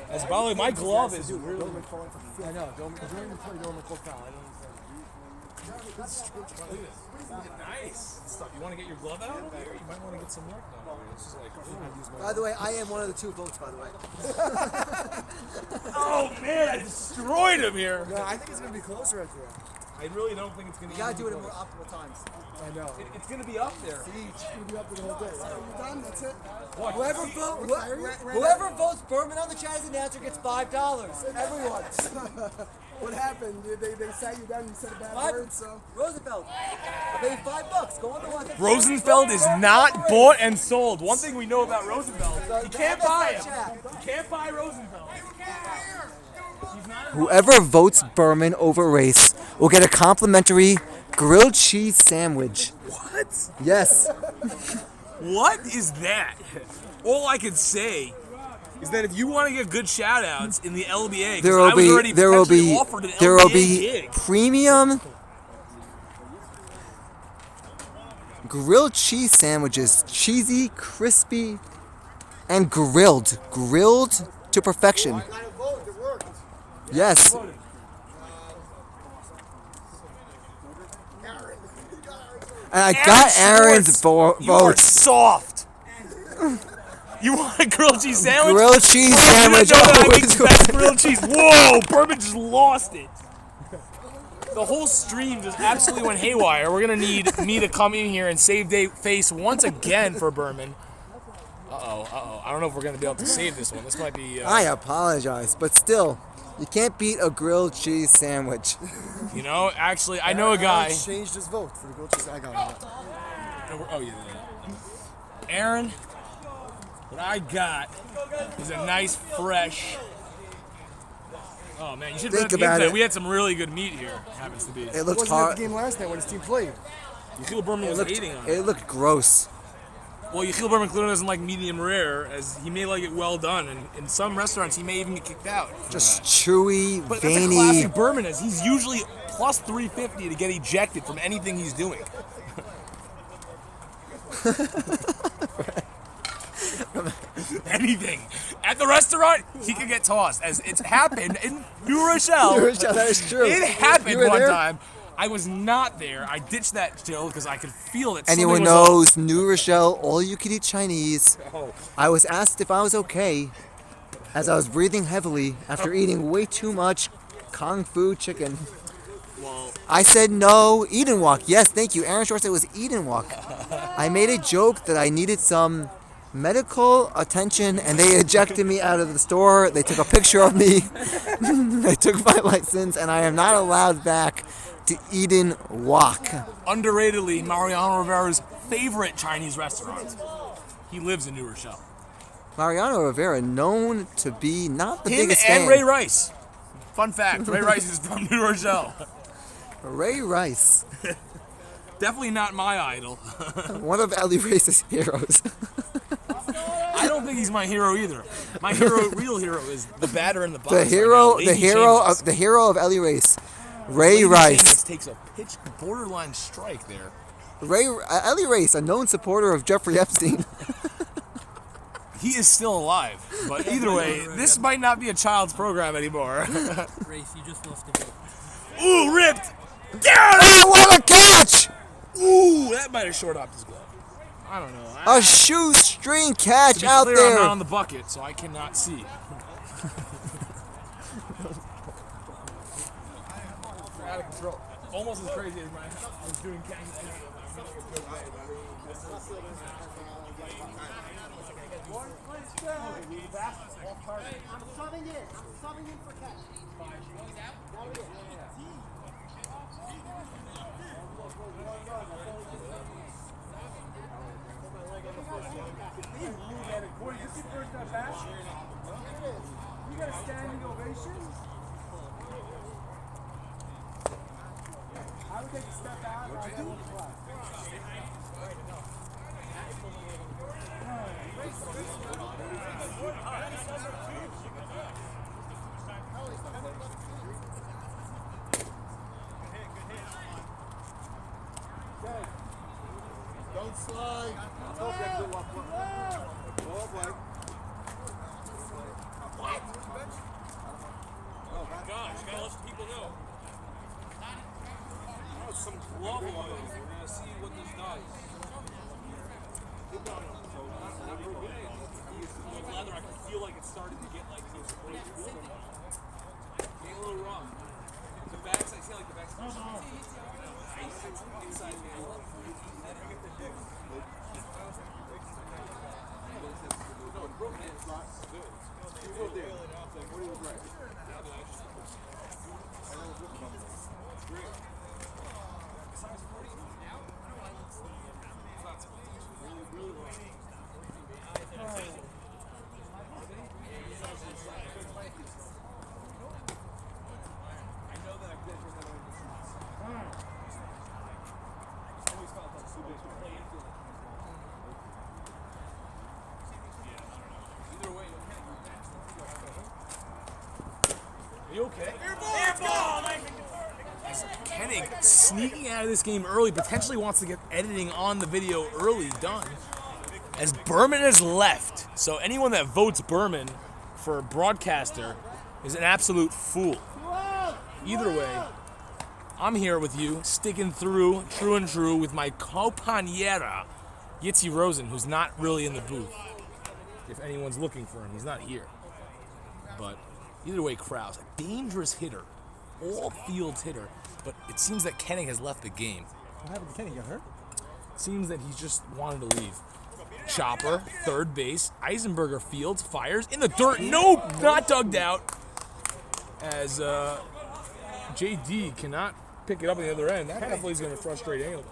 As by the way, my glove is really.
I know. Don't McCall foul.
Nice stuff. You want to get your glove out of here? You might want to get some work done. It's just like,
By the way, I am one of the 2 votes, by the way.
oh man, I destroyed him here.
No, I think it's gonna be closer at the end.
I really don't think it's going to
You
be.
gotta do it at more optimal times.
I know.
It's going to be up there.
It's gonna be up to the whole day. You're done. That's it.
What?
Whoever votes Berman on the chat as announcer gets $5. Everyone.
What happened? They sat you down and you said a bad word, so.
Roosevelt. I paid $5. Go on the one.
Rosenfeld is not bought and sold. One thing we know about Rosenfeld, you can't buy him. You can't buy Rosenfeld.
Whoever votes Berman over race will get a complimentary grilled cheese sandwich.
What?
Yes.
What is that? All I can say is that if you want to get good shout-outs in the LBA,
There will be
offered an
there will
LBA
be
gig.
premium grilled cheese sandwiches, cheesy, crispy, and grilled to perfection. Yes. And I got Aaron's
You are
votes.
soft. You want a grilled cheese sandwich?
Grilled cheese
Berman
sandwich.
doesn't know how to make
Always
the best grilled cheese. Whoa! Berman just lost it. The whole stream just absolutely went haywire. We're gonna need me to come in here and save face once again for Berman. Uh-oh. I don't know if we're gonna be able to save this one. This might be.
I apologize, but still, you can't beat a grilled cheese sandwich.
You know, actually, I know a guy.
Aaron changed his vote for the grilled cheese. I got it.
Oh yeah. Aaron, what I got is a nice fresh. Oh man, you should
Think
have
about it.
We had some really good meat here. Happens to be.
It
He
looked
wasn't at
hard.
the game last night when his team played.
Yechiel Berman was hating on it.
It looked gross.
Well, Yechiel Berman clearly doesn't like medium rare, as he may like it well done, and in some restaurants he may even get kicked out.
Just chewy,
But that's a
veiny.
classic Berman, as he's usually plus 350 to get ejected from anything he's doing. Anything. At the restaurant, he could get tossed, as it's happened in New Rochelle.
New Rochelle, that is true.
It happened
You were
one
there?
time. I was not there. I ditched that show because I could feel it.
Anyone
Something was
knows New Rochelle, all you can eat Chinese.
Oh.
I was asked if I was okay, as I was breathing heavily after eating way too much Kung Fu chicken.
Well,
I said no, Eden Walk. Yes, thank you. Aaron Short said it was Eden Walk. I made a joke that I needed some medical attention, and they ejected me out of the store. They took a picture of me. They took my license, and I am not allowed back to Eden Walk.
underratedly, Mariano Rivera's favorite Chinese restaurant. He lives in New Rochelle.
Mariano Rivera, known to be not the
Him
biggest
and
fan.
Ray Rice. Fun fact, Ray Rice is from New Rochelle.
Ray Rice,
Definitely not my idol.
one of Ellie Race's heroes.
I don't don't think he's my hero either. My real hero is the batter in the box.
The hero of Ellie Race, Ray Rice.
Takes a pitch borderline strike there.
Ellie Race, a known supporter of Jeffrey Epstein.
He is still alive, but either way, this might not be a child's program anymore.
Race, you just lost the game.
Ooh, ripped! Down!
Oh, what a catch!
Ooh, that might have short off his glove. I don't know.
A shoestring catch
to be
out
clear,
there.
I'm not on the bucket, so I cannot see. Out of control. Almost as crazy as I was doing
I'm subbing in for catch. You got a standing ovation? I would take a step out. I do.
Don't slide. Ball play.
Oh my gosh, you gotta let people know. Oh, some glove oil. We're gonna see what this does. The leather, I can feel like it's starting to get like this. Getting a little rough. The backs, I feel like the backs. Nice. Inside man. No, it broke it. It's not good. You go there. What do you regret?
Are you okay? As Kenning sneaking out of this game early, potentially wants to get editing on the video early done. As Berman has left, so anyone that votes Berman for broadcaster is an absolute fool. Either way, I'm here with you, sticking through, true and true, with my compañera, Yitzi Rosen, who's not really in the booth. If anyone's looking for him, he's not here. But either way, Krause, a dangerous hitter, all fields hitter, but it seems that Kenning has left the game.
What happened to Kenny? Got hurt?
Seems that he's just wanted to leave. Chopper, third base, Eisenberger fields, fires, in the dirt, nope, not dugged out. As JD cannot pick it up on the other end. That definitely is going to frustrate anyone.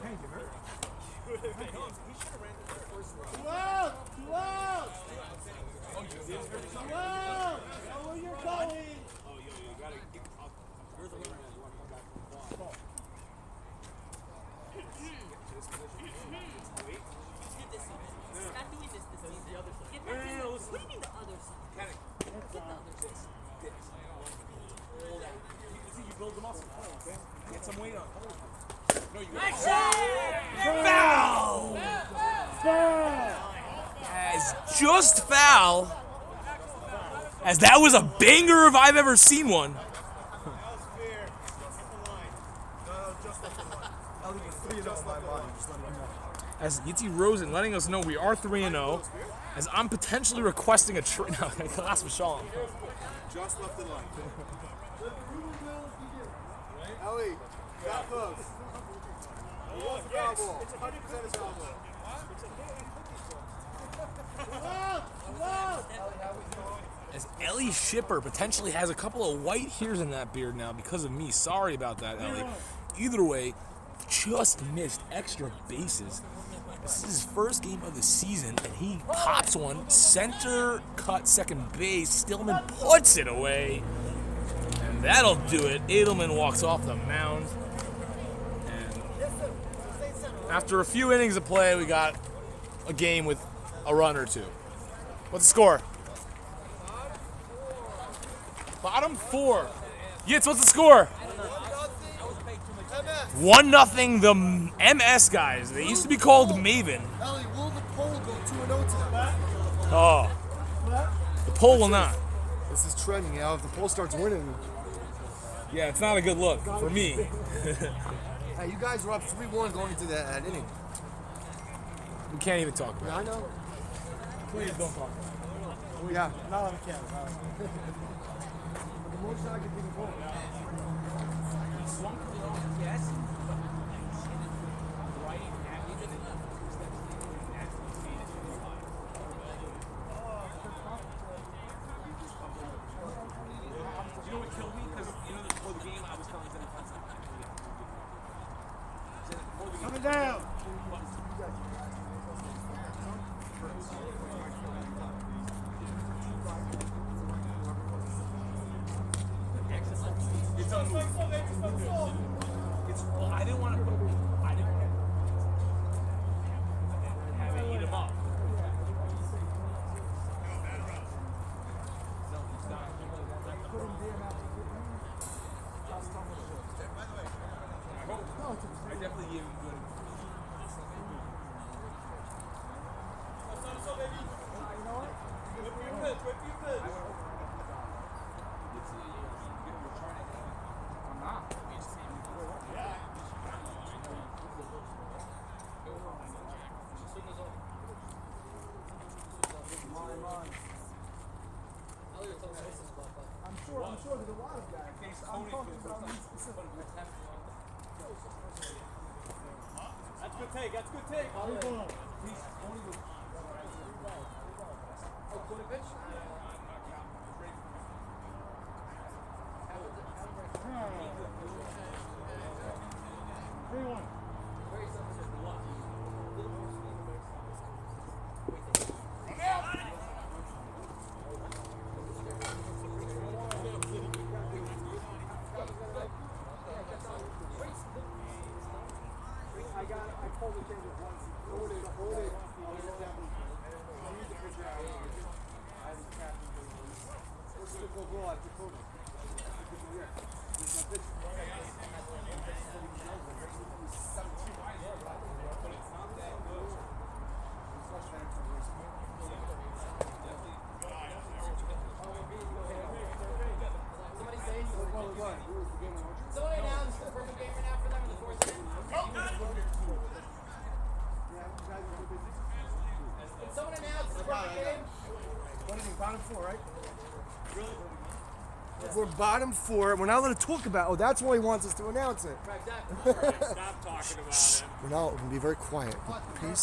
Get some weight on. No, you foul! As just foul. As that was a banger if I've ever seen one. As Yitzi Rosen letting us know we are 3-0. As I'm potentially requesting a trade. No, Kalas Vashal.
Just left the line. Ellie, got close. It was a foul ball. 100% a foul ball.
As Ellie Shipper potentially has a couple of white hairs in that beard now because of me. Sorry about that, Ellie. Either way, just missed extra bases. This is his first game of the season, and he pops one. Center cut second base. Stillman puts it away. And that'll do it. Edelman walks off the mound. And after a few innings of play, we got a game with a run or two. What's the score? Bottom 4. Yitz, what's the score? 1-0 the MS guys. They used to be called Maven.
Ellie, will the poll go 2-0 tonight?
Oh. The poll will not.
This is trending, Al. If the poll starts winning.
Yeah, it's not a good look for me.
Hey, you guys were up 3-1 going into that inning.
We can't even talk about
Yeah, I know. Please don't talk. Yeah. Not on the camera. The most I can think of.
You know what killed me? Because before the game, I was telling them
Coming down.
it's unmoved. Well, I didn't want to put. I didn't want to have it eat him up. I definitely gave him good.
I'm sure there's a lot of guys. I'm talking about me specifically.
That's good take. That's good take.
Bottom 4, right? If we're bottom 4, we're not allowed to talk about. Oh, that's why he wants us to announce it.
Stop talking about it.
We're not. We're gonna be very quiet.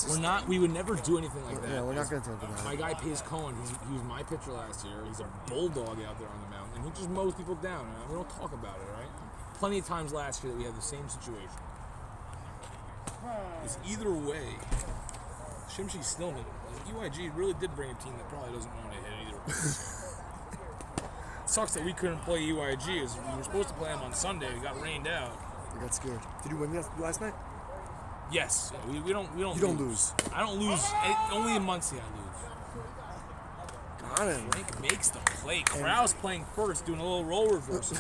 We're not. We would never do anything like that.
Yeah, we're not gonna talk about
My
it.
guy Pace Cohen. He was my pitcher last year. He's a bulldog out there on the mound, and he just mows people down. And we don't talk about it, right? Plenty of times last year that we had the same situation. It's either way. Shimshi Stillman, UIG really did bring a team that probably doesn't want to hit either way. Sucks that we couldn't play UIG as we were supposed to play them on Sunday. We got rained out.
I got scared. Did you win last night?
Yes, we don't.
You don't lose.
I don't lose. Only in Muncie I lose.
Got him.
Frank makes the play. Krause playing first, doing a little role reversal.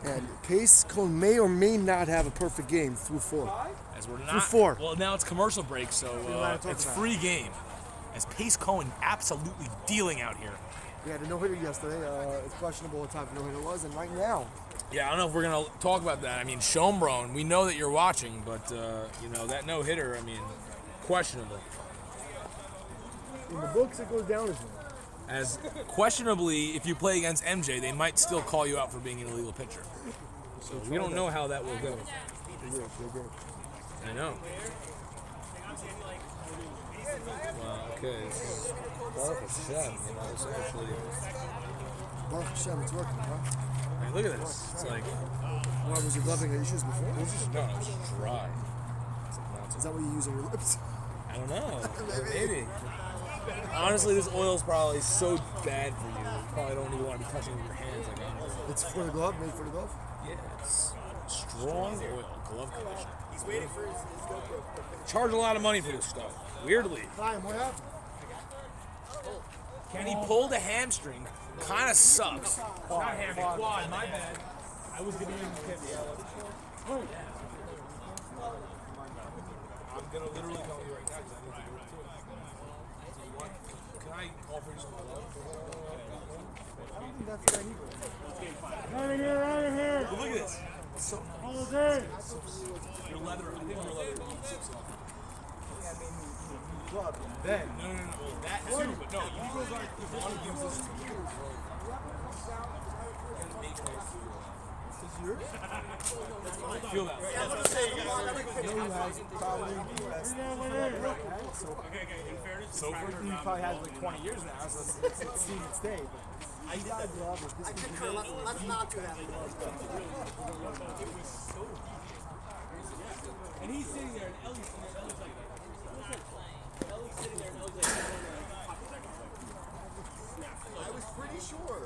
And Pace Cone may or may not have a perfect game through 4.
As we're not.
Through 4.
Well, now it's commercial break, so it's free game. As Pace Cohen absolutely dealing out here.
We had a no-hitter yesterday. It's questionable what type of no-hitter it was, and right now.
Yeah, I don't know if we're gonna talk about that. I mean, Schombrun, we know that you're watching, but that no-hitter, I mean, questionable.
In the books, it goes down as one.
As questionably, if you play against MJ, they might still call you out for being an illegal pitcher. So we don't know how that will go. I know. Well, okay, this is Baruch Hashem, it's actually...
Baruch Hashem, it's working, huh?
I mean, look at this. It's like...
Why, was your gloving issues before?
No, it's just dry.
Is that what you use on your lips?
I don't know. Maybe. Honestly, this oil is probably so bad for you. You probably don't even want to be touching it with your hands like I'm doing.
It's for the glove, made for the glove?
Yeah, it's strong oil, glove conditioner.
He's waiting for his GoPro.
Charge a lot of money for this stuff. Weirdly.
Hi, what happened?
Kenny pulled a hamstring. Kind of sucks. Not hamstring, quad. My bad. I was gonna even get I'm gonna literally call you right now because I need to do it too. So you want? Can I offer you some love?
I don't think that's what I need.
Out of here, out of here.
Look at this. So
All day.
your leather. I think your leather.
Club. Then.
No. That too, but no. You guys aren't. The one who gives us 2 years.
This is yours?
I feel that.
You know who has probably the best.
So for
He probably has like 20 years now, so it's seen its day. But I got a glove with this concur. Let's not do that.
And he's sitting there, and Ellie's like, Ellie's sitting there, and Ellie's like,
I was pretty sure.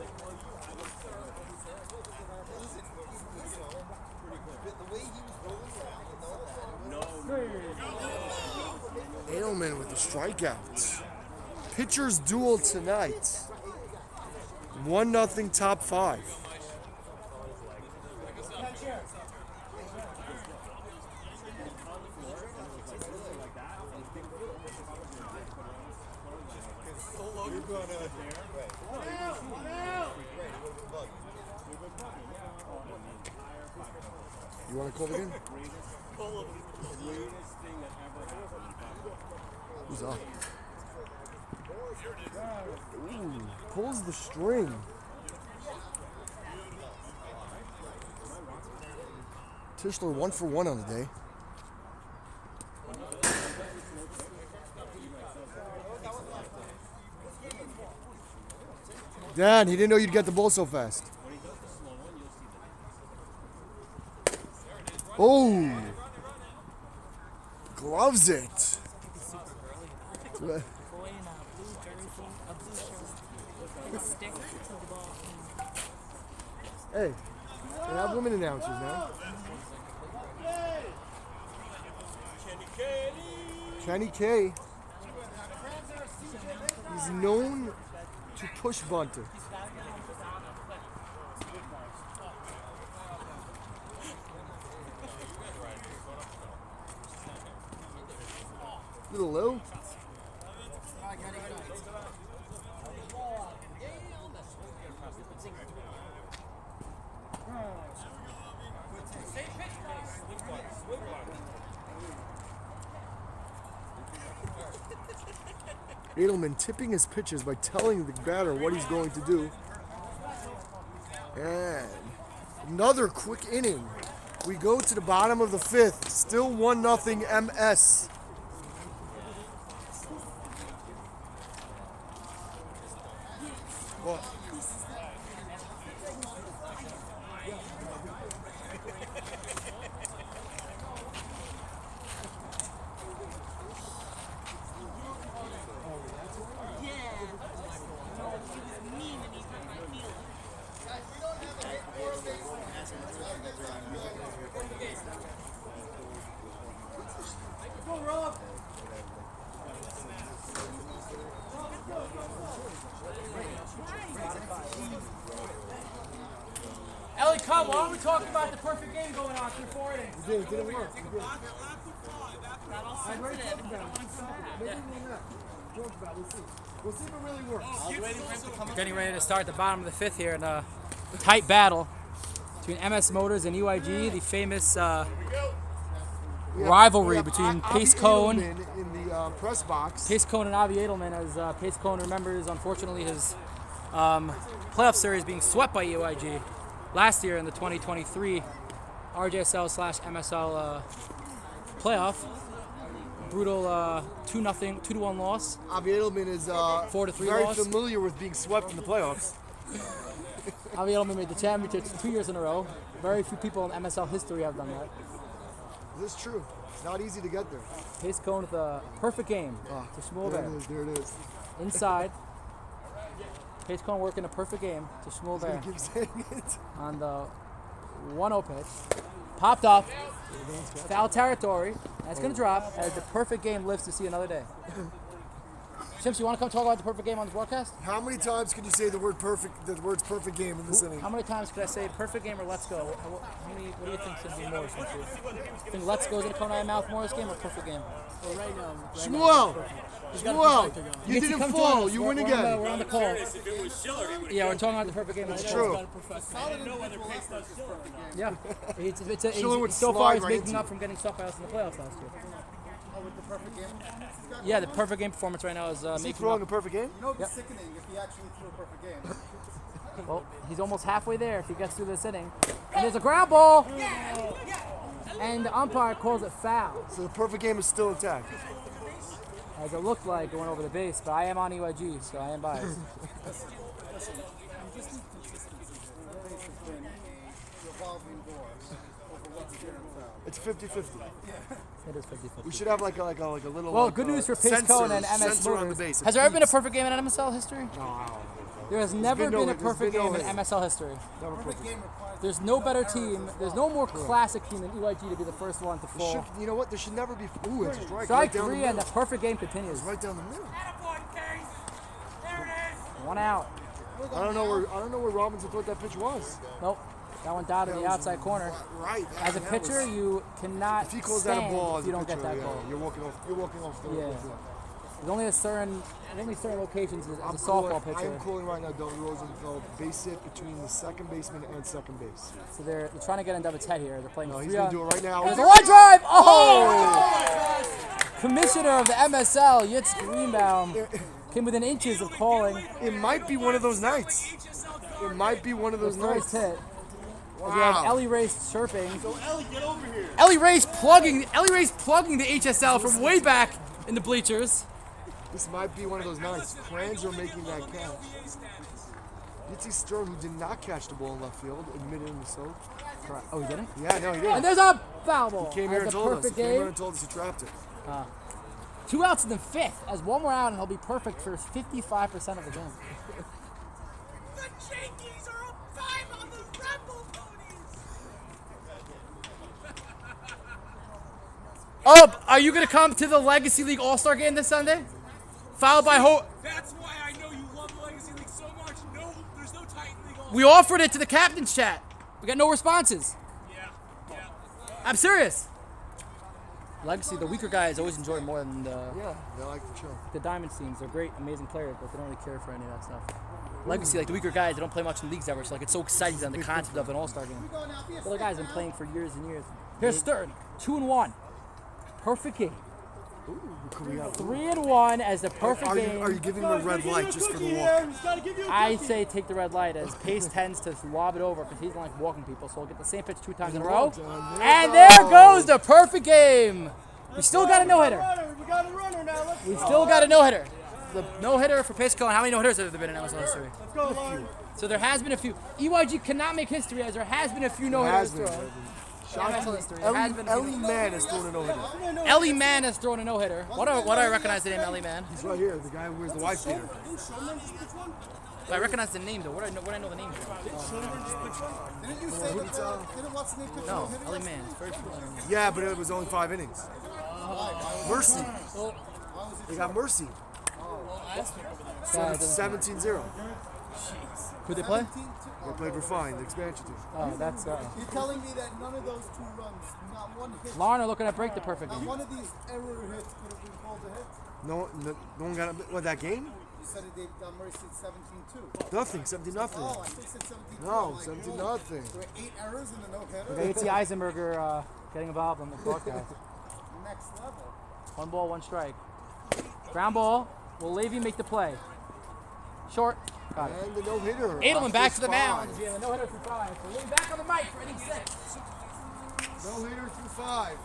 The way he was rolling around, Edelman with the strikeouts. Pitchers duel tonight. 1-0 top 5. You want to call it again? Who's up? Ooh, pulls the string. Tischler 1 for 1 on the day. Dan, he didn't know you'd get the ball so fast. Oh, gloves it. Hey, they have women announcers now. Kenny K. He's known to push bunter. Little low. Edelman tipping his pitches by telling the batter what he's going to do. And another quick inning. We go to the bottom of the 5th. Still 1-0 MS. What?
Ellie, come. Why don't we talk about the perfect game going on through 4 innings?
It didn't work. I'd already talked about it. Maybe we'll not. Talk about it. We'll see if it really works.
Getting ready to start the bottom of the 5th here in a tight battle between MS Motors and EYG, the famous rivalry between Pace Cone
in the press box.
Pace Cone and Avi Edelman, as Pace Cone remembers, unfortunately, his playoff series being swept by EYG last year in the 2023 RJSL/MSL playoff. Brutal 2-1 loss.
Avi Edelman is
4-3
very
loss.
familiar with being swept in the playoffs.
Avi Edelman made the championships 2 years in a row. Very few people in MSL history have done that.
This is true. It's not easy to get there.
Pace Cone with a perfect game to Shmuel
There
Bear.
it is. There it is.
Inside. Pace Cone working a perfect game to Shmuel Bear
Keep saying it.
on the 1-0 pitch. Popped up. Foul territory. And it's going to drop as the perfect game lives to see another day.
Sims, you want to come talk about the perfect game on the broadcast?
How many times can you say the words perfect game in this inning?
How many times could I say perfect game or let's go? What do you think should be more? You think let's go is going to come out of my mouth more this game or perfect game?
Well, right now.
Shmuel, you didn't fall. You win again.
We're on the call. Yeah, we're talking about the perfect game.
It's true.
Yeah. It's so far he's making up from getting stuff out in the playoffs last year.
With the perfect game?
Yeah, the perfect game performance right now is
Is he throwing a perfect game?
You know, it'd be sickening if he actually threw a perfect game.
Well, he's almost halfway there if he gets through this inning. And there's a ground ball! And the umpire calls it foul.
So the perfect game is still intact.
As it looked like going over the base, but I am on EYG, so I am biased.
It's 50-50.
It is 50-50.
We should have like a little.
Well, good news for Pace Cohen and MS Motors. Has there ever been a perfect game in MSL history?
No.
There has never been a perfect game in MSL history. There's no better team. There's no more classic team than EYG to be the first one to fall.
You know what? There should never be. Ooh, it's a strike.
Strike
right down
3
the
and the perfect game continues.
It's right down the middle.
One out.
I don't know where Robinson thought that pitch was.
Nope. That one died in the outside corner.
Right.
As a pitcher, you cannot
if he calls that a ball,
if you don't get that ball.
You're walking off the
yeah. There's only certain locations as a softball pitcher.
I'm calling right now Delton Rosenfeld base hit between the second baseman and second base.
So they're trying to get into his head here. They're playing.
No, he's gonna do it right now.
There's a line drive. Oh! Commissioner of the MSL, Yitz Greenbaum, came within inches of calling.
It might be one of those nights. It might be one of those nights.
First hit. Wow. We have Ellie Race chirping.
So Ellie, get over here.
Ellie Race plugging the HSL from way back in the bleachers.
This might be one of those nights. Crans are making that catch. Yitzy Stern, who did not catch the ball in left field, admitted in the soap.
Oh, he didn't?
Yeah, no, he didn't.
And there's a foul ball.
He came here and told us. He came here and told us he trapped it.
2 outs in the 5th. As one more out, and he'll be perfect for 55% of the game.
The Yankees are up 5 on the Rebel Ponies.
Oh, are you going to come to the Legacy League All-Star game this Sunday? Followed by
That's why I know you love the Legacy League so much. No, there's no Titan League All-Star.
We offered it to the captain's chat. We got no responses.
Yeah.
I'm serious. Legacy, the weaker guys always enjoy more than the...
Yeah, they like the chill.
The Diamonds teams. They're great, amazing players, but they don't really care for any of that stuff. Legacy, like the weaker guys, they don't play much in leagues ever, so like it's so exciting to them, the concept of an all-star game. The other guys have been playing for years and years. Here's Stern, 2-1. Perfect game. 3-1 as the perfect game.
Are you giving him a red light just for the walk?
I say take the red light as Pace tends to lob it over because he doesn't like walking people, so we'll get the same pitch 2 times in a row. And there goes the perfect game. We still got a no-hitter.
We got a runner now.
We still got a no-hitter. The no-hitter for Pace Cohen. How many no-hitters have there been in MSL history?
Let's go, Lauren.
So there has been a few. EYG cannot make history as there has been a few no-hitters thrown.
Ellie Mann has thrown a no-hitter.
Ellie Mann has thrown a no-hitter. What do I recognize the name Ellie Mann?
He's right here, the guy who wears the wife beater.
I recognize the name though. What do I know the name of?
Didn't you say what's the name?
No, Ellie Mann.
Yeah, but it was only 5 innings. Mercy. They got Mercy. 17-0.
Who'd they play?
They played Refine, the expansion team.
Oh, that's...
You're telling me that none of those 2 runs, not one hit...
Lauren are looking to break the perfect game.
Not one of these error hits could have been called a hit?
No one got a... What, that game?
You said they got Mercy 17-2.
Nothing, 17-0.
Oh, I think it said 17-2.
No,
like,
17-0.
There were 8 errors in the no-hitter?
We got A.T. Eisenberger getting involved on the broadcast.
Next level.
1 ball, 1 strike. Ground ball. Will Levy make the play? Short. Got it.
And the no-hitter.
Edelman back to the mound. We have a no-hitter through 5. So Levy back on the mic for inning 6.
No-hitter through 5.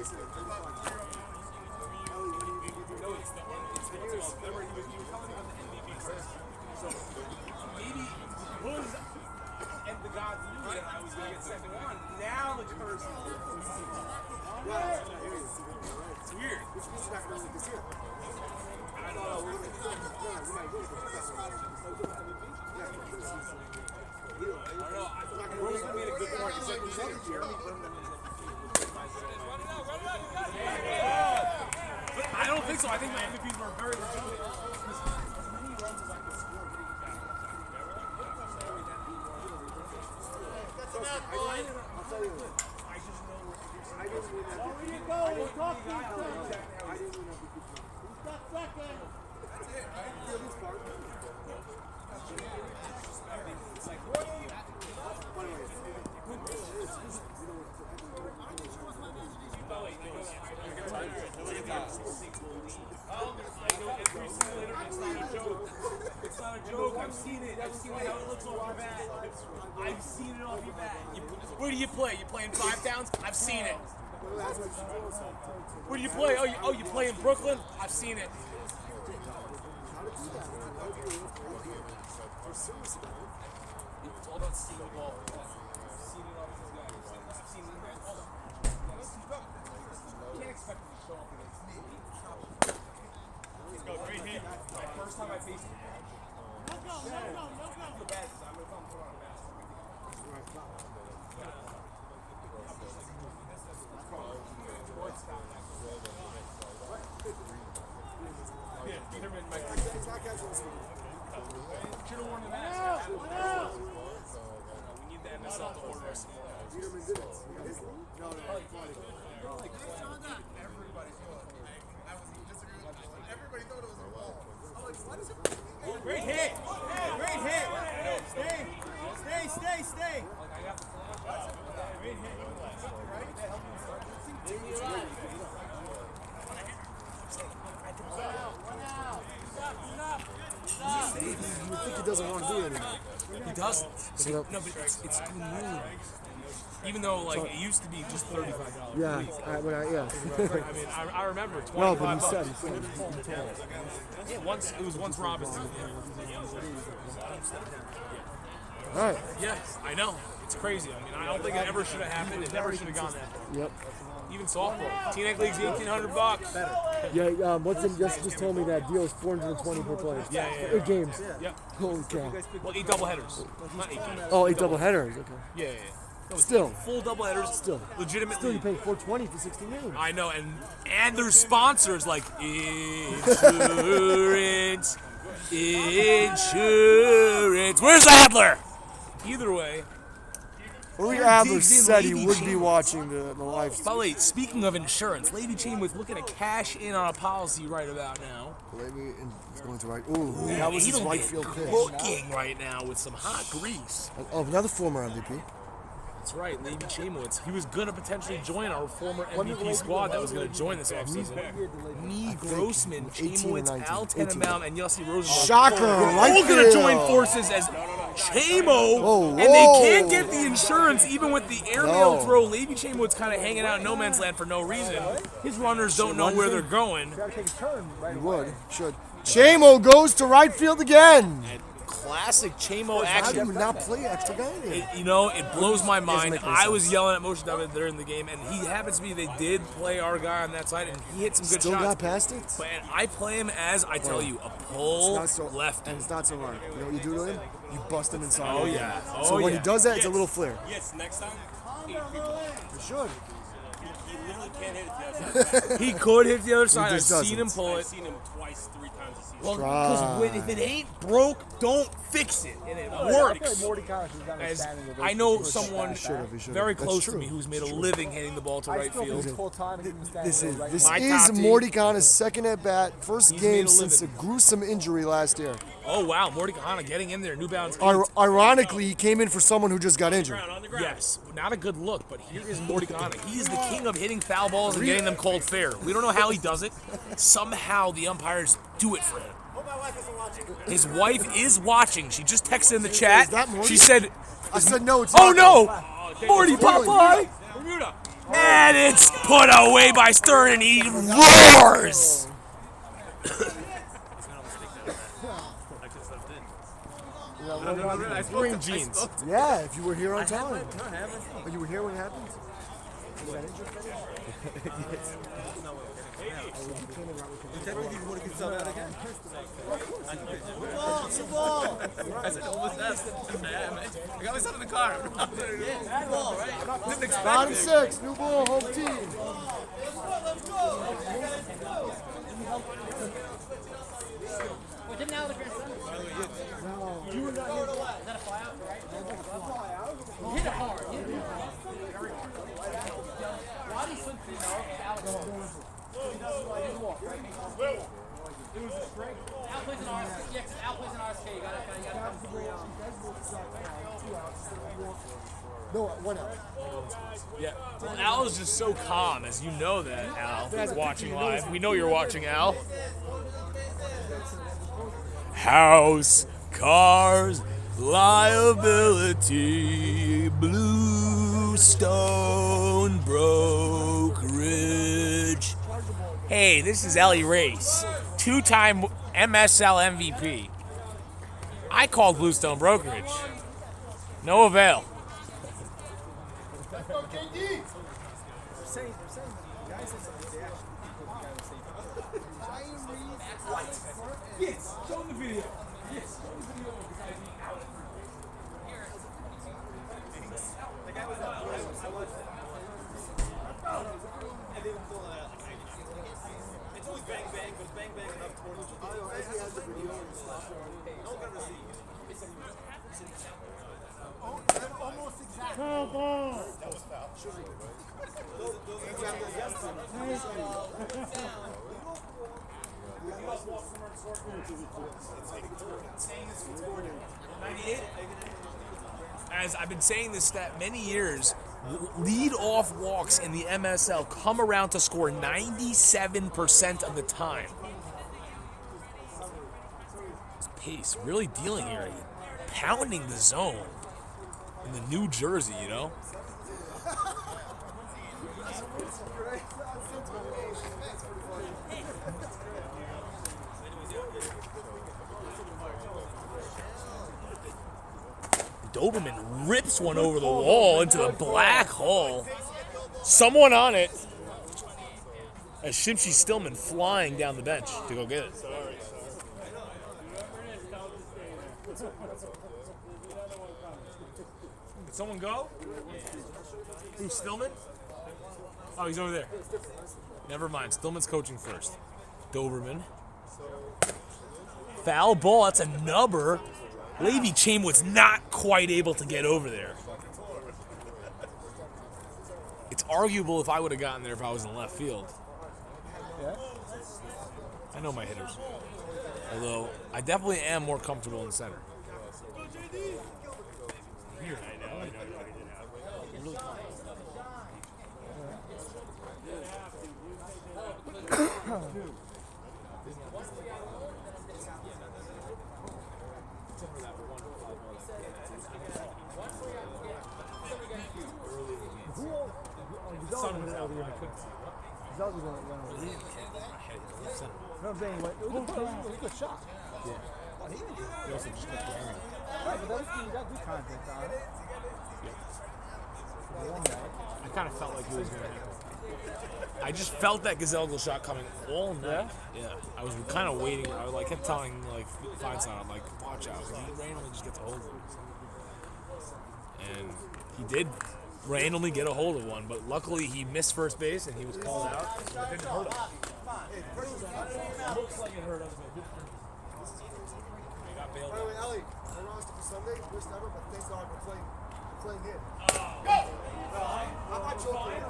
Maybe Bulls and the gods knew that I was going to get second one. Now the curse. It's weird. Which means you're not going to win this year. I don't know. We might win. I don't know. Rose made a good point. He said Jeremy put him in. But I don't think so. I think my MVPs were very legitimate. As many runs as I could score. I'll tell you. I just know I didn't win that. Where you go? We'll talk to you. I didn't win that. Who's got second? That's it, right? For this part. It's like, what do you? It's not a joke. I've seen it. I've seen how it looks off your bat. I've seen it off your bat. Where do you play? You play in 5 towns? I've seen it. Where do you play? Oh, you play in Brooklyn? I've seen it. It's all about seeing the ball. Seeing it off these guys. I've seen it. You can't expect them to show up against me. Let's go. Great hit. My first time I faced him. No go. I feel bad because I'm going to come put on a mask. Yeah, Peterman, Mike. Should have worn the mask. We need the MSL to order us some more. Peterman did it. No. Everybody thought it was a ball. Great hit! Great hit! Stay! Great hit.
You think he doesn't want to do it anymore?
He doesn't. No, but it's too new. Even though, like, it used to be just $35.
Yeah, yeah.
I mean, I remember $25.
Well, but he said
Yeah, it was once Robinson.
All right.
Yeah, I know. It's crazy. I mean, I don't think it ever should have happened. It never should have gone that far.
Yep.
Even softball. Teenage League's $1,800.
Yeah, what's in just told me that deal is $420 per player.
Yeah.
8 games.
Yeah.
Holy cow.
Well, 8 doubleheaders. Not 8 games.
Oh, 8 doubleheaders. Okay.
Yeah. No,
Still.
Full doubleheaders.
Still.
Legitimately.
Still, you pay $420 for 16 games.
I know, and there's sponsors like Insurance. Where's Adler? Either way.
Uri Adler said he would be watching the live stream.
By the way, speaking of insurance, Lady Chain was looking to cash in on a policy right about now.
Lady is going to right. Ooh, that was his right field pitch.
Cooking right now with some hot grease.
Oh, another former MVP.
That's right, Lady Chamowitz. He was going to potentially join our former MVP squad that was going to join this offseason. Me, Grossman, Chamowitz, Al Tenenbaum, and Yossi Rosenberg.
Shocker, right
all going to join forces as Chamo, and they can't get the insurance even with the airmail throw. Lady Chamowitz kind of hanging out in no man's land for no reason. His runners don't know where they're going.
You would, should. Chamo goes to right field again.
Classic Chamo action.
How do you not play extra guy?
It blows my mind. I was yelling at Motion David during the game, and he happens to be, they did play our guy on that side, and he hit some good
Still
shots.
got past it?
But I play him as, I tell you, a pull left.
And it's not so hard. You know what you do to him? You bust him inside.
Oh, yeah.
So when he does that, it's a little flare.
Yes, next time.
You should.
He literally can't hit it the other side.
He could hit the other side. I've
just
seen him pull
I've
it.
seen him twice, 3 times this season.
Well, because if it ain't broke, don't fix it. And it works. As I know someone very close to me who's made a living hitting the ball to right field.
This is Morty Kahana's second at bat, first game since a gruesome injury last year.
Oh wow, Morty Kahana getting in there, New Balance.
Ironically, he came in for someone who just got injured.
Yes, not a good look, but here is Morty Kahana. He is the king of hitting foul balls and getting them called fair. We don't know how he does it. Somehow the umpires do it for him. His wife is watching. She just texted in the chat.
Is that Morty?
She said,
I said no, it's
oh
not.
no! Morty Popeye!
Bermuda.
And it's put away by Stern, and he roars.
Wearing jeans.
Yeah, if you were here on time. But you were here when it happened? You got injured?
I got myself in the car.
Bottom 6, new ball, home team.
Didn't Alex
No, you were not here.
Is that a flyout? Right? Hit it hard. Hit it hard. Why do you swim to Alex? It was a straight. Al plays in RSK. Yeah, because Al plays in RSK. You gotta come free out.
No, 1 out.
Yeah. Well, Al is just so calm, as you know that, Al, who's watching live. We know you're watching, Al. House, cars, liability, Bluestone Brokerage. Hey, this is Ellie Race, 2-time MSL MVP. I called Bluestone Brokerage. No avail.
Yes, show them the video. Yes, show them the video of the guy being out.
It's always bang bang, but bang bang enough towards the video. As he has the video and stuff. No one can receive.
Almost exactly. That was foul.
As I've been saying this stat many years, lead-off walks in the MSL come around to score 97% of the time. This pace really dealing here, pounding the zone in the New Jersey, you know. Doberman rips one over the wall into the black hole. Someone on it. As Shimshi Stillman flying down the bench to go get it. Did someone go? Who's Stillman? Oh, he's over there. Never mind. Stillman's coaching first. Doberman. Foul ball. That's a nubber. Levy Chain was not quite able to get over there. It's arguable if I would have gotten there if I was in left field.
Yeah.
I know my hitters. Although, I definitely am more comfortable in the center. Here, I know.
No, I'm saying, what? It was a good shot.
Yeah. He also just kept going.
Right, but that was, you got good contact on it.
I kind of felt like he was going to happen. I just felt that Gazelle shot coming all night. Yeah. I was kind of waiting. I like kept telling Feinstein, I'm like, watch out. He randomly just gets a hold of it. And he did randomly get a hold of one, but luckily he missed first base and he was called out. It didn't hurt him. Looks like it hurt us, but good for him. He got bailed
By the way,
out.
Ellie, our roster for Sunday, first ever, but thanks God for playing here. I'm not joking.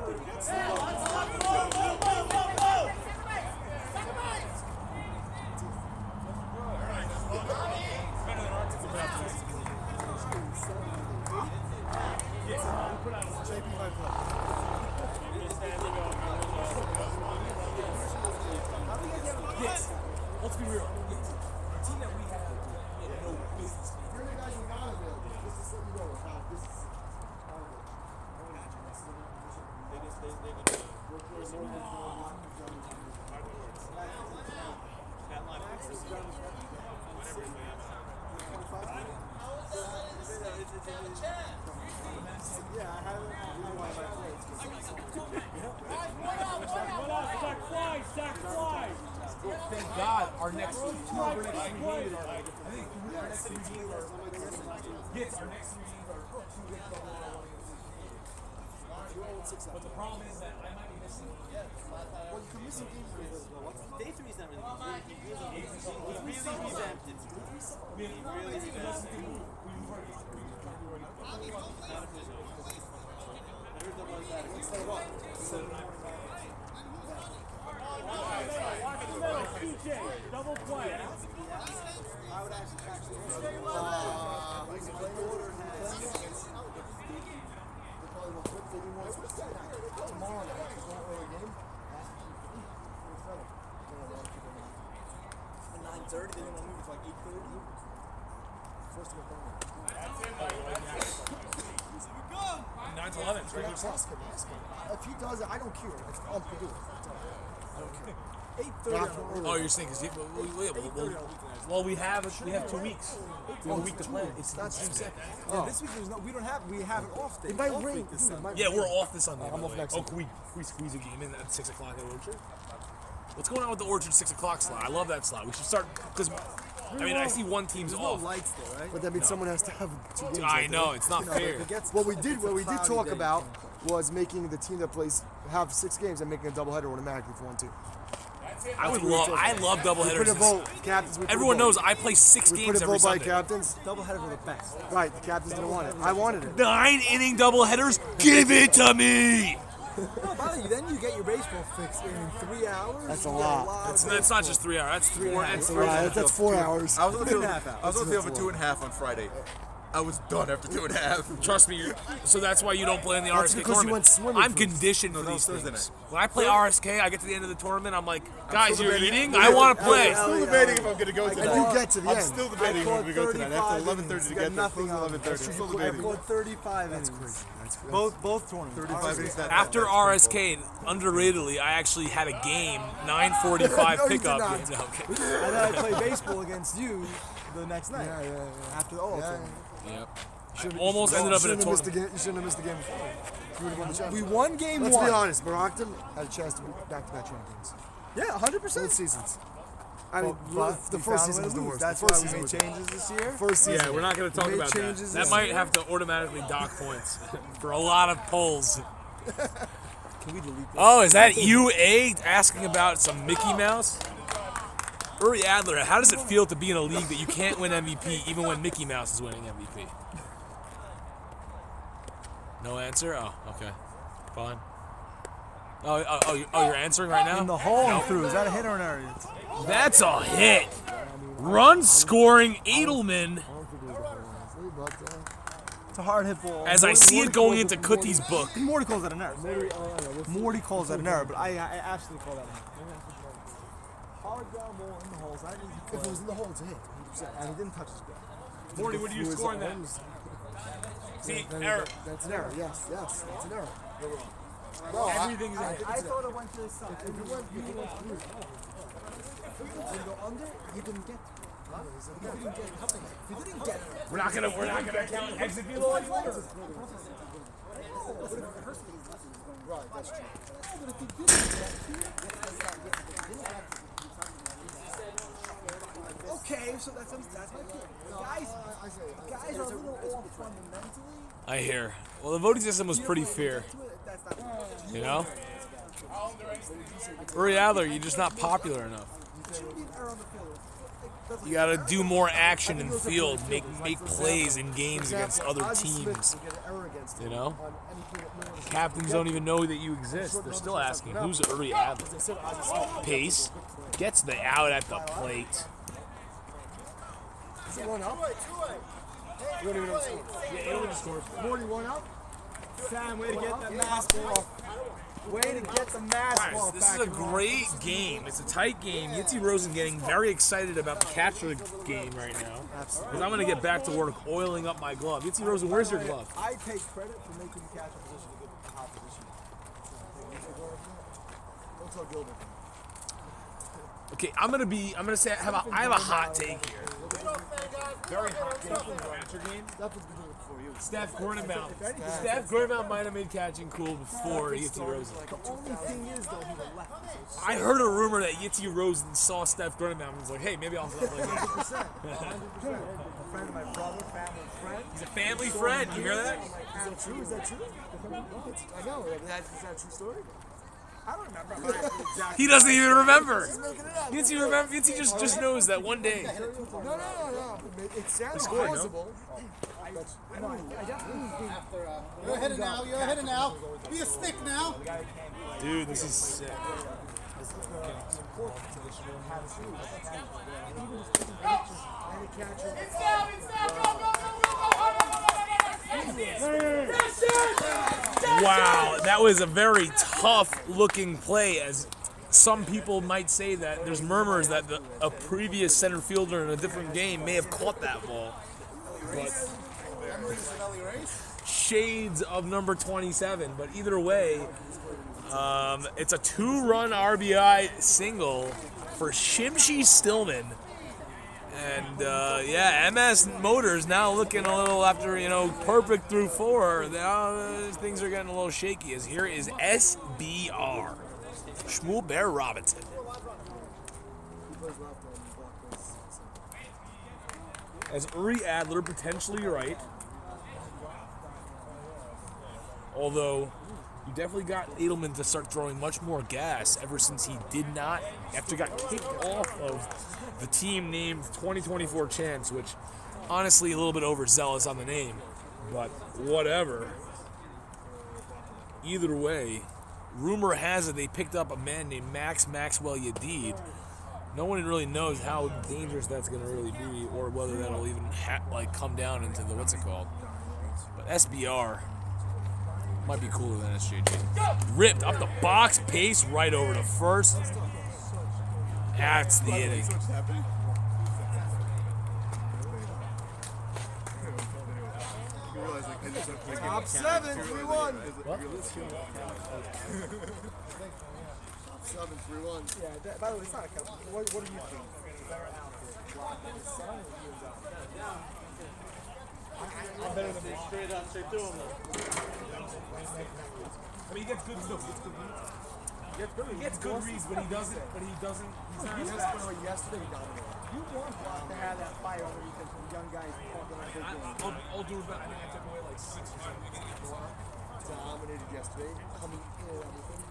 Let's be real. The team that we have, no business.
You're the guys who are not available. This is what you know about. This is
Thank God our next two of our next 3 games are like, I think our next 3 games are yes, our next 3 games are 2 weeks from but the problem is that I might be missing.
Well, you can miss some games.
Day 3 is not really good. He really revamped it. He really revamped it.
Double play.
I would actually tomorrow night, it's an early game. 9:30, then we'll move it to like 8:30. First to get done.
9 to 11. It's regular season.
If he does it, I don't care. It's up to do it. I don't care. 8:30.
Oh, you're saying because well, we have 2 weeks. We have a week to play.
It's not June 2nd.
Yeah, this week we have an off day.
It might rain. This Sunday.
Yeah, we're off this Sunday.
I'm off next week.
Can we squeeze a game in at 6 o'clock at Orchard? What's going on with the Orchard 6 o'clock slot? I love that slot. We should start because I see one team's
There's
off.
no lights there, right?
But that means someone has to have 2 games.
I know it's not fair.
What we did talk about was making the team that plays have 6 games and making a doubleheader automatically for 1 team.
I love doubleheaders.
Captains.
Everyone knows I play 6 games every Sunday.
Captains.
Doubleheaders are the best.
Right, the captains didn't want it. I wanted it.
9-inning doubleheaders. Give it to me.
No, bother you. Then you get your baseball fix in 3 hours.
That's a lot.
That's not just 3 hours. That's 4.
That's 4 hours.
I was on the field for 2.5 on Friday. I was done after 2.5.
Trust me. So that's why you don't play in the RSK
because you
tournament.
went swimming
I'm
first.
conditioned for these
Thursday
things.
night.
When I play RSK, I get to the end of the tournament. I'm like, guys, you're eating. I want to play.
I'm still debating if I'm going to go tonight.
And you get to the end.
I'm still debating if I'm going to go tonight. After 11:30 to get there. Close at 11:30. I'm still
I've
debating.
got 35
That's
innings.
crazy. That's crazy.
Both tournaments.
35 innings.
After RSK, underratedly, I actually had a game, 9:45
No, you
pickup.
did not.
game. No, okay.
And then I play baseball against you the next night.
Yeah.
After the tournament.
Yep. Almost ended up in a tournament.
You shouldn't have missed the game before. You would have won the championship.
We won game
Let's
1.
be honest. MEROCKDIM had a chance to be back-to-back champions.
Yeah, 100%.
Both seasons. I mean,
But
the
we
first
found
season
a
was the
way to
worst.
lose. That's
The
why
first
we
season
made
was
changes this year.
First season.
Yeah, we're not going to talk
made
about that.
changes
That
this
might
year.
have to automatically dock points for a lot of polls.
Can we delete this?
Oh, is that UA asking about some Mickey Mouse? Uri Adler, how does it feel to be in a league that you can't win MVP even when Mickey Mouse is winning MVP? No answer? Oh, okay. Fine. You're answering right now?
In the hole and through. Is that a hit or an error?
That's a hit. Run scoring Edelman
It's a hard hit ball.
as I see it going into Cooties' book.
Morty calls that an error. Morty calls that an error, but I absolutely call that an error. Hard ground ball in the holes.
If it was in the hole, it's a hit. 100%.
And he didn't touch his glove.
Morty, what do you score in that? See, error.
That's an error. Yes, that's an error.
No, everything's
I thought it went to the side.
If you went through, if you go under, you didn't get. You didn't get nothing. If you didn't get.
We're not gonna count exit velo anymore.
Right, that's true.
Okay, so that's my point. Guys are a little off fundamentally.
I hear. Well, the voting system was pretty fair. You know? Uri Adler, you're just not popular enough. You gotta do more action in field, make plays in games against other teams. You know? Captains don't even know that you exist. They're still asking, who's Uri Adler? Pace gets the out at the plate.
Is it one up? You don't even know the score.
Yeah, Edelman scored.
Morty, one up?
Sam, way to get that mask off. Way to get the mask off.
This is a great game. It's a tight game. Yitzi Rosen getting very excited about the catcher game right now. Because I'm going to get back to work oiling up my glove. Yitzi Rosen, where's your glove?
I take credit for making the catcher position a good hot position.
tell Gilbert.
Okay, I'm gonna say I have a hot take here.
Very hot game from the Rancher game.
Steph has been doing it before you.
Steph Gordon might have made catching cool before Yitzi Rosen.
The only thing is, though, he was left.
I heard a rumor that Yitzi Rosen saw Steph Gordon and was like, hey, maybe I'll play again.
100%. 100%. A friend of my brother, family friend.
He's a family friend. You hear that?
Is that true? Is that true? I know. Is that a true story? I don't remember.
He doesn't even remember.
He's making it up.
Yitzi just knows that one day.
No. It sounds
scored, no?
plausible.
You're ahead now. You're ahead now. Be a stick now.
Dude, this is sick. Wow, that was a very tough looking play, as some people might say that there's murmurs that a previous center fielder in a different game may have caught that ball. But shades of number 27, but either way, it's a 2-run RBI single for Shimshi Stillman. And yeah, MS Motors now looking a little after, perfect through 4. Now things are getting a little shaky, as here is SBR, Shmuel Bear Robinson. As Uri Adler potentially right. Although, you definitely got Edelman to start throwing much more gas ever since he did not, after he got kicked off of the team named 2024 Chance, which honestly a little bit overzealous on the name, but whatever. Either way, rumor has it they picked up a man named Maxwell Yadid. No one really knows how dangerous that's going to really be, or whether that'll even come down into the what's it called. But SBR might be cooler than SJG. Ripped up the box, pace right over to first. That's the inning.
Top 7, 3-1.
What?
7-3-1. Yeah, by the way, it's not a couple. What do you think?
I'm better than straight up, straight through him.
I mean, he gets good stuff. He gets good reads, but he doesn't. He's not as fast.
Yesterday, you want to have that fire over because the young guys talking like big games.
I'll do it, but I think I took away like 6 or 7 weeks.
Dominated yesterday, coming in and everything.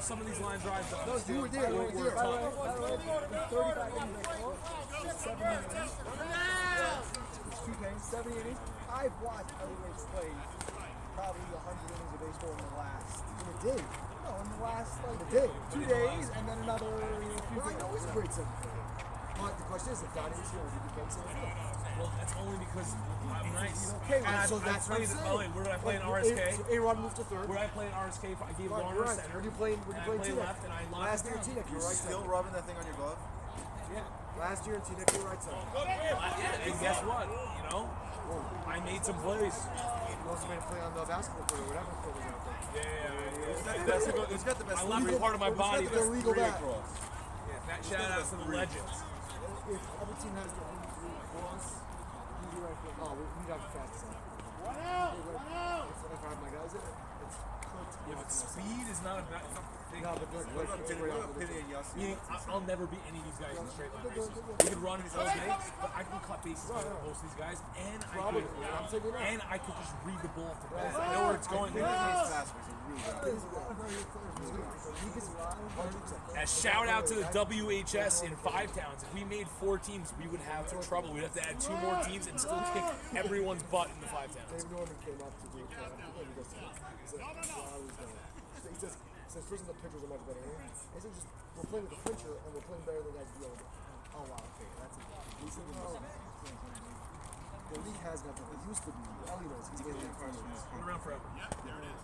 Some of these line drives.
No, you were there. You were there. 35 innings. 7 innings. It's 2 games, 7 innings. I've watched Elway's play probably 100 innings of baseball in the last. In a day. No, in the last like a day. 2 days, and then another few days. I know he's a great center fielder. But the question is, if Donnie was here, would he be playing center field?
Well, that's only because I'm nice.
Okay,
and
so that's what I'm saying.
Where did I play in RSK?
A-Rod moved to third.
Where I play in RSK, I gave
Right,
Warner
right.
center.
Where you played
left, and I locked
last year in Teaneck, you were right
Still
center.
rubbing that thing on your glove?
Yeah.
Last year in Teaneck, you were right center.
And guess what? I made some plays.
You also made a play on the basketball court or whatever court was out there.
He's got the best
I left part of my body.
He's got the illegal back.
That shout out to the legends.
If every team has their own 3 cross, you do right field. Oh, we got the fastest one.
One out.
If I have my guys in it, it's cooked.
Yeah, but speed is not a bad thing.
No, but they're
What about
great out
Penny and Yossi?
Meaning, I'll never beat any of these guys in straight line bases. We could run all day, but I can cut bases with most of these guys, and I could just read the ball to base. I know where it's going. A shout out to the WHS in 5 towns. If we made 4 teams, we would have trouble. We'd have to add 2 more teams and still kick everyone's butt in the 5 towns.
Dave Norman came up to do it. He says, first of the pitchers are much better. He said, we're playing with the pitcher and we're playing better than the guys the other. Oh, wow, okay, that's it. He said, the league has nothing. It used to be. Ellie knows. He's been
around forever.
Yep, there it is.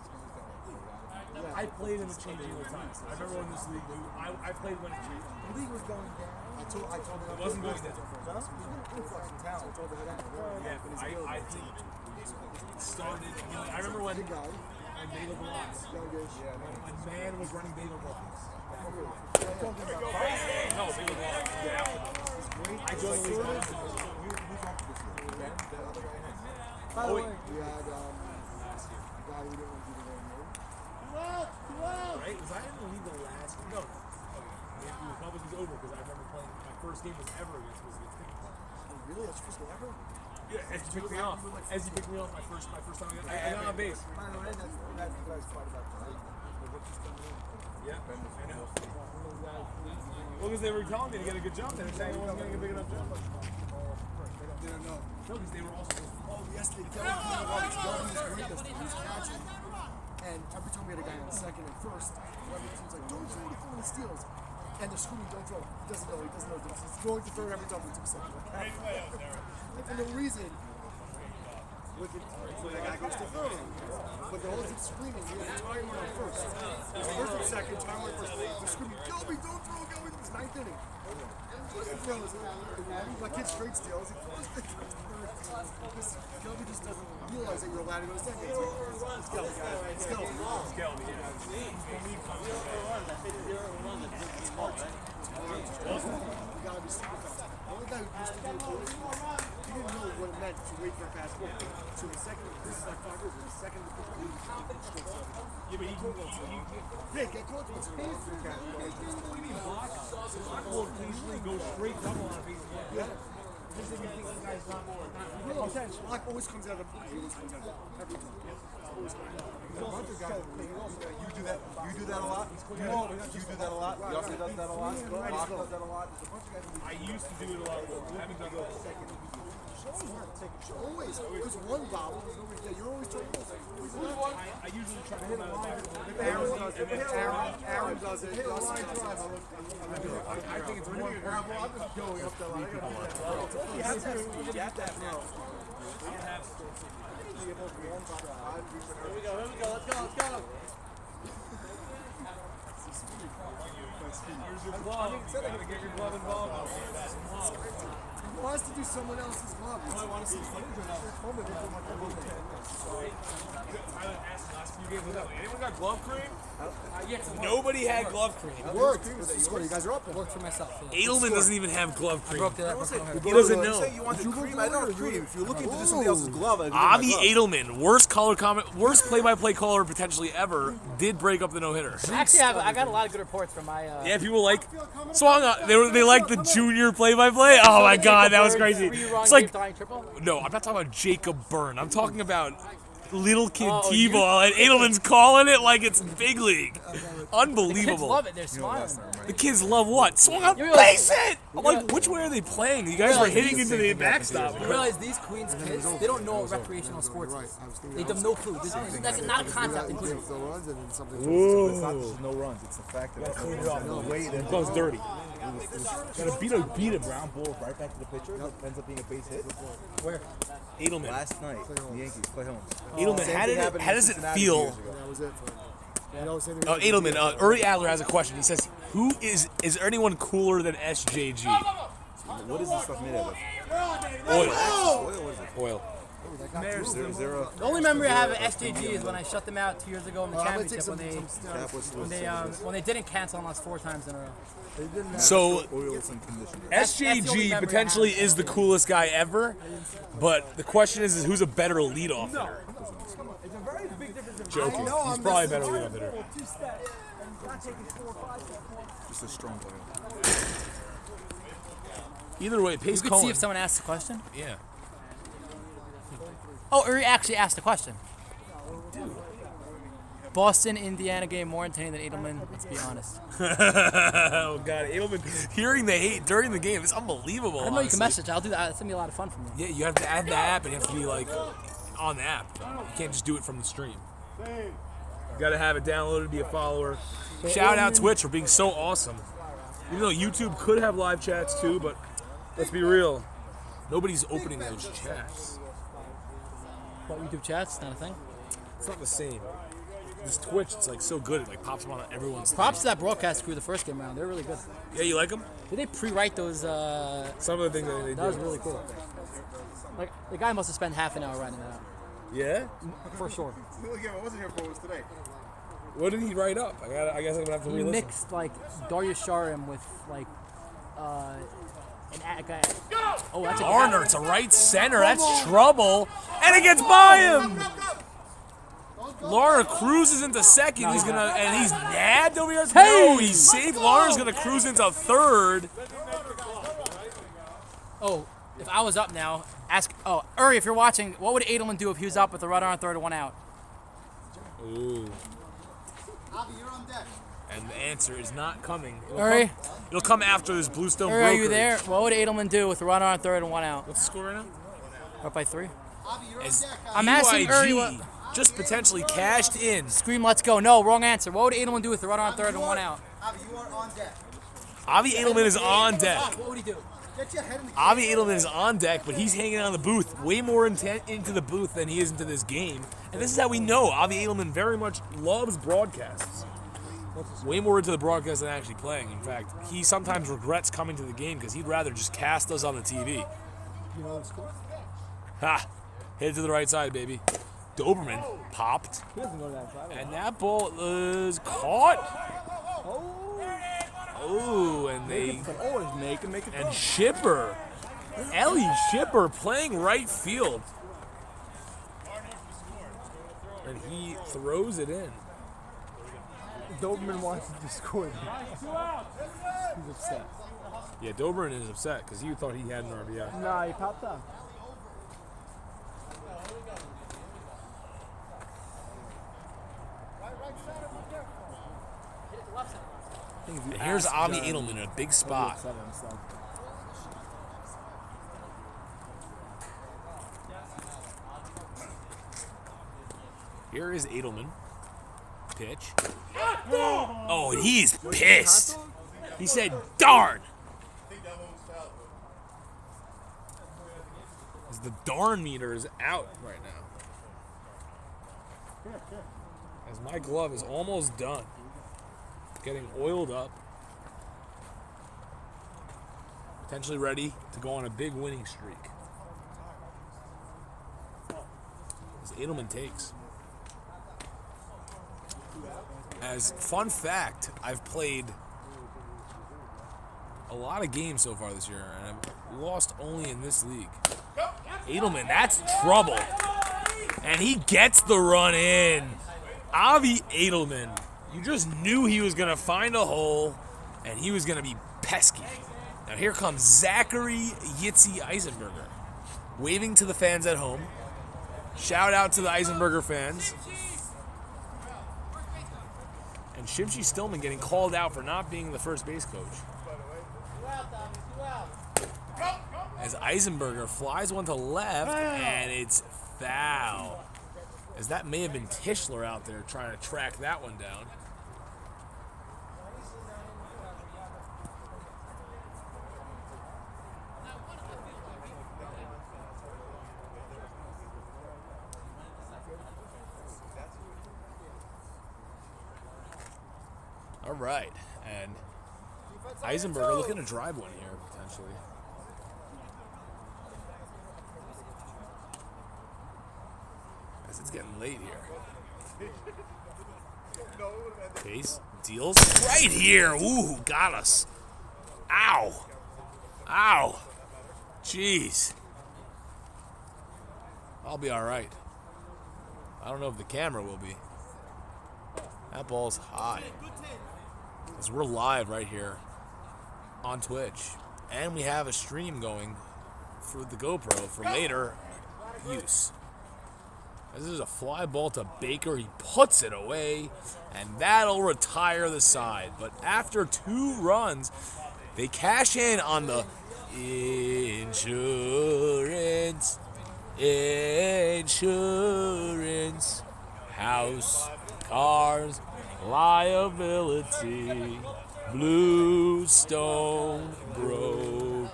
Yeah.
I played in the changing of times. I remember when this league, I played when it changed.
The league was going down. I told him
It wasn't going down.
No? He was going to influx in town. I told him that.
Yeah, I think it started. I remember when
big guy.
and bagel blocks. When man was running bagel blocks. No, bagel blocks. I joined the league.
By the way, we had a guy who didn't want to do the wrong move.
Right? Was I in the league the last? No. Okay. It was probably over because I remember playing. My first game was ever against
Really? That's your first game ever?
Yeah, as you picked me off. As you picked me off my first time I got on base.
By the way, that's the guy's part about that.
Yeah, I know. Well, because they were telling me to get a good jump, they were saying I wasn't getting a big enough jump.
They don't know.
No, because they were also.
Oh, yesterday, Kelly was great yesterday. He was catching. And every time we had a guy on second and first, every team's like, don't throw before the steals. And they're screaming, don't throw. He doesn't know. He's going to throw every time we took a second. And for no reason, look at so that guy goes to third. But the whole team's screaming, we have a timer on first. It's first and second, timer on first. They're screaming, Gilby, don't throw, Gilby. It's ninth inning. My kid straight steals. Gilby just doesn't realize that you're allowed to go to second. Let's go, guys. Let's go.
Let's go.
You gotta be super fast. The only guy who used to do it, he didn't know what it meant to wait for a fast ball. So the second, this is like 5 years, the second to push the lead,
Yeah, but he
get close to his hands for the cat.
What do you mean block? So block will occasionally go straight double on a base ball.
Yeah.
Just if you think the guy's not
Block always comes out of the he always comes out of every time. Always comes out.
You do that a lot? You do that a lot? Yossi does that a lot? Bach does that a lot?
I used to do it a lot. I haven't done it.
Always. Because one bobble, you're always trying to
I usually try to hit out of that.
Aaron does it.
I think it's more important.
I'm just going up that line. You have to have now.
Here we go, let's go.
Here's your glove. You gotta get your glove involved.
He wants to do someone else's glove.
I want to see footage anyone got glove cream?
Nobody had glove cream.
It worked. You guys are up there.
Worked for myself.
Edelman doesn't even have glove cream.
He
doesn't know.
You wanted cream? I don't have cream. If you're looking to do somebody else's glove,
Avi Edelman, worst play-by-play caller potentially ever, did break up the no-hitter.
Actually, I got a lot of good reports from my.
Yeah, people like swung up. They like the junior play-by-play. Oh my God, that was crazy. It's like no, I'm not talking about Jacob Byrne. I'm talking about little kid T-ball, and Edelman's calling it like it's big league. Unbelievable.
The kids love it. They're smiling.
The kids love what? Swung up, base it. I'm like, which way are they playing? You guys were hitting into the backstop.
You realize these Queens kids, they don't know what recreational sports is. They have no clue. This is not a concept in Queens.
It's not just no runs. It's the fact that the way that
Goes dirty.
Gotta beat a ground ball right back to the pitcher. That ends up being a base hit.
Where?
Edelman.
Last night, the Yankees, Clay Holmes.
Edelman, how does it feel?
That was it.
Oh, Edelman, Uri Adler has a question. He says, is there anyone cooler than SJG?
What is this stuff made out of?
Oil.
The only memory I have of SJG is when I shut them out 2 years ago in the championship when they didn't cancel on us 4 times in a row.
So,
Oils and conditioners.
SJG potentially is the coolest guy ever, but the question is who's a better leadoff hitter?
It's a very big difference.
Joking. He's probably a better leadoff hitter.
Just a strong player.
Either way, Pace
You could
Cohen.
see if someone asked a question.
Yeah.
Oh, Uri actually asked a question. Boston, Indiana game more entertaining than Edelman. Let's be honest.
Oh God, Edelman hearing the hate during the game is unbelievable.
I know you can message. I'll do that. It's gonna be a lot of fun for me.
Yeah, you have to add the app, and you have to be like on the app. You can't just do it from the stream. You gotta have it downloaded, be a follower. Shout out Twitch for being so awesome. Even though YouTube could have live chats too, but let's be real, nobody's opening those chats.
What, YouTube chats? Not a thing.
It's not the same. This Twitch, it's like so good. It like pops up on everyone's.
Props to that broadcast crew the first game round. They're really good.
Yeah, you like them?
Did they pre-write those?
Some of the things that they
That
do.
was really cool. Like the guy must have spent half an hour writing that out.
Yeah?
For sure.
The only game I wasn't here for was today.
What did he write up? I guess I'm gonna have to
He
re-listen.
mixed like Darius Sharim with like an guy. Oh, that's a
Garner to right center. That's trouble, and it gets by him. Larner cruises into second. He's gonna, and he's nabbed over here. No, he's safe. Larner's gonna cruise into third.
Oh, if I was up now, ask. Oh, Uri, if you're watching, what would Edelman do if he was up with a runner on third and one out?
Ooh.
Avi, you're on deck.
And the answer is not coming.
Uri?
It'll come after this Bluestone
Uri,
brokerage.
are you there? What would Edelman do with a runner on third and one out?
What's the score right now?
Up by 3.
Avi, you're
As
on deck.
I'm asking Uri
EYG just potentially cashed in.
Scream, let's go. No, wrong answer. What would Edelman do with a runner on third and one out?
Avi, you are on deck.
Avi Edelman is on deck.
What would he do?
Get your head in the
Avi Edelman is on deck, but he's hanging out in the booth, way more into the booth than he is into this game. And this is how we know Avi Edelman very much loves broadcasts. Way more into the broadcast than actually playing. In fact, he sometimes regrets coming to the game because he'd rather just cast us on the TV.
You know what's cool?
Ha! Hit it to the right side, baby. Doberman popped.
He doesn't go to that side.
And that ball is caught. Oh, and they...
Always make it
And Shipper. Ellie Shipper playing right field. And he throws it in.
Doberman wants to score. He's upset.
Yeah, Doberman is upset because he thought he had an RBI.
Nah, he popped up.
And here's Avi Edelman in a big spot. Here is Edelman. Pitch. Oh, and he's pissed. He said, darn. The darn meter is out right now. As my glove is almost done. Getting oiled up. Potentially ready to go on a big winning streak. As Edelman takes. As fun fact, I've played a lot of games so far this year, and I've lost only in this league. Edelman, that's trouble. And he gets the run in. Avi Edelman, you just knew he was going to find a hole, and he was going to be pesky. Now here comes Zachary Yitzy Eisenberger, waving to the fans at home. Shout out to the Eisenberger fans. And Shimshi Stillman getting called out for not being the first base coach. As Eisenberger flies one to left, and it's foul. As that may have been Tischler out there trying to track that one down. All right, and Eisenberger looking to drive one here, potentially. As it's getting late here. Case deals right here. Ooh, got us. Ow. Ow. Jeez. I'll be all right. I don't know if the camera will be. That ball's high. Because we're live right here on Twitch. And we have a stream going for the GoPro for later use. This is a fly ball to Baker. He puts it away, and that'll retire the side. But after 2 runs, they cash in on the insurance, house, cars, liability, Bluestone Brokerage,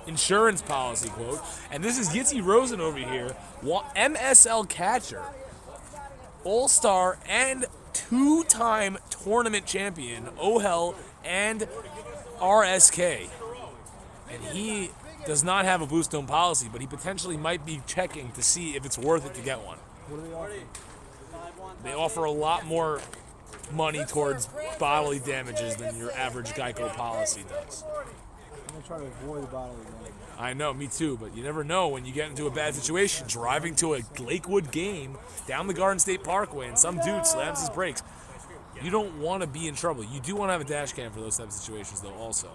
insurance policy quote. And this is Yitzy Rosen over here, MSL catcher, all-star and 2-time tournament champion, OHEL and RSK. And he does not have a boost dome policy, but he potentially might be checking to see if it's worth it to get one.
What do they offer?
They offer a lot more money towards bodily damages than your average Geico policy does.
I'm going to try to avoid the bodily damage.
I know, me too, but you never know when you get into a bad situation. Driving to a Lakewood game down the Garden State Parkway and some dude slams his brakes. You don't want to be in trouble. You do want to have a dash cam for those types of situations, though, also.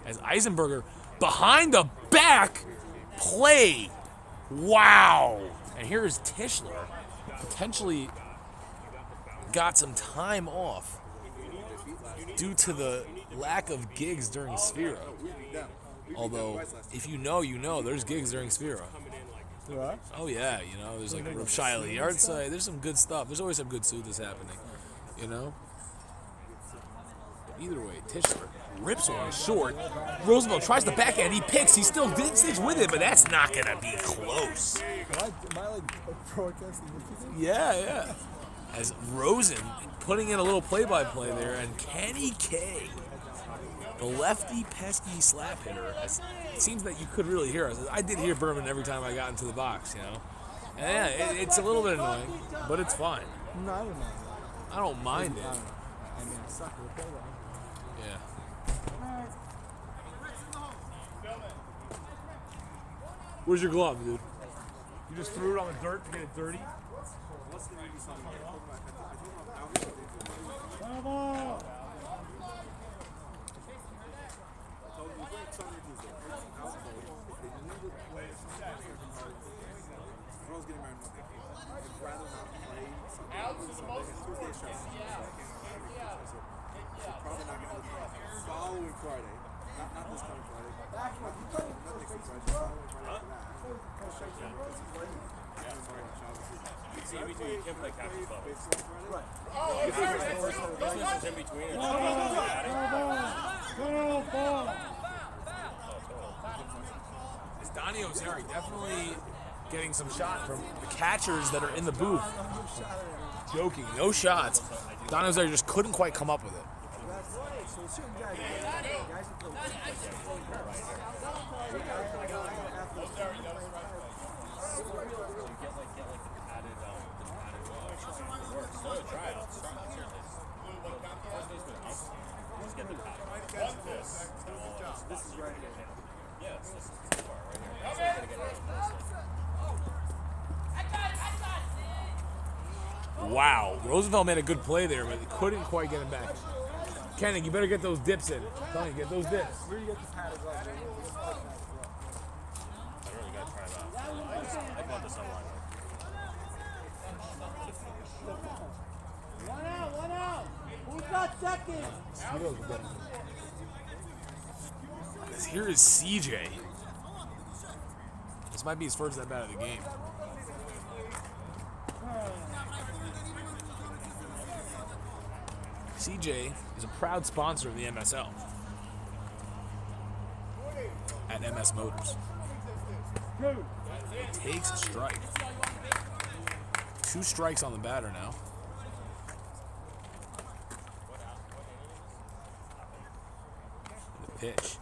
As Eisenberger, behind the back play. Wow. And here's Tischler, potentially got some time off due to the lack of gigs during Sphera. Although, if you know, you know, there's gigs during Sphera.
Right.
Oh yeah, you know, there's like Rav Shiley, yard side. There's some good stuff. There's always some good sudas happening, you know. But either way, Tischler rips one short. Roosevelt tries the backhand. He picks. He still stays with it, but that's not gonna be close.
Am I like broadcasting this?
Yeah. As Rosen putting in a little play-by-play there, and Kenny K, the lefty pesky slap hitter. It seems that you could really hear us. I did hear Berman every time I got into the box, you know. And yeah, it's a little bit annoying, but it's fine.
No, I don't mind that.
I don't mind it.
I mean, I suck with play though.
Yeah. Where's your glove, dude? You just threw it on the dirt to get it dirty?
Following Friday, not this coming Friday, not next Friday,
See, in between, you can't play captain ball.
Right.
Business in between.
It's Donnie Ozeri definitely getting some shot from the catchers that are in the booth. Joking, no shots. Donnie Ozeri just couldn't quite come up with it. Wow, Roosevelt made a good play there, but he couldn't quite get him back. Kenny, you better get those dips in. Tony, get those dips.
Where do you get the padded up?
I really gotta try that. I bought this online.
One out. Who's got second?
Here is CJ. This might be his first at bat of the game. CJ is a proud sponsor of the MSL at MS Motors. He takes a strike. 2 strikes on the batter now. The pitch.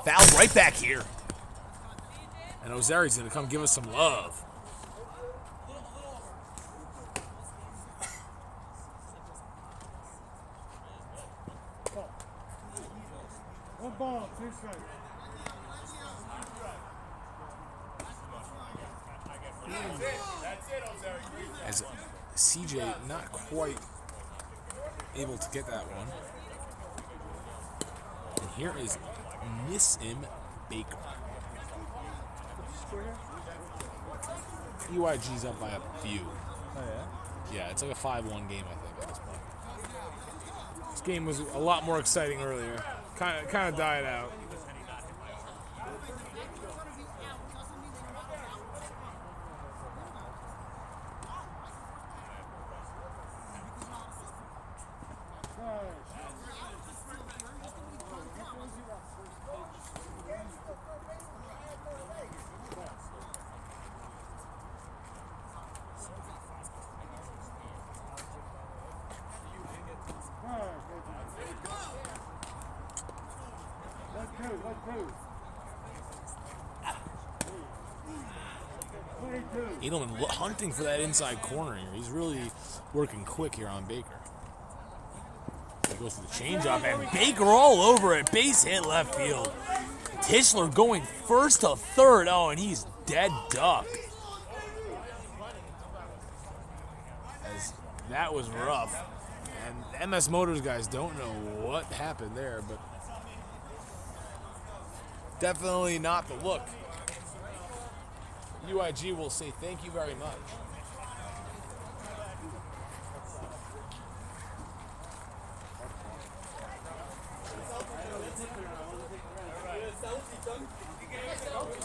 Foul right back here. And Ozeri's going to come give us some love.
One ball, 2 strikes.
As CJ not quite able to get that one. And here is Nissim Baker. EYG's up by a few.
Oh, yeah?
Yeah, it's like a 5-1 game, I think, at this point. This game was a lot more exciting earlier. Kind of died out. Edelman hunting for that inside corner here. He's really working quick here on Baker. He goes to the changeup, and Baker all over it. Base hit left field. Tischler going first to third. Oh, and he's dead duck. As that was rough. And MS Motors guys don't know what happened there, but definitely not the look. UIG will say thank you very much.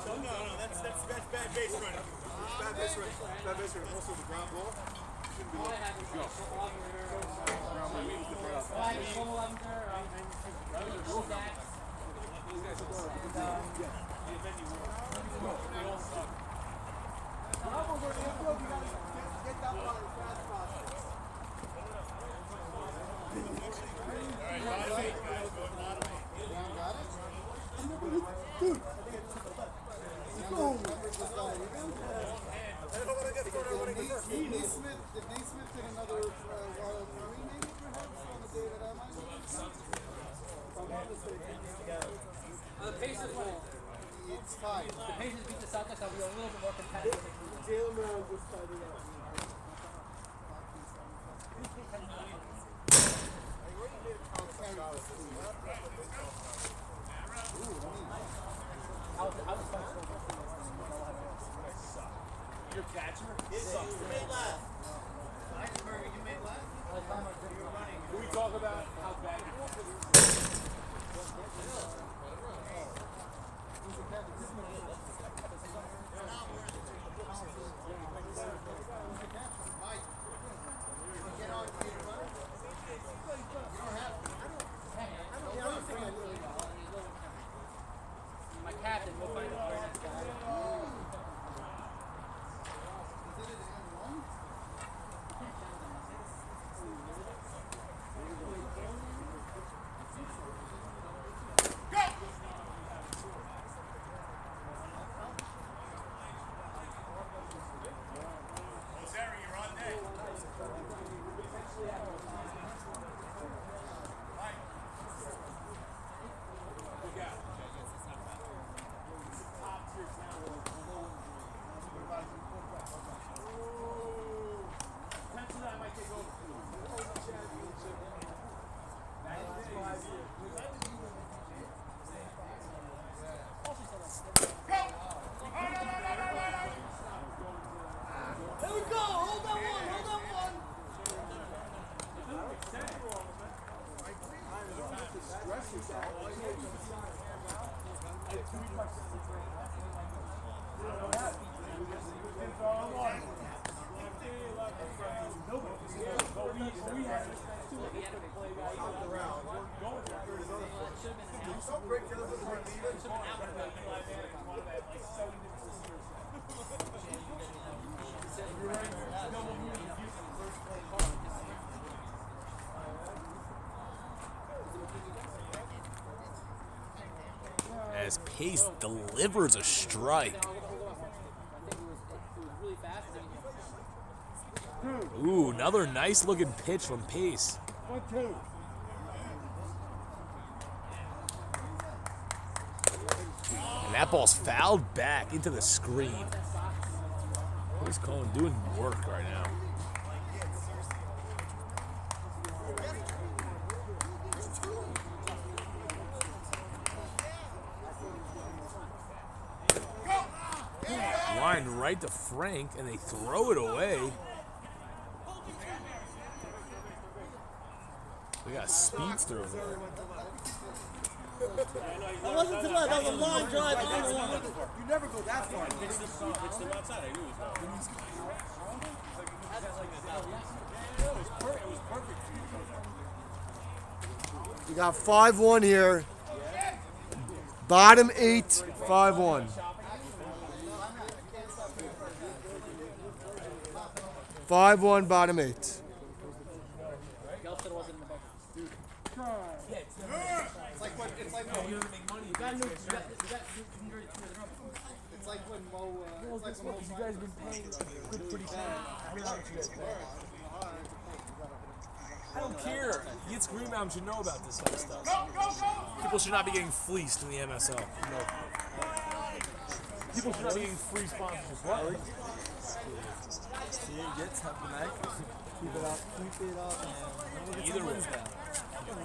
No, that's bad base running. Bad base running. Bad base running. Also the ground ball. Shouldn't be go.
Did Naismith get another wild three maybe perhaps on the day that I might?
The Pacers will.
It's fine.
The Pacers beat the Celtics. I'll be a little bit more competitive.
Jalen Brown just tied it up.
Your catcher?
You made last.
Can we talk about how bad it
My captain will find the very next guy.
As Pace delivers a strike. Ooh, another nice looking pitch from Pace.
1-2.
And that ball's fouled back into the screen. Pace Cohen doing work right now. Line right to Frank, and they throw it away. We got a speedster over there.
That wasn't to that. That was a long drive.
You never go that far.
It's the outside. I knew it was It was perfect.
We got 5-1 here. Bottom 8, 5-1. 5-1, bottom 8.
It's like when
you have to make money.
it's like when Mo. It's like when Mo.
You guys have been paying pretty bad.
I don't care. Yitzhak Greenbaum should know about this kind of stuff. People should not be getting fleeced in the MSL. No. People should not be getting free sponsorships. What?
See, it gets up the neck. Keep it up, man.
Either way.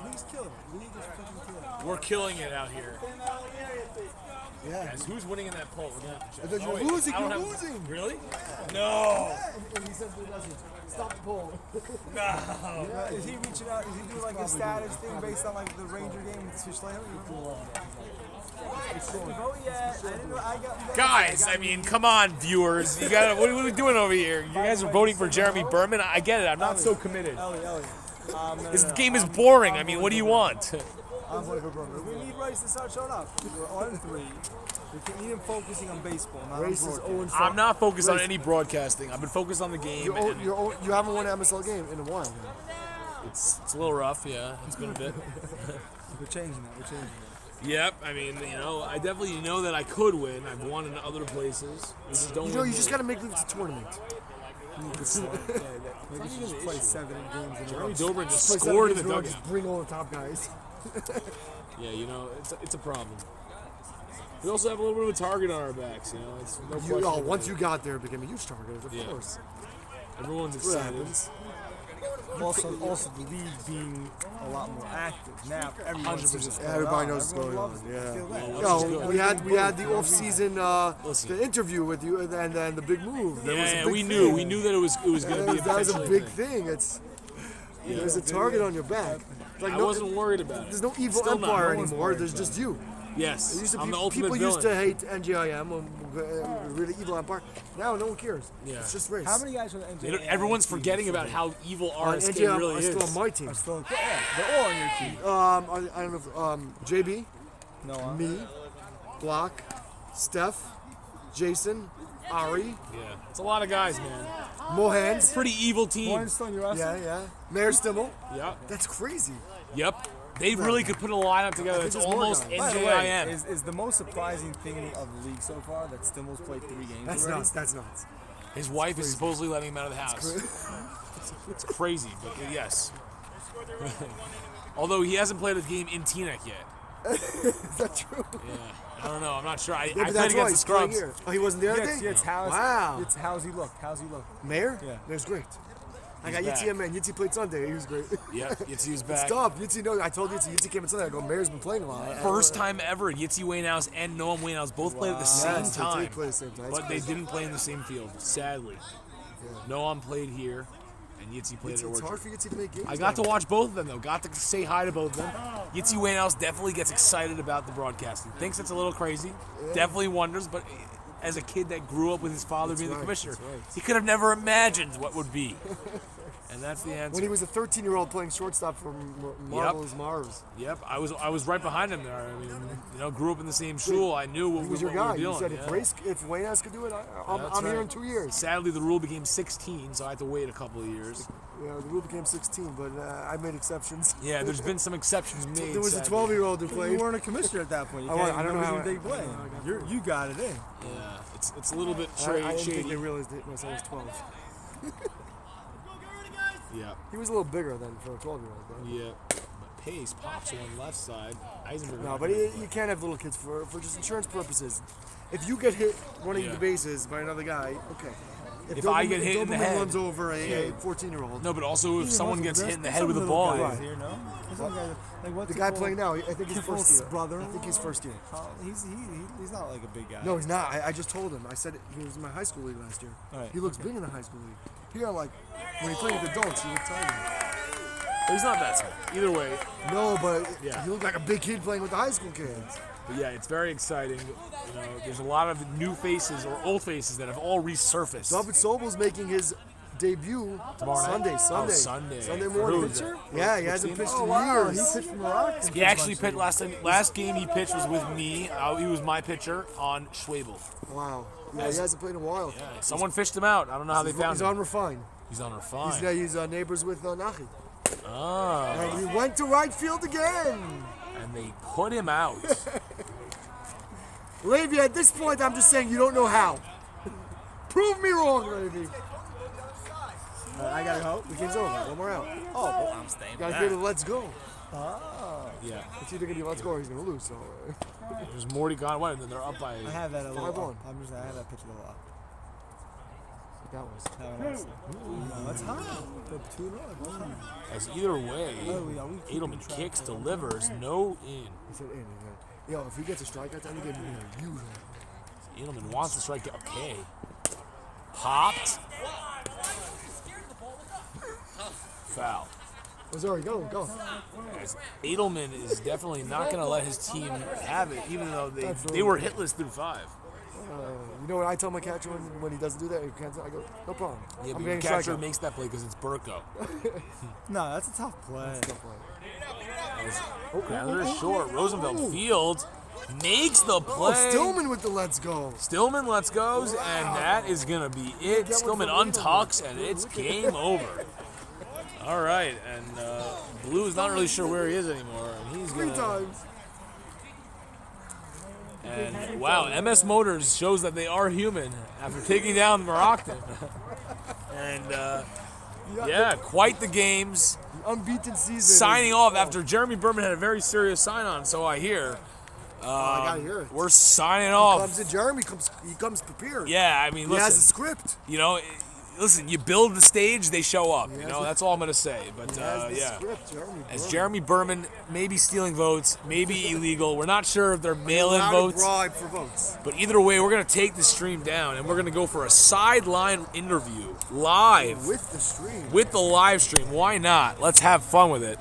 League's killing it. League is fucking killing it.
We're killing it out here.
Yeah.
Guys, who's winning in that poll? We're gonna have to check.
I thought you were
wait,
losing.
I don't
You're
have-
losing.
Really? No.
And he says he doesn't. Stop the poll.
No.
Yeah, is he reaching out? Is he doing like a status thing based on like the Ranger game with Switch Lamb? Oh yeah, I didn't know. I got
Guys, I mean, come on, viewers. You got what are we doing over here? You guys are voting for Jeremy Berman. I get it. I'm not so committed.
Ellie.
This game is boring. I mean, what do you want?
I'm voting for Berman. We need Rice to start showing up. We're on 3. We need him focusing on baseball, not
Race
on
is
broadcast.
0-5.
I'm not focused on any broadcasting. I've been focused on the game.
You
and
haven't won an MSL game in a while.
it's a little rough, yeah. It's been a bit.
We're changing that. We're changing that.
Yep. I mean, I definitely know that I could win. I've won in other places. We just don't.
You just got to make it to the tournament.
Maybe just play 7 games in a row.
Jeremy Dobrin just
Play
scored in the
7 games in a row,
dugout.
Just bring all the top guys.
Yeah, it's a problem. We also have a little bit of a target on our backs, It's no question.
Once you got there, it became a huge target, of course.
Everyone's
What
excited.
happens?
Also, the league being a lot more active now. Everyone's
100%.
Everybody knows what's going on.
Loves it.
Yeah.
Feel that.
Well,
We had the off-season the interview with you, and then the big move. That was a
Yeah,
big
we
thing.
knew. We knew that it was going to be.
That was a
potentially
big thing. There's a target on your back. Like
I wasn't worried about it.
There's no evil
Still not.
empire
No one's
anymore. There's just you.
Yes, I'm the ultimate
people
villain.
used to hate NGIM, really evil empire. Now no one cares.
Yeah.
It's just race.
How many guys from the NBA?
Everyone's forgetting about how evil RSK
NGIM
really
are
is.
still on my team.
They're all on your team.
I don't know if JB,
No,
me, Block, Steph, Jason, Ari,
Yeah, it's a lot of guys, man.
Mohans.
Pretty evil team.
One still in your roster?
Yeah. Mayor Stimmel.
Yep.
That's crazy.
Yep. They really could put a lineup together. It's
there's more
almost
guys.
By the way,
NJIM.
is the most surprising thing of the league so far that Stimmel's played 3 games
That's
already?
nuts. That's nuts.
His wife is supposedly letting him out of the house. It's crazy, but yes. Although he hasn't played a game in Teaneck yet.
Is that true?
Yeah. I don't know. I'm not sure. I
Yeah,
played
but that's
against
right.
the
He's playing
Scrubs.
here. Oh, he wasn't there that day?
Yes, how's,
Wow.
how's he look? How's he look?
Mayor?
Yeah.
Mayor's great. I got
back.
Yitzi and man. Yitzi played Sunday. He was great.
Yeah, Yitzi was
It's
back.
tough. Yitzi knows. I told Yitzi came on Sunday. I go, Mayor's been playing a lot.
First time ever, Yitzi Wainhouse and Noam Wainhouse both played at the same
Yes, they did
time.
play at the same time.
But they didn't play in the same field, sadly. Noam played here, and Yitzi played
It's
at Orchard.
hard for Yitzi to make games.
I got to watch both of them, though. Got to say hi to both of them. Yitzi Wainhouse definitely gets excited about the broadcasting. Thinks it's a little crazy. Definitely wonders, but as a kid that grew up with his father being the commissioner, he could have never imagined what would be. And that's the answer.
When he was a 13-year-old playing shortstop for Marvelous Mars.
Yep, I was right behind him there. I mean, grew up in the same shul. I knew what
He
we
was your
were
guy.
doing.
You said
yeah.
if Waynehouse could do it, I'm
That's
here
right.
in 2 years.
Sadly, the rule became 16, so I had to wait a couple of years.
Yeah, the rule became 16, but I made exceptions.
Yeah, there's been some exceptions made.
There was a
sadly.
12-year-old who played.
You weren't a commissioner at that point. You
I don't know how.
big play. You got it in.
Yeah, it's a little bit
I didn't think
shady.
they realized it when I was 12.
Yeah.
He was a little bigger than for a 12-year-old. Though.
Yeah. But Pace pops on the left side. Eisenberg.
No, but you can't have little kids for just insurance purposes. If you get hit running
Yeah.
the bases by another guy, okay.
If I get hit in the
Doberman
head,
runs over a 14-year-old.
No, but also if
Even
someone
most
gets
of
hit in the
there's
head with a
some
ball.
little guys here, no? There's some guys, like, what's
The
he
guy
called?
playing now, I think he's
Kiffle's
first year.
brother?
I think he's first year.
He's not like a big guy.
No, he's not. I just told him. I said he was in my high school league last year.
Right,
He looks big in the high school league. Here, like, when he played with adults, he looked tiny.
But he's not that small. Either way.
No, but
Yeah.
he looked like a big kid playing with the high school kids.
But yeah, it's very exciting. There's a lot of new faces or old faces that have all resurfaced.
David Sobel's making his debut
Tomorrow night?
Sunday.
Sunday.
Sunday
For
morning.
who is it?
Yeah, he hasn't
team?
pitched
Oh,
in
wow.
years.
He pitched for Morocco.
He actually pitched last time. Last game he pitched was with me. He was my pitcher on Schwabel.
Wow. Yeah, he hasn't played in a while.
Yeah, someone fished him out. I don't know how they found
He's
him.
on Refine.
He's on Refine.
He's neighbors with Nachi.
Oh.
And he went to right field again.
And they put him out.
Levy, at this point, I'm just saying you don't know how. Prove me wrong, Levy. I gotta go. The game's over. One more out. Oh, well,
I'm staying
gotta
back.
give it a let's go. Ah.
Yeah.
It's either gonna be let's go or he's gonna lose. So.
There's Morty gone. What? And then they're up by.
I have that a little
5-1.
up. I have that picture a little up.
That was.
No, that's high. 2-0.
As either way,
we keep
Edelman
track
kicks,
of-
delivers, no in.
He said in. Yo, if he gets a strikeout, then he's gonna be huge.
Edelman wants to strike. Okay. Popped. Foul.
Missouri, go.
As Edelman is definitely not going to let his team have it, even though they were hitless through 5.
You know what I tell my catcher when he doesn't do that? I go, no problem.
Yeah,
I'm
but
getting
the catcher
strikeout.
makes that play because it's Burko.
No, that's a tough play.
Grounded short. Rosenfeld field makes the play.
Oh, Stillman with the let's go.
Stillman let's goes, and that is going to be it. Stillman untucks, and it's game over. All right, and Blue is not really sure where he is anymore. And he's
3
gonna,
times.
And wow, MS Motors shows that they are human after taking down MEROCKDIM. And yeah, quite the games.
Unbeaten season.
Signing off after Jeremy Berman had a very serious sign-on, so I hear.
I gotta hear it.
We're signing off.
Comes in Jeremy, he comes prepared.
Yeah, I mean,
he
listen.
has a script.
You know, listen, you build the stage, they show up. You know, that's all I'm going to say. But yeah,
Script, Jeremy
as
Berman.
Jeremy Berman may be stealing votes, maybe illegal. We're not sure if they're mail-in
Allowed to
votes.
bribe for votes.
But either way, we're going to take the stream down, and we're going to go for a sideline interview live.
With the stream.
With the live stream. Why not? Let's have fun with it.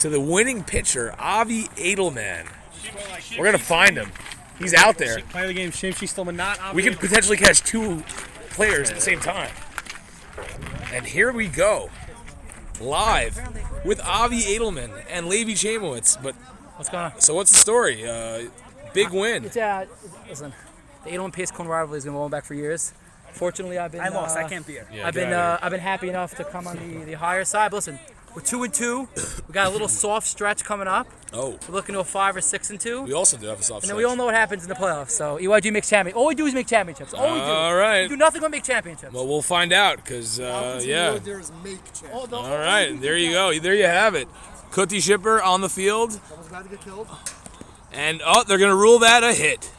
To the winning pitcher, Avi Edelman. We're going to find him. He's out there.
Play the game, Shimshy Stillman, not Avi.
We can potentially catch 2 players at the same time. And here we go. Live with Avi Edelman and Levi Chamowitz. But
what's going on?
So what's the story? Big win.
Listen, the Edelman Pace Cone rivalry has been going back for years. Fortunately, I've been.
I lost. I can't be here.
Yeah,
I've been happy enough to come on the higher side. But listen, we're 2-2. We got a little soft stretch coming up.
Oh.
We're looking to a 5 or 6-2.
We also do have a soft
And
stretch.
then we all know what happens in the playoffs. So EYG makes champions. All we do is make championships. All we do.
All right.
We do nothing but make championships.
Well, we'll find out because, yeah.
There's make champ.
All right, there you go. There you have it. Kuti Shipper on the field.
Someone's about to get killed.
And, oh, they're going to rule that a hit.